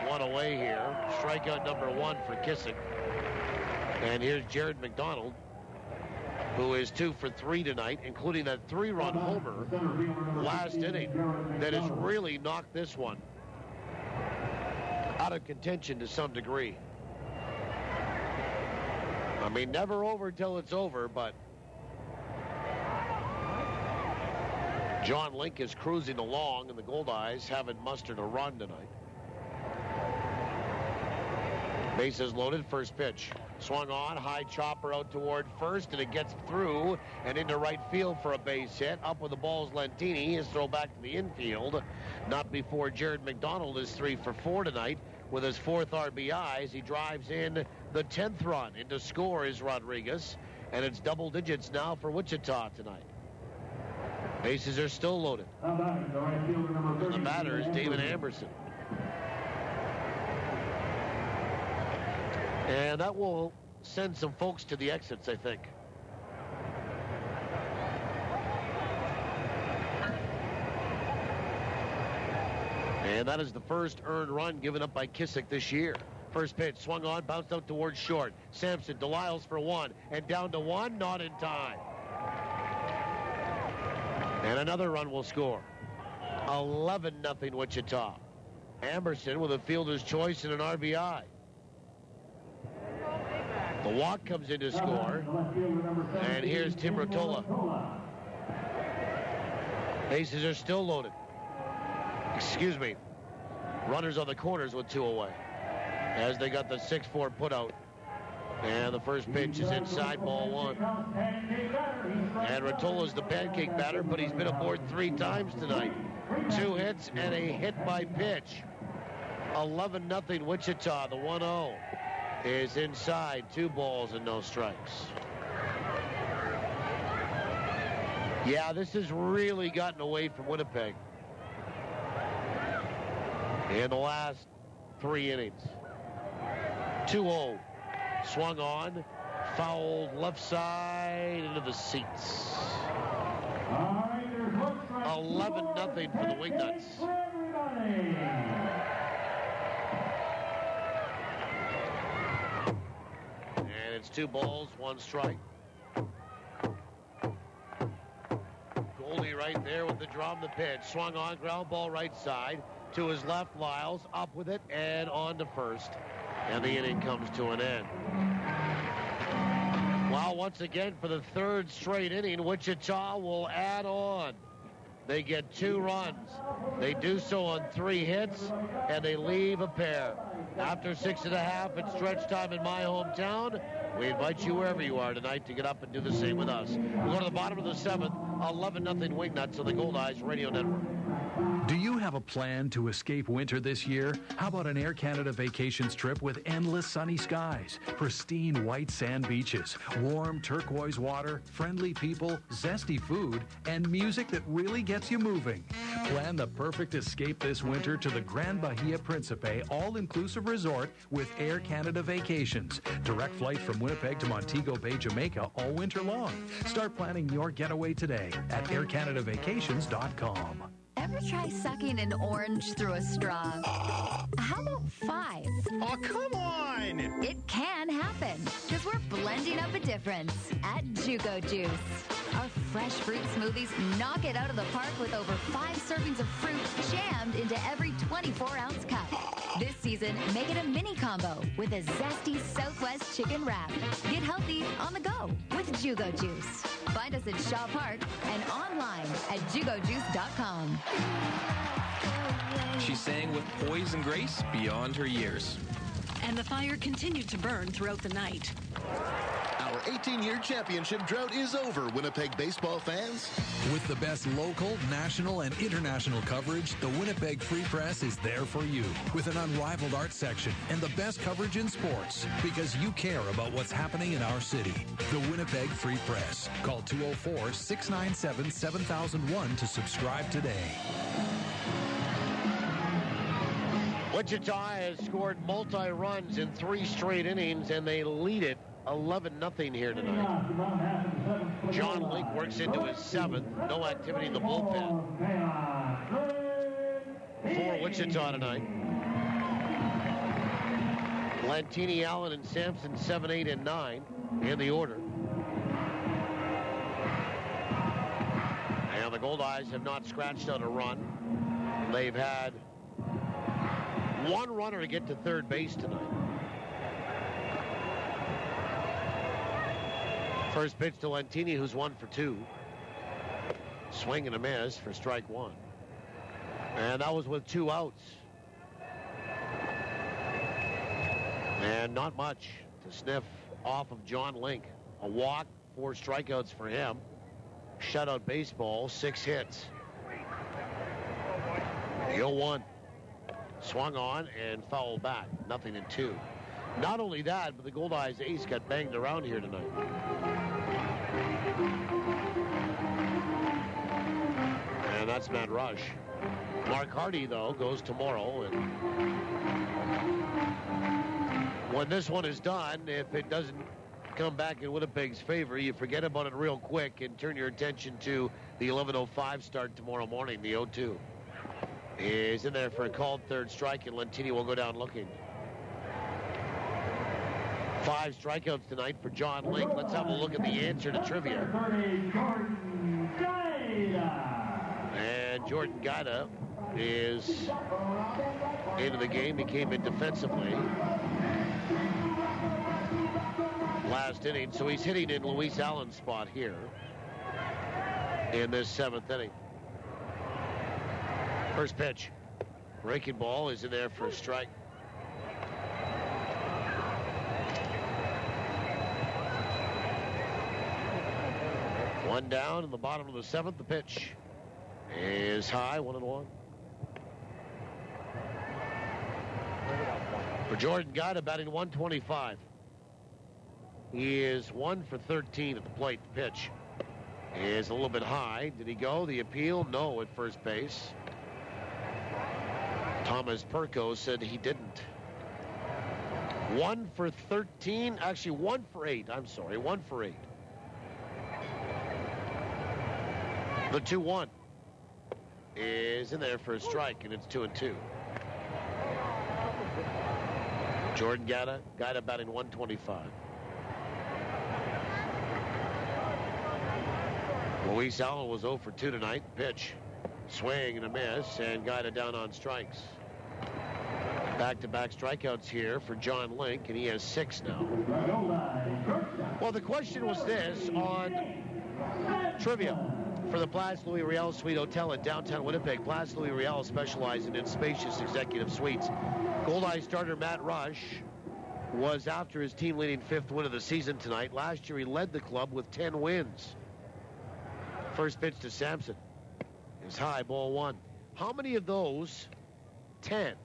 1 away here, strikeout number 1 for Kissick. And here's Jared McDonald, who is 2 for 3 tonight, including that 3-run homer last inning that has really knocked this one out of contention to some degree. I mean, never over till it's over, but Jon Link is cruising along, and the Goldeyes haven't mustered a run tonight. Bases loaded, first pitch. Swung on, high chopper out toward first, and it gets through and into right field for a base hit. Up with the ball's Lentini. His throw back to the infield. Not before Jared McDonald is 3 for 4 tonight with his 4th RBI as he drives in the 10th run. In to score is Rodriguez, and it's double digits now for Wichita tonight. Bases are still loaded. And the batter is David Amberson. And that will send some folks to the exits, I think. And that is the first earned run given up by Kissick this year. First pitch, swung on, bounced out towards short. Sampson, DeLisle's for 1, and down to 1, not in time. And another run will score. 11-0 Wichita. Amberson with a fielder's choice and an RBI. The walk comes in to score. And here's Tim Rotola. Bases are still loaded. Excuse me. Runners on the corners with 2 away. As they got the 6-4 put out. And the first pitch is inside, ball 1. And Rotola's the pancake batter, but he's been aboard 3 times tonight. 2 hits and a hit by pitch. 11-0 Wichita. The 1-0 is inside, 2 balls and no strikes. Yeah, this has really gotten away from Winnipeg in the last 3 innings. 2-0. Swung on, fouled left side into the seats. 11-0 for the Wingnuts. And it's 2 balls, 1 strike. Goldie right there with the drum, the pitch. Swung on, ground ball right side. To his left, Lyles up with it and on to first. And the inning comes to an end. Well, once again, for the 3rd straight inning, Wichita will add on. They get 2 runs. They do so on 3 hits, and they leave a pair. After 6.5 at stretch time in my hometown, we invite you wherever you are tonight to get up and do the same with us. We go to the bottom of the 7th, 11-0 Wingnuts on the Goldeyes Radio Network. Do you have a plan to escape winter this year? How about an Air Canada vacations trip with endless sunny skies, pristine white sand beaches, warm turquoise water, friendly people, zesty food, and music that really gets you moving? Plan the perfect escape this winter to the Grand Bahia Principe all-inclusive resort with Air Canada Vacations. Direct flight from Winnipeg to Montego Bay, Jamaica all winter long. Start planning your getaway today at aircanadavacations.com. Ever try sucking an orange through a straw? How about 5? Oh, come on! It can happen, because we're blending up a difference at Jugo Juice. Our fresh fruit smoothies knock it out of the park with over 5 servings of fruit jammed into every 24-ounce cup. This season, make it a mini combo with a zesty Southwest chicken wrap. Get healthy on the go with Jugo Juice. Find us at Shaw Park and online at jugojuice.com. She sang with poise and grace beyond her years. And the fire continued to burn throughout the night. Our 18-year championship drought is over, Winnipeg baseball fans. With the best local, national, and international coverage, the Winnipeg Free Press is there for you. With an unrivaled art section and the best coverage in sports, because you care about what's happening in our city. The Winnipeg Free Press. Call 204-697-7001 to subscribe today. Wichita has scored multi-runs in 3 straight innings, and they lead it 11-0 here tonight. Jon Link works into his 7th. No activity in the bullpen. For Wichita tonight. Lantini, Allen, and Sampson 7, 8, and 9 in the order. And the Goldeyes have not scratched out a run. They've had 1 runner to get to third base tonight. First pitch to Lantini, who's 1 for 2. Swing and a miss for strike 1. And that was with 2 outs. And not much to sniff off of Jon Link. A walk, 4 strikeouts for him. Shutout baseball, 6 hits. The 0-1. Swung on and fouled back. 0-2. Not only that, but the Goldeyes ace got banged around here tonight. And that's Matt Rush. Mark Hardy, though, goes tomorrow. And when this one is done, if it doesn't come back in Winnipeg's favor, you forget about it real quick and turn your attention to the 11:05 start tomorrow morning, the 0-2. Is in there for a called third strike, and Lantini will go down looking. 5 strikeouts tonight for Jon Link. Let's have a look at the answer to trivia. And Jordan Gaida is into the game. He came in defensively last inning, so he's hitting in Luis Allen's spot here in this 7th inning. First pitch. Breaking ball is in there for a strike. One down in the bottom of the 7th. The pitch is high, 1-1. For Jordan Gaida, batting 125. He is 1 for 13 at the plate. The pitch is a little bit high. Did he go? The appeal? No, at first base. Thomas Perko said he didn't. 1 for 13. Actually, 1 for 8. I'm sorry, 1 for 8. The 2-1 is in there for a strike, and it's 2-2. Jordan Gaida batting 125. Luis Allen was 0 for 2 tonight. Pitch, swing and a miss, and Gaida down on strikes. Back-to-back strikeouts here for Jon Link, and he has 6 now. Well, the question was this on trivia for the Place Louis Riel Suite Hotel in downtown Winnipeg. Place Louis Riel specializing in spacious executive suites. Goldeyes starter Matt Rush was after his team-leading 5th win of the season tonight. Last year, he led the club with 10 wins. First pitch to Sampson is high, ball 1. How many of those 10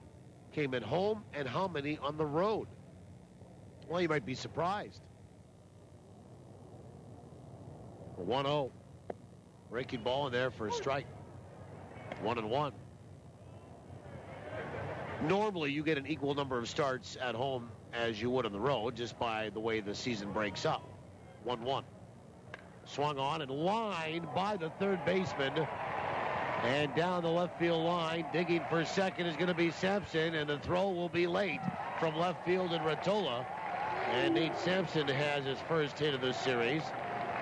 came at home, and how many on the road? Well, you might be surprised. 1-0. Breaking ball in there for a strike. 1-1. Normally, you get an equal number of starts at home as you would on the road, just by the way the season breaks up. 1-1. Swung on and lined by the third baseman. And down the left field line, digging for second is going to be Sampson, and the throw will be late from left field in Ratola. And Nate Sampson has his first hit of this series,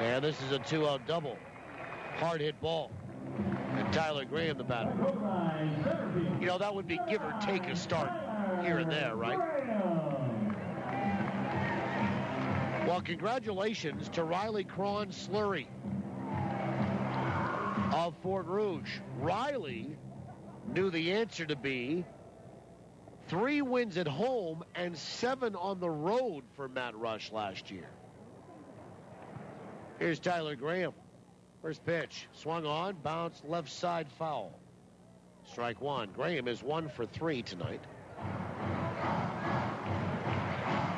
and this is a 2-out double. Hard hit ball. And Tyler Graham, the batter. You know, that would be give or take a start here and there, right? Well, congratulations to Riley Cron Slurry of Fort Rouge. Riley knew the answer to be 3 wins at home and 7 on the road for Matt Rush last year. Here's Tyler Graham. First pitch, swung on, bounced left side foul. Strike one. Graham is 1 for 3 tonight.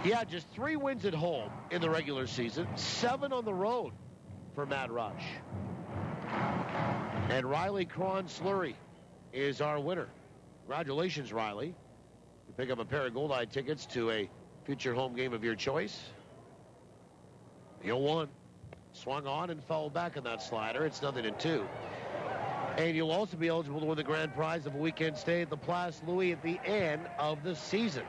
Yeah, just 3 wins at home in the regular season, 7 on the road for Matt Rush. And Riley Cron-Slurry is our winner. Congratulations, Riley. You pick up a pair of Goldeye tickets to a future home game of your choice. The 0-1. Swung on and fouled back on that slider. It's 0-2. And you'll also be eligible to win the grand prize of a weekend stay at the Place Louis at the end of the season.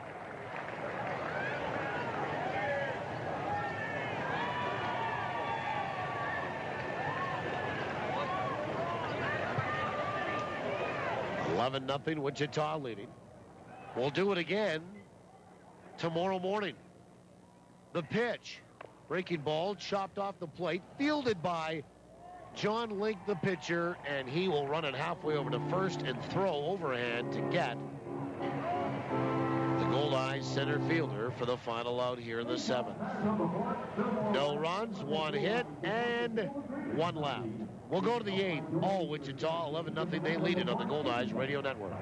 Nothing. Wichita leading. We'll do it again tomorrow morning. The pitch. Breaking ball, chopped off the plate, fielded by Jon Link, the pitcher, and he will run it halfway over to first and throw overhand to get the Goldeyes center fielder for the final out here in the 7th. No runs, 1 hit, and 1 left. We'll go to the 8th. All Wichita, 11-0. They lead it on the Goldeyes Radio Network.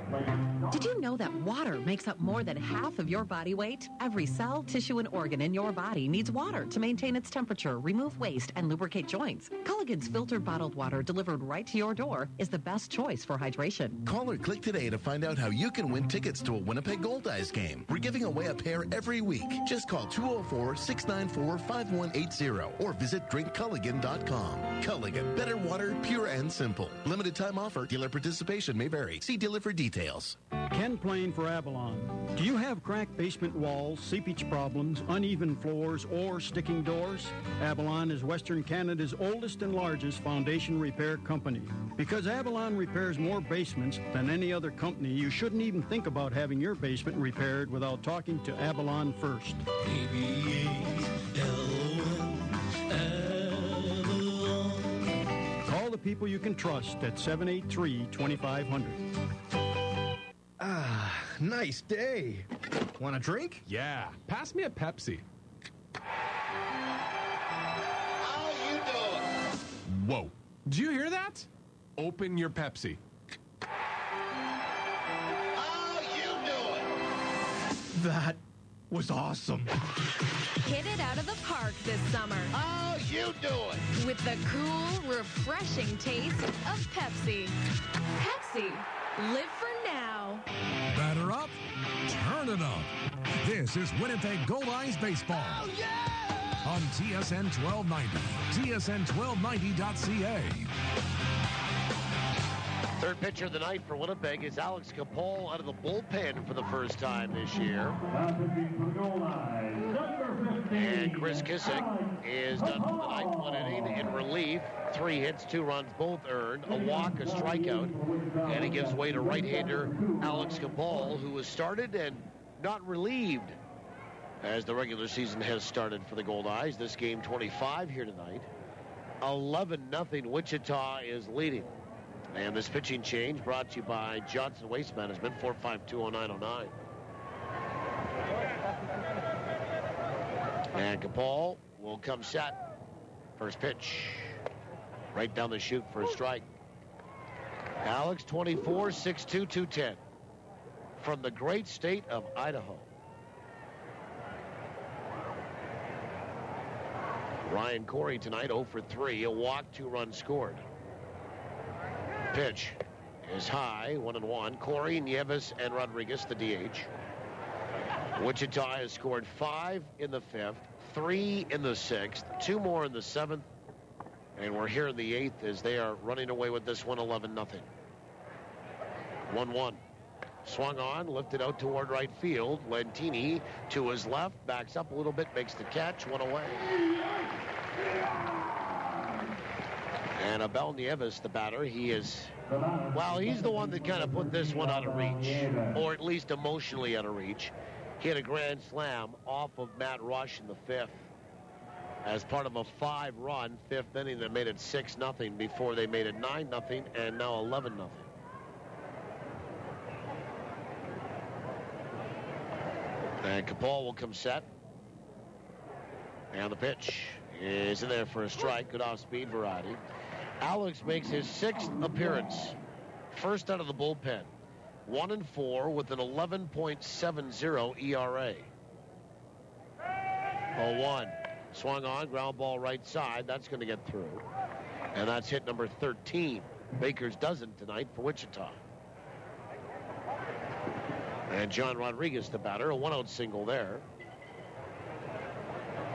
Did you know that water makes up more than half of your body weight? Every cell, tissue, and organ in your body needs water to maintain its temperature, remove waste, and lubricate joints. Culligan's filtered bottled water delivered right to your door is the best choice for hydration. Call or click today to find out how you can win tickets to a Winnipeg Goldeyes game. We're giving away a pair every week. Just call 204-694-5180 or visit drinkculligan.com. Culligan, better water, pure and simple. Limited time offer. Dealer participation may vary. See dealer for details. Ken Plain for Avalon. Do you have cracked basement walls, seepage problems, uneven floors, or sticking doors? Avalon is Western Canada's oldest and largest foundation repair company. Because Avalon repairs more basements than any other company, you shouldn't even think about having your basement repaired without talking to Avalon first. Call the people you can trust at 783-2500. Ah, nice day. Want a drink? Yeah, pass me a Pepsi. How you doing? Whoa, did you hear that? Open your Pepsi. How you doing? That was awesome. Hit it out of the park this summer. How you doing? With the cool, refreshing taste of Pepsi. Pepsi. Live for now. Batter up, turn it up. This is Winnipeg Goldeyes Baseball. Oh, yeah! On TSN 1290, TSN1290.ca. Third pitcher of the night for Winnipeg is Alex Capol out of the bullpen for the first time this year. And Chris Kissick is done for the night. 1 inning in relief. 3 hits, 2 runs, both earned. A walk, a strikeout. And he gives way to right-hander Alex Capol, who was started and not relieved as the regular season has started for the Goldeyes. This game 25 here tonight. 11-0. Wichita is leading. And this pitching change brought to you by Johnson Waste Management, 4520909. And Capol will come set. First pitch. Right down the chute for a strike. Alex, 24, 6'2", 210. From the great state of Idaho. Ryan Corey tonight, 0 for 3. A walk, 2 runs scored. Pitch is high, 1-1. Corey, Nieves, and Rodriguez, the DH. Wichita has scored 5 in the 5th, 3 in the 6th, 2 more in the 7th, and we're here in the 8th as they are running away with this one, 11-0. 1-1. Swung on, lifted out toward right field. Lentini to his left, backs up a little bit, makes the catch, 1 away. And Abel Nieves, the batter, he is, well, he's the one that kind of put this one out of reach, or at least emotionally out of reach. He had a grand slam off of Matt Rush in the 5th as part of a 5-run 5th inning that made it 6-0 before they made it 9-0 and now 11-0. And Capel will come set. And the pitch is in there for a strike. Good off-speed variety. Alex makes his 6th appearance. First out of the bullpen. 1-4 with an 11.70 ERA. 0-1. Swung on, ground ball right side. That's going to get through. And that's hit number 13. Baker's dozen tonight for Wichita. And John Rodriguez, the batter, a 1-out single there.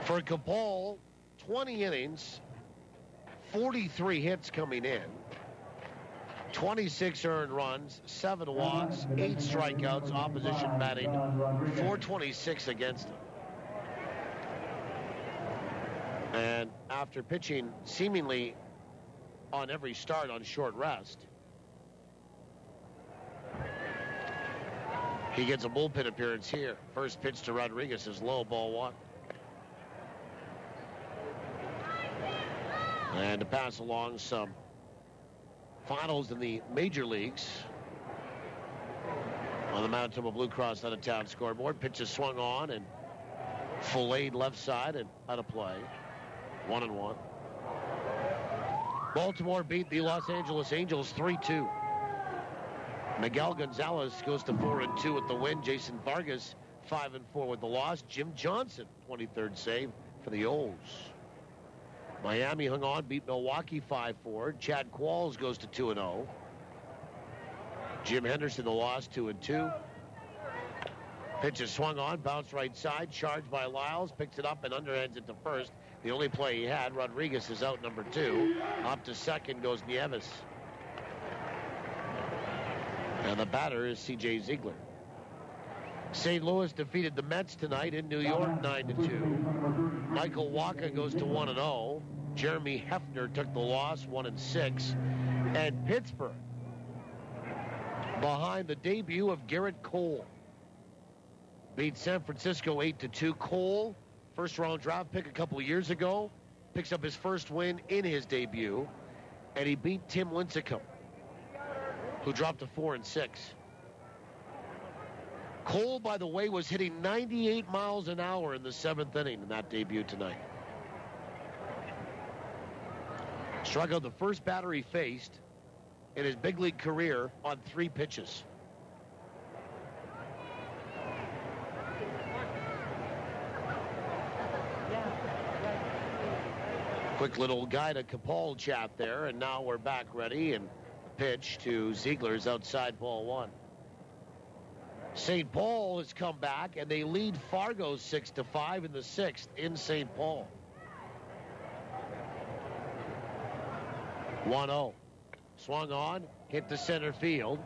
For Capel, 20 innings, 43 hits coming in, 26 earned runs, 7 walks, 8 strikeouts, opposition batting .426 against him. And after pitching seemingly on every start on short rest, he gets a bullpen appearance here. First pitch to Rodriguez is low, ball 1. And to pass along some finals in the major leagues on the Manitoba Blue Cross out of town scoreboard. Pitch is swung on and filleted left side and out of play. 1-1. Baltimore beat the Los Angeles Angels 3-2. Miguel Gonzalez goes to 4-2 with the win. Jason Vargas 5-4 with the loss. Jim Johnson 23rd save for the O's. Miami hung on, beat Milwaukee 5-4. Chad Qualls goes to 2-0. Jim Henderson the loss 2-2. Pitch is swung on, bounced right side, charged by Lyles, picks it up and underhands it to first. The only play he had. Rodriguez is out number 2. Up to second goes Nieves. And the batter is C.J. Ziegler. St. Louis defeated the Mets tonight in New York 9-2. Michael Wacha goes to 1-0. Jeremy Hefner took the loss 1-6. And Pittsburgh behind the debut of Garrett Cole. Beat San Francisco 8-2. Cole, first round draft pick a couple of years ago, picks up his first win in his debut. And he beat Tim Lincecum, who dropped to 4-6. Cole, by the way, was hitting 98 miles an hour in the 7th inning in that debut tonight. Struck out the first batter he faced in his big league career on 3 pitches. Quick little guy to Capel chat there, and now we're back ready, and pitch to Ziegler's outside, ball 1. St. Paul has come back, and they lead Fargo 6-5 in the 6th in St. Paul. 1-0. Swung on, hit the center field.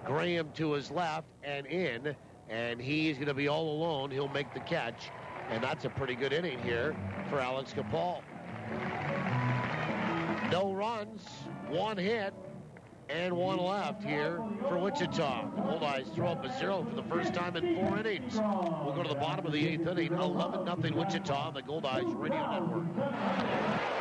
Graham to his left and in, and he's going to be all alone. He'll make the catch, and that's a pretty good inning here for Alex Capel. No runs, 1 hit, and 1 left here for Wichita. The Goldeyes throw up a 0 for the first time in 4 innings. We'll go to the bottom of the 8th inning. 11-0 Wichita on the Goldeyes Radio Network.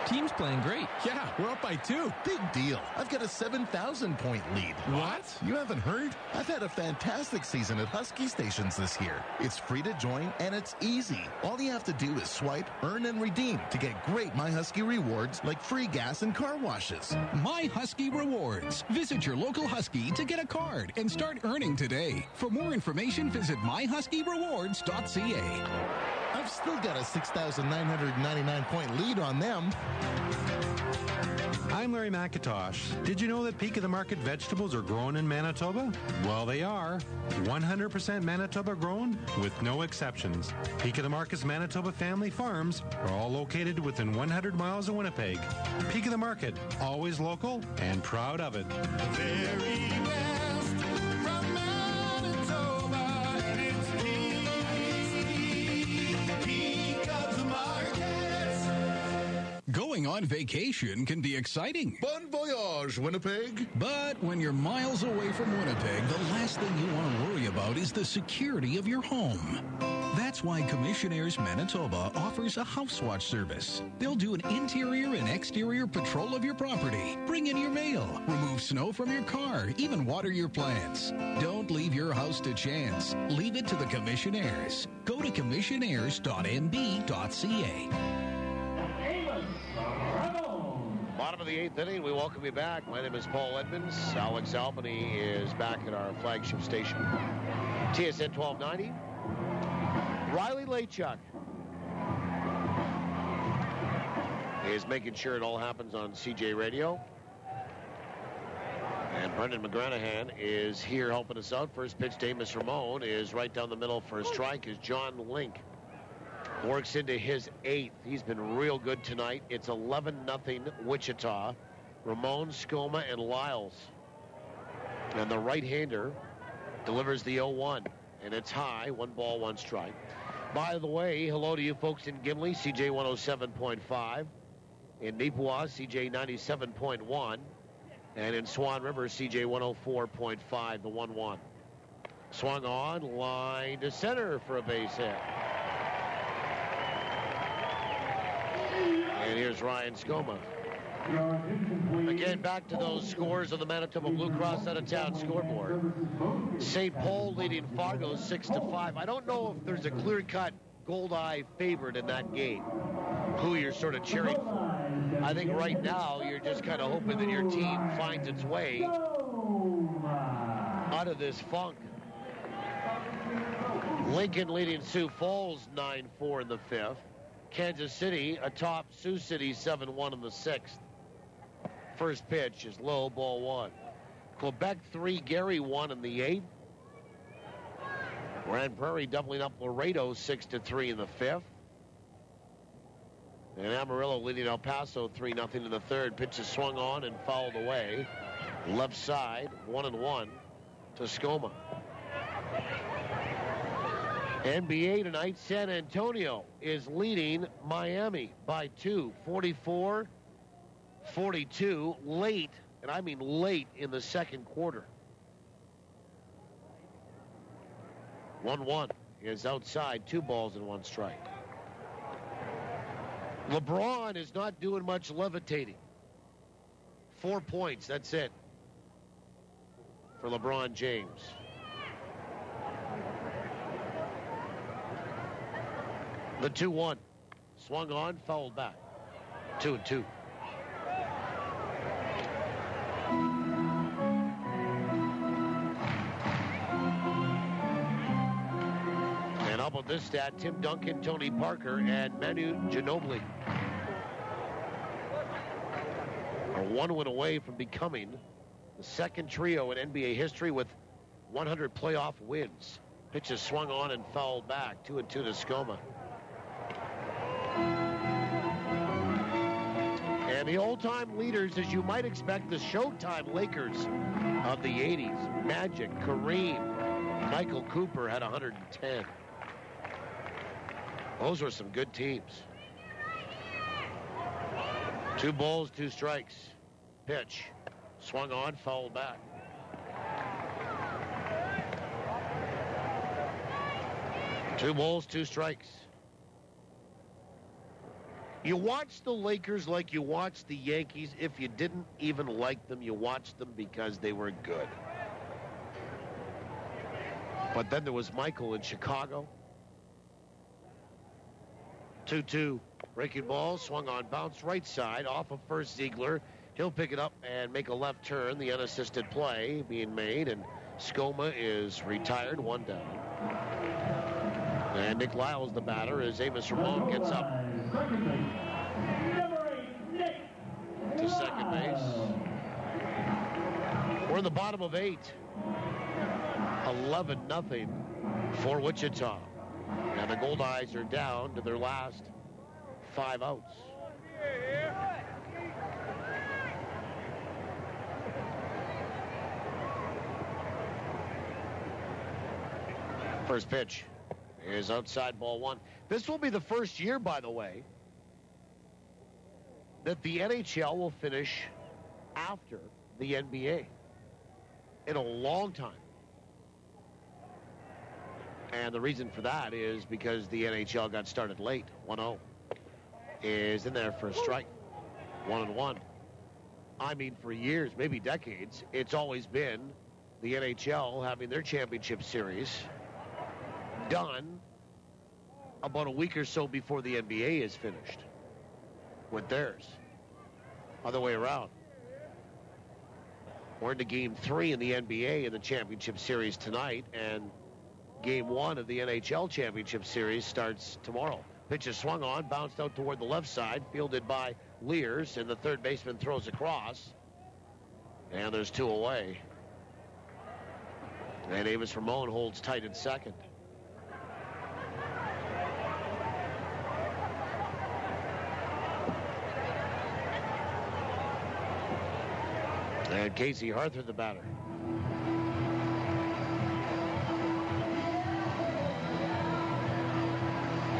Team's playing great. Yeah, we're up by 2. Big deal. I've got a 7,000-point lead. What? You haven't heard? I've had a fantastic season at Husky Stations this year. It's free to join, and it's easy. All you have to do is swipe, earn, and redeem to get great My Husky rewards like free gas and car washes. My Husky Rewards. Visit your local Husky to get a card and start earning today. For more information, visit myhuskyrewards.ca. I've still got a 6,999-point lead on them. I'm Larry McIntosh. Did you know that Peak of the Market vegetables are grown in Manitoba? Well, they are. 100% Manitoba grown with no exceptions. Peak of the Market's Manitoba family farms are all located within 100 miles of Winnipeg. Peak of the Market, always local and proud of it. The very best from Manitoba, it's Peak of the Market. Going on vacation can be exciting. Bon voyage, Winnipeg. But when you're miles away from Winnipeg, the last thing you want to worry about is the security of your home. That's why Commissionaires Manitoba offers a house watch service. They'll do an interior and exterior patrol of your property, bring in your mail, remove snow from your car, even water your plants. Don't leave your house to chance. Leave it to the Commissionaires. Go to commissionaires.nb.ca. Bottom of the 8th inning, we welcome you back. My name is Paul Edmonds. Alex Albany is back at our flagship station, TSN 1290. Riley Lachuk is making sure it all happens on CJ Radio. And Brendan McGranahan is here helping us out. First pitch to Amos Ramon is right down the middle for a strike as Jon Link works into his 8th. He's been real good tonight. It's 11-0 Wichita. Ramon, Skoma, and Lyles. And the right-hander delivers the 0-1. And it's high, 1 ball, 1 strike. By the way, hello to you folks in Gimli, CJ 107.5. In Neepawa, CJ 97.1. And in Swan River, CJ 104.5, the 1-1. Swung on, line to center for a base hit. And here's Ryan Skoma. Again, back to those scores of the Manitoba Blue Cross out-of-town scoreboard. St. Paul leading Fargo 6-5. I don't know if there's a clear-cut Goldeye favorite in that game. Who you're sort of cheering for. I think right now you're just kind of hoping that your team finds its way out of this funk. Lincoln leading Sioux Falls 9-4 in the 5th. Kansas City atop Sioux City 7-1 in the 6th. First pitch is low, ball 1. Quebec 3, Gary 1 in the 8th. Grand Prairie doubling up Laredo 6-3 in the 5th. And Amarillo leading El Paso 3-0 in the 3rd. Pitch is swung on and fouled away. Left side, 1-1 to Skoma. NBA tonight, San Antonio is leading Miami by 2, 44-42, late, and I mean late in the second quarter. 1-1 is outside, 2 balls and 1 strike. LeBron is not doing much levitating. 4 points, that's it for LeBron James. The 2-1. Swung on, fouled back. 2-2. And how about this stat? Tim Duncan, Tony Parker, and Manu Ginobili are 1 win away from becoming the second trio in NBA history with 100 playoff wins. Pitch is swung on and fouled back. 2-2 to Skoma. And the all-time leaders, as you might expect, the Showtime Lakers of the 80s. Magic, Kareem, Michael Cooper had 110. Those were some good teams. 2 balls, 2 strikes. Pitch. Swung on, fouled back. Two balls, 2 strikes. You watch the Lakers like you watch the Yankees. If you didn't even like them, you watched them because they were good. But then there was Michael in Chicago. 2-2. Breaking ball, swung on, bounce right side, off of first Ziegler. He'll pick it up and make a left turn. The unassisted play being made, and Skoma is retired, 1 down. And Nick Lyles, the batter, as Amos Ramon gets up to second base. We're in the bottom of 8. 11-0 for Wichita. And the Goldeyes are down to their last 5 outs. First pitch is outside, ball 1. This will be the first year, by the way, that the NHL will finish after the NBA in a long time. And the reason for that is because the NHL got started late. 1-0 is in there for a strike. 1-1. I mean, for years, maybe decades, it's always been the NHL having their championship series done about a week or so before the NBA is finished with theirs. Other way around. We're into Game 3 in the NBA in the championship series tonight, and Game 1 of the NHL championship series starts tomorrow. Pitch is swung on, bounced out toward the left side, fielded by Lears, and the third baseman throws across. And there's 2 away. And Avis Ramon holds tight at second. And Casey Arthur, the batter.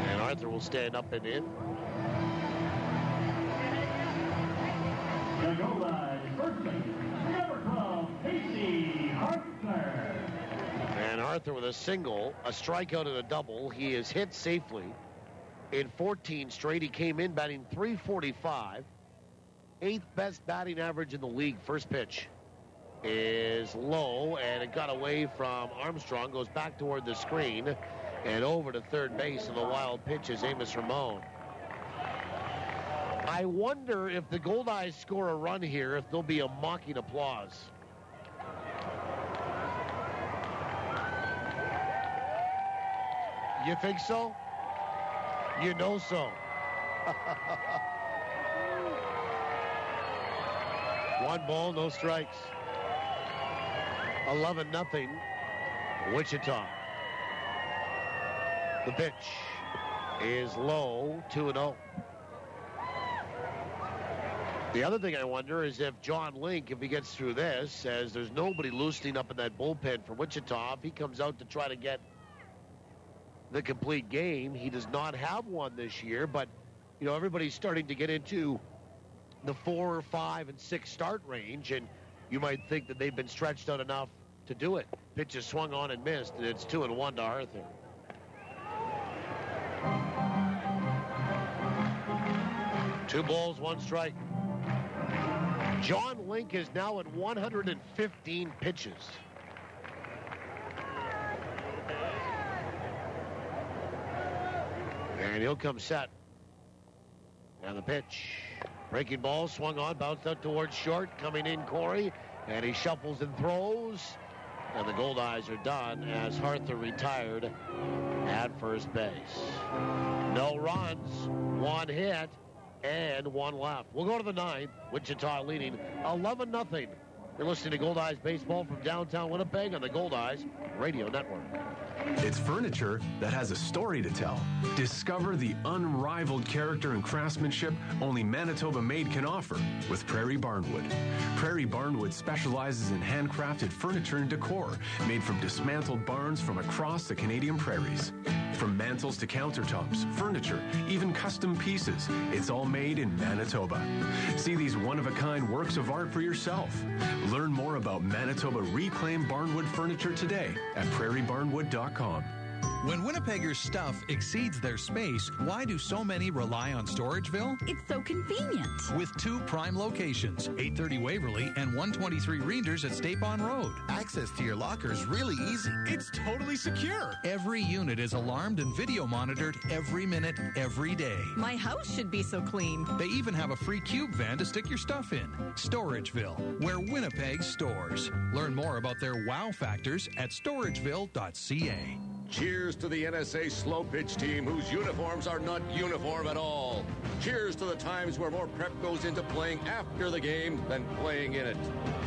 And Arthur will stand up and in. The Goldeyes first baseman, number 12, Casey Arthur. And Arthur with a single, a strikeout, and a double. He is hit safely in 14 straight. He came in batting .345. 8th best batting average in the league. First pitch is low, and it got away from Armstrong. Goes back toward the screen and over to third base. And the wild pitch is Amos Ramon. I wonder if the Goldeyes score a run here, if there'll be a mocking applause. You think so? You know so. 1 ball, no strikes. 11-0, Wichita. The pitch is low, 2-0. The other thing I wonder is if Jon Link, if he gets through this, says there's nobody loosening up in that bullpen for Wichita. If he comes out to try to get the complete game, he does not have one this year, but, you know, everybody's starting to get into the 4, 5, and 6 start range, and you might think that they've been stretched out enough to do it. Pitch is swung on and missed, and it's 2-1 to Arthur. Two balls, 1 strike. Jon Link is now at 115 pitches. And he'll come set. And the pitch. Breaking ball, swung on, bounced out towards short. Coming in, Corey. And he shuffles and throws. And the Goldeyes are done as Arthur retired at first base. No runs, 1 hit, and 1 left. We'll go to the 9th. Wichita leading 11-0. You're listening to Goldeyes Baseball from downtown Winnipeg on the Goldeyes Radio Network. It's furniture that has a story to tell. Discover the unrivaled character and craftsmanship only Manitoba Made can offer with Prairie Barnwood. Prairie Barnwood specializes in handcrafted furniture and decor made from dismantled barns from across the Canadian prairies. From mantels to countertops, furniture, even custom pieces, it's all made in Manitoba. See these one-of-a-kind works of art for yourself. Learn more about Manitoba reclaimed barnwood furniture today at prairiebarnwood.com. When Winnipeggers' stuff exceeds their space, why do so many rely on Storageville? It's so convenient. With 2 prime locations, 830 Waverly and 123 Reinders at Stapon Road. Access to your locker is really easy. It's totally secure. Every unit is alarmed and video monitored every minute, every day. My house should be so clean. They even have a free cube van to stick your stuff in. Storageville, where Winnipeg stores. Learn more about their wow factors at storageville.ca. Cheers to the NSA slow pitch team whose uniforms are not uniform at all. Cheers to the times where more prep goes into playing after the game than playing in it.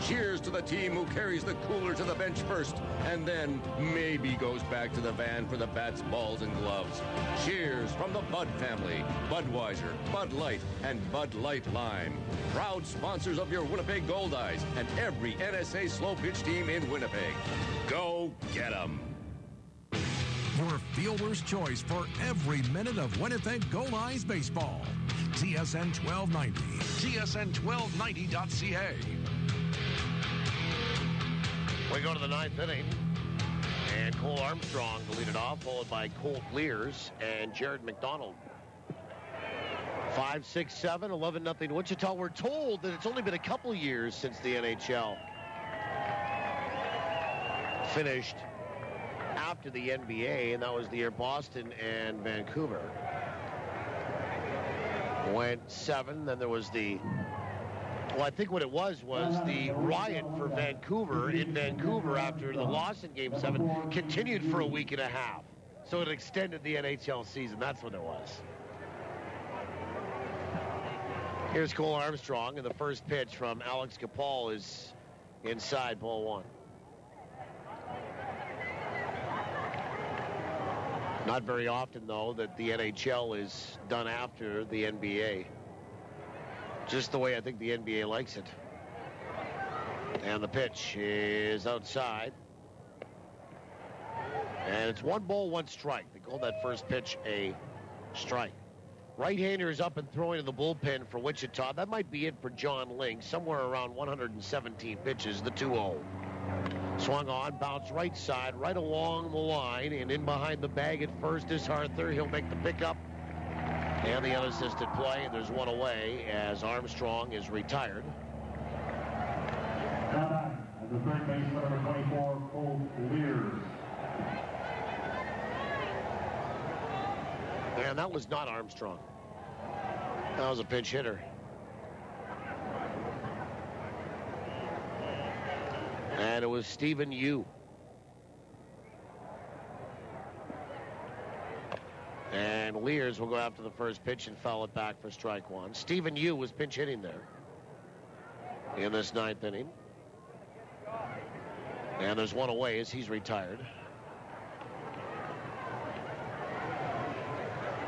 Cheers to the team who carries the cooler to the bench first and then maybe goes back to the van for the bats, balls, and gloves. Cheers from the Bud family, Budweiser, Bud Light, and Bud Light Lime. Proud sponsors of your Winnipeg Goldeyes and every NSA slow pitch team in Winnipeg. Go get 'em. Your fielder's choice for every minute of Winnipeg Goldeyes baseball. TSN 1290. TSN1290.ca. We go to the 9th inning. And Cole Armstrong to lead it off, followed by Colt Lears and Jared McDonald. 5-6-7, 11-0 Wichita. We're told that it's only been a couple years since the NHL finished after the NBA, and that was the year Boston and Vancouver went 7. Then there was I think what it was the riot for Vancouver in Vancouver after the loss in Game 7 continued for a week and a half. So it extended the NHL season. That's what it was. Here's Cole Armstrong, and the first pitch from Alex Capal is inside, ball 1. Not very often, though, that the NHL is done after the NBA. Just the way I think the NBA likes it. And the pitch is outside. And it's 1 ball, 1 strike. They called that first pitch a strike. Right-hander is up and throwing in the bullpen for Wichita. That might be it for Jon Link. Somewhere around 117 pitches, the 2-0. Swung on, bounced right side, right along the line, and in behind the bag at first is Arthur. He'll make the pickup. And the unassisted play, and there's 1 away as Armstrong is retired. Now back, the third baseman, number 24, Colt Lears. And that was not Armstrong. That was a pinch hitter. And it was Stephen Yu. And Lears will go after the first pitch and foul it back for strike 1. Stephen Yu was pinch hitting there in this 9th inning. And there's 1 away as he's retired.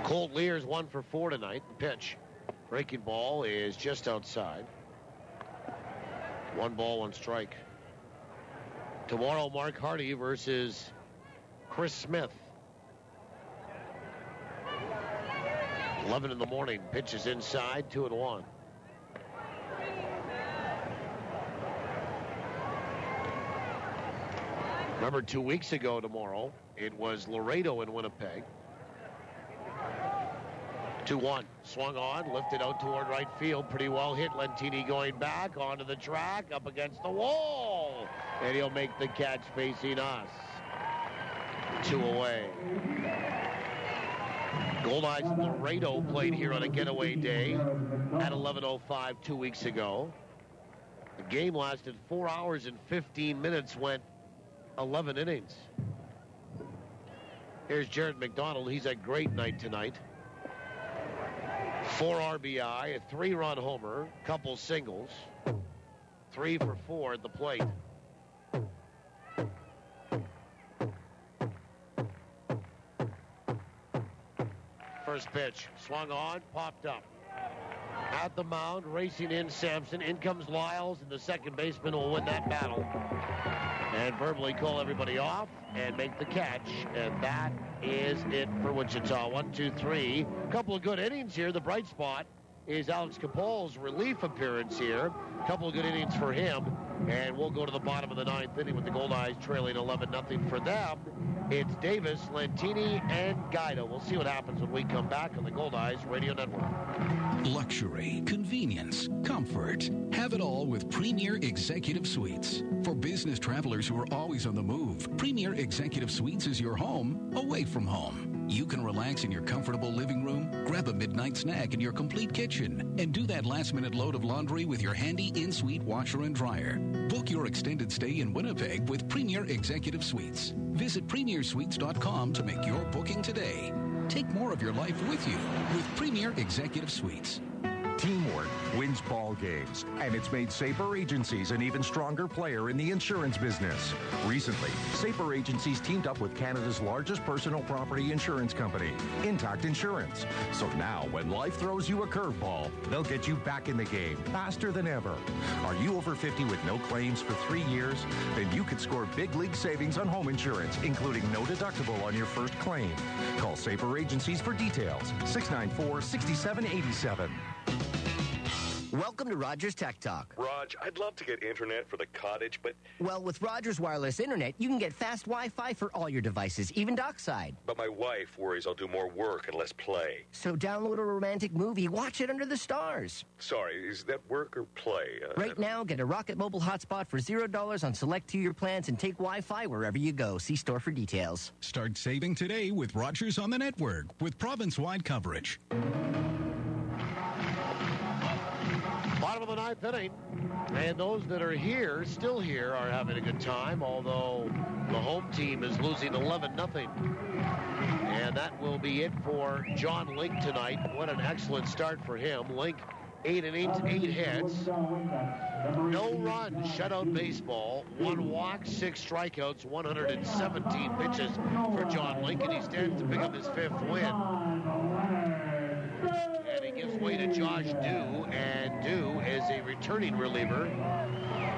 Colt Lears 1 for 4 tonight. Pitch. Breaking ball is just outside. 1 ball, 1 strike. Tomorrow, Mark Hardy versus Chris Smith. 11 in the morning. Pitch is inside, 2-1. Remember 2 weeks ago tomorrow, it was Laredo in Winnipeg. 2-1. Swung on, lifted out toward right field. Pretty well hit. Lentini going back onto the track, up against the wall. And he'll make the catch facing us. 2 away. Goldeyes Laredo played here on a getaway day at 11:05 2 weeks ago. The game lasted 4 hours and 15 minutes, went 11 innings. Here's Jared McDonald. He's a great night tonight. 4 RBI, a 3-run homer, couple singles, 3 for 4 at the plate. First pitch, swung on, popped up. At the mound, racing in Sampson. In comes Lyles, and the second baseman will win that battle. And verbally call everybody off and make the catch. And that is it for Wichita. 1, 2, 3. A couple of good innings here. The bright spot is Alex Capal's relief appearance here. A couple of good innings for him. And we'll go to the bottom of the 9th inning with the Goldeyes trailing 11-0 for them. It's Davis, Lentini, and Guida. We'll see what happens when we come back on the Goldeyes Radio Network. Luxury, convenience, comfort. Have it all with Premier Executive Suites. For business travelers who are always on the move, Premier Executive Suites is your home away from home. You can relax in your comfortable living room, grab a midnight snack in your complete kitchen, and do that last-minute load of laundry with your handy in-suite washer and dryer. Book your extended stay in Winnipeg with Premier Executive Suites. Visit premiersuites.com to make your booking today. Take more of your life with you with Premier Executive Suites. Teamwork wins ball games, and it's made Sabre Agencies an even stronger player in the insurance business. Recently, Sabre Agencies teamed up with Canada's largest personal property insurance company, Intact Insurance. So now, when life throws you a curveball, they'll get you back in the game faster than ever. Are you over 50 with no claims for 3 years? Then you could score big league savings on home insurance, including no deductible on your first claim. Call Sabre Agencies for details. 694-6787. Welcome to Rogers Tech Talk. Raj, I'd love to get internet for the cottage, but... Well, with Rogers Wireless Internet, you can get fast Wi-Fi for all your devices, even dockside. But my wife worries I'll do more work and less play. So download a romantic movie, watch it under the stars. Sorry, is that work or play? Right now, get a Rocket Mobile hotspot for $0 on select two-year plans and take Wi-Fi wherever you go. See store for details. Start saving today with Rogers on the network with province-wide coverage. Bottom of the ninth inning, and those that are here, still here, are having a good time, although the home team is losing 11-0. And that will be it for Jon Link tonight. What an excellent start for him. Link, 8 innings, 8 hits, no runs, shutout baseball, 1 walk, 6 strikeouts, 117 pitches for Jon Link, and he stands to pick up his 5th win. And he gives way to Josh Dew, and Dew is a returning reliever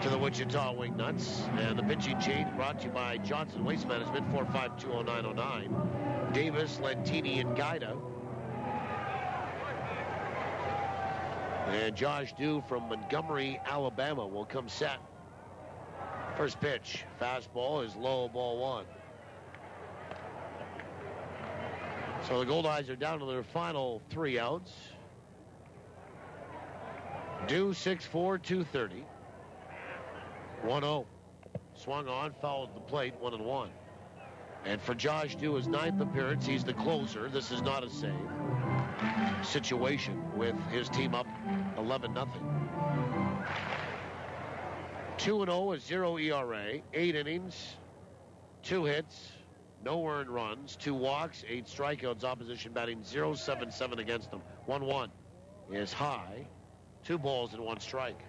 to the Wichita Wingnuts. And the pitching change brought to you by Johnson Waste Management, 4520909. Davis, Lentini, and Guida. And Josh Dew from Montgomery, Alabama will come set. First pitch, fastball is low, ball 1. So the Goldeyes are down to their final 3 outs. Dew 6'4", 230. 1-0. Swung on, fouled at the plate, 1-1. And for Josh Dew, his 9th appearance, he's the closer. This is not a save situation with his team up 11-0. 2-0 is 0 ERA, 8 innings, 2 hits, no earned runs, 2 walks, 8 strikeouts, opposition batting 0.77 against them. 1-1 is high, 2 balls and 1 strike.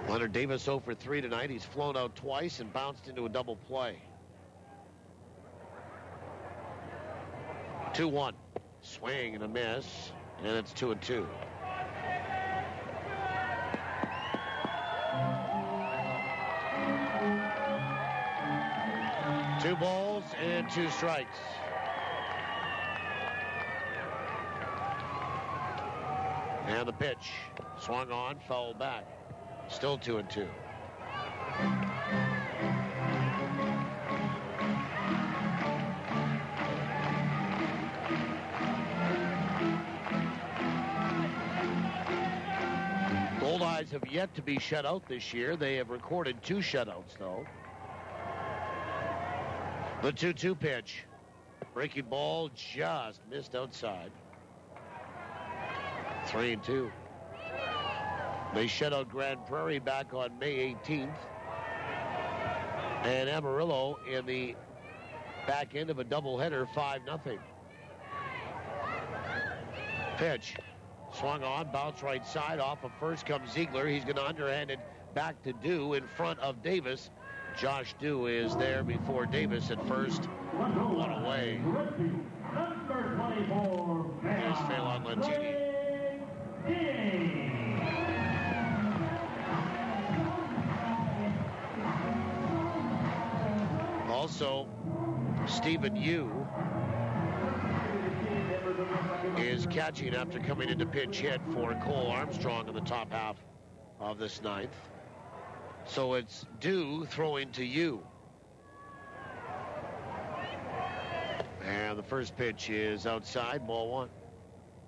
Leonard Davis 0 for 3 tonight. He's flown out twice and bounced into a double play. 2-1. Swing and a miss, and it's 2-2. Two balls and 2 strikes. And the pitch. Swung on, fouled back. Still 2-2. Goldeyes have yet to be shut out this year. They have recorded 2 shutouts, though. The 2-2 pitch. Breaking ball just missed outside. 3-2. They shut out Grand Prairie back on May 18th. And Amarillo in the back end of a doubleheader, 5-0. Pitch. Swung on, bounce right side. Off of first comes Ziegler. He's going to underhand it back to Dew in front of Davis. Josh Dew is there before Davis at first. 1 away. Here's Phelan Lentini. Also, Stephen Yu is catching after coming into pinch hit for Cole Armstrong in the top half of this 9th. So it's Dew throwing to Yu. And the first pitch is outside, ball 1.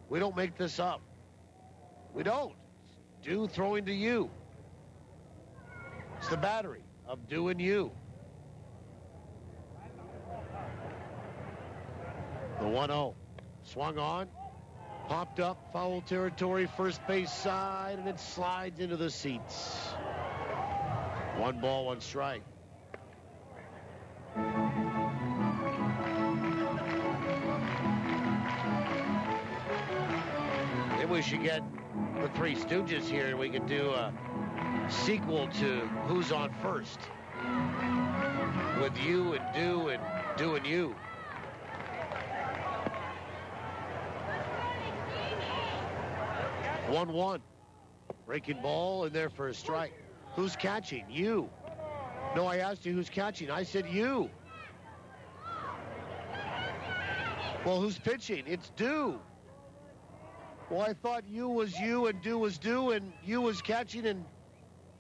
We don't make this up. We don't. Dew throwing to Yu. It's the battery of Dew and Yu. The 1-0. Swung on. Popped up. Foul territory. First base side. And it slides into the seats. 1 ball, 1 strike. Maybe we should get the Three Stooges here and we could do a sequel to Who's on First with you and Dew and you. One. Breaking ball in there for a strike. Who's catching? You. No, I asked you who's catching. I said you. Well, who's pitching? It's Dew. Well, I thought you was you and do was do and you was catching and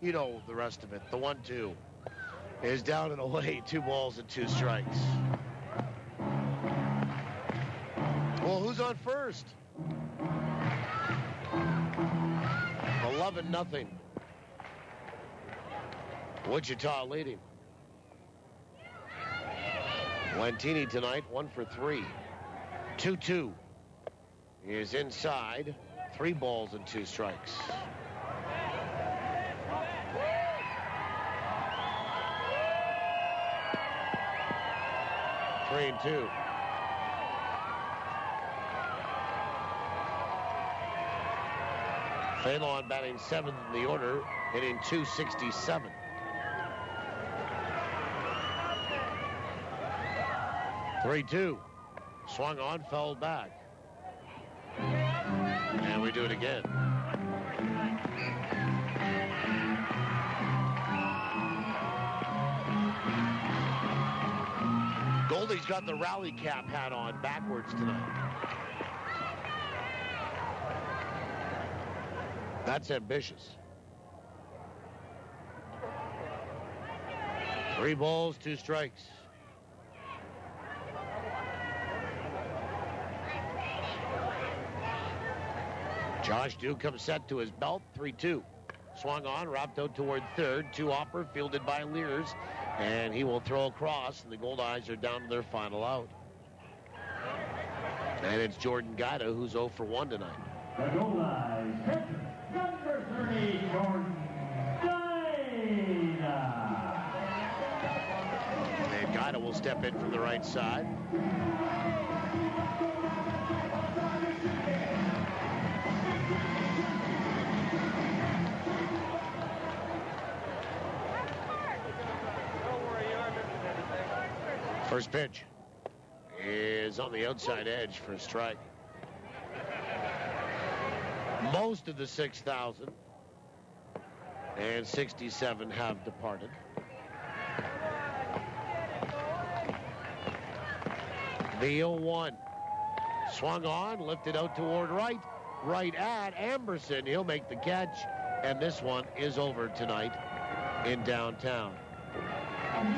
you know the rest of it. The 1-2 is down and away. 2 balls and 2 strikes. Well, who's on first? 11-0. Wichita leading. Lantini tonight, 1 for 3. 2-2 is inside. 3 balls and 2 strikes. Three and 2. Phelan batting 7th in the order, hitting .267. Three-2. Swung on, fell back. And we do it again. Goldey's got the rally cap hat on backwards tonight. That's ambitious. 3 balls, 2 strikes. Josh Duke comes set to his belt, 3-2. Swung on, wrapped out toward third. 2-hopper, fielded by Lears, and he will throw across, and the Goldeyes are down to their final out. And it's Jordan Gaida who's 0 for 1 tonight. The Goldeyes pitcher, number 30, Jordan Gaida. And Gaida will step in from the right side. First pitch is on the outside edge for a strike. Most of the 6,067 have departed. The 0-1. Swung on, lifted out toward right. Right at Amberson. He'll make the catch. And this one is over tonight in downtown.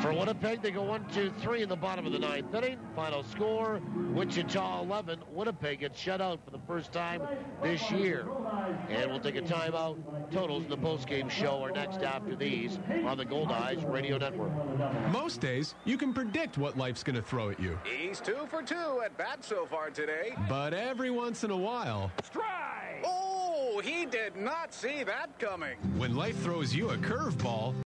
For Winnipeg, they go 1-2-3 in the bottom of the 9th inning. Final score, Wichita 11. Winnipeg gets shut out for the first time this year. And we'll take a timeout. Totals in the postgame show are next after these on the Goldeyes Radio Network. Most days, you can predict what life's going to throw at you. He's 2 for 2 at bat so far today. But every once in a while... Strike! Oh, he did not see that coming. When life throws you a curveball...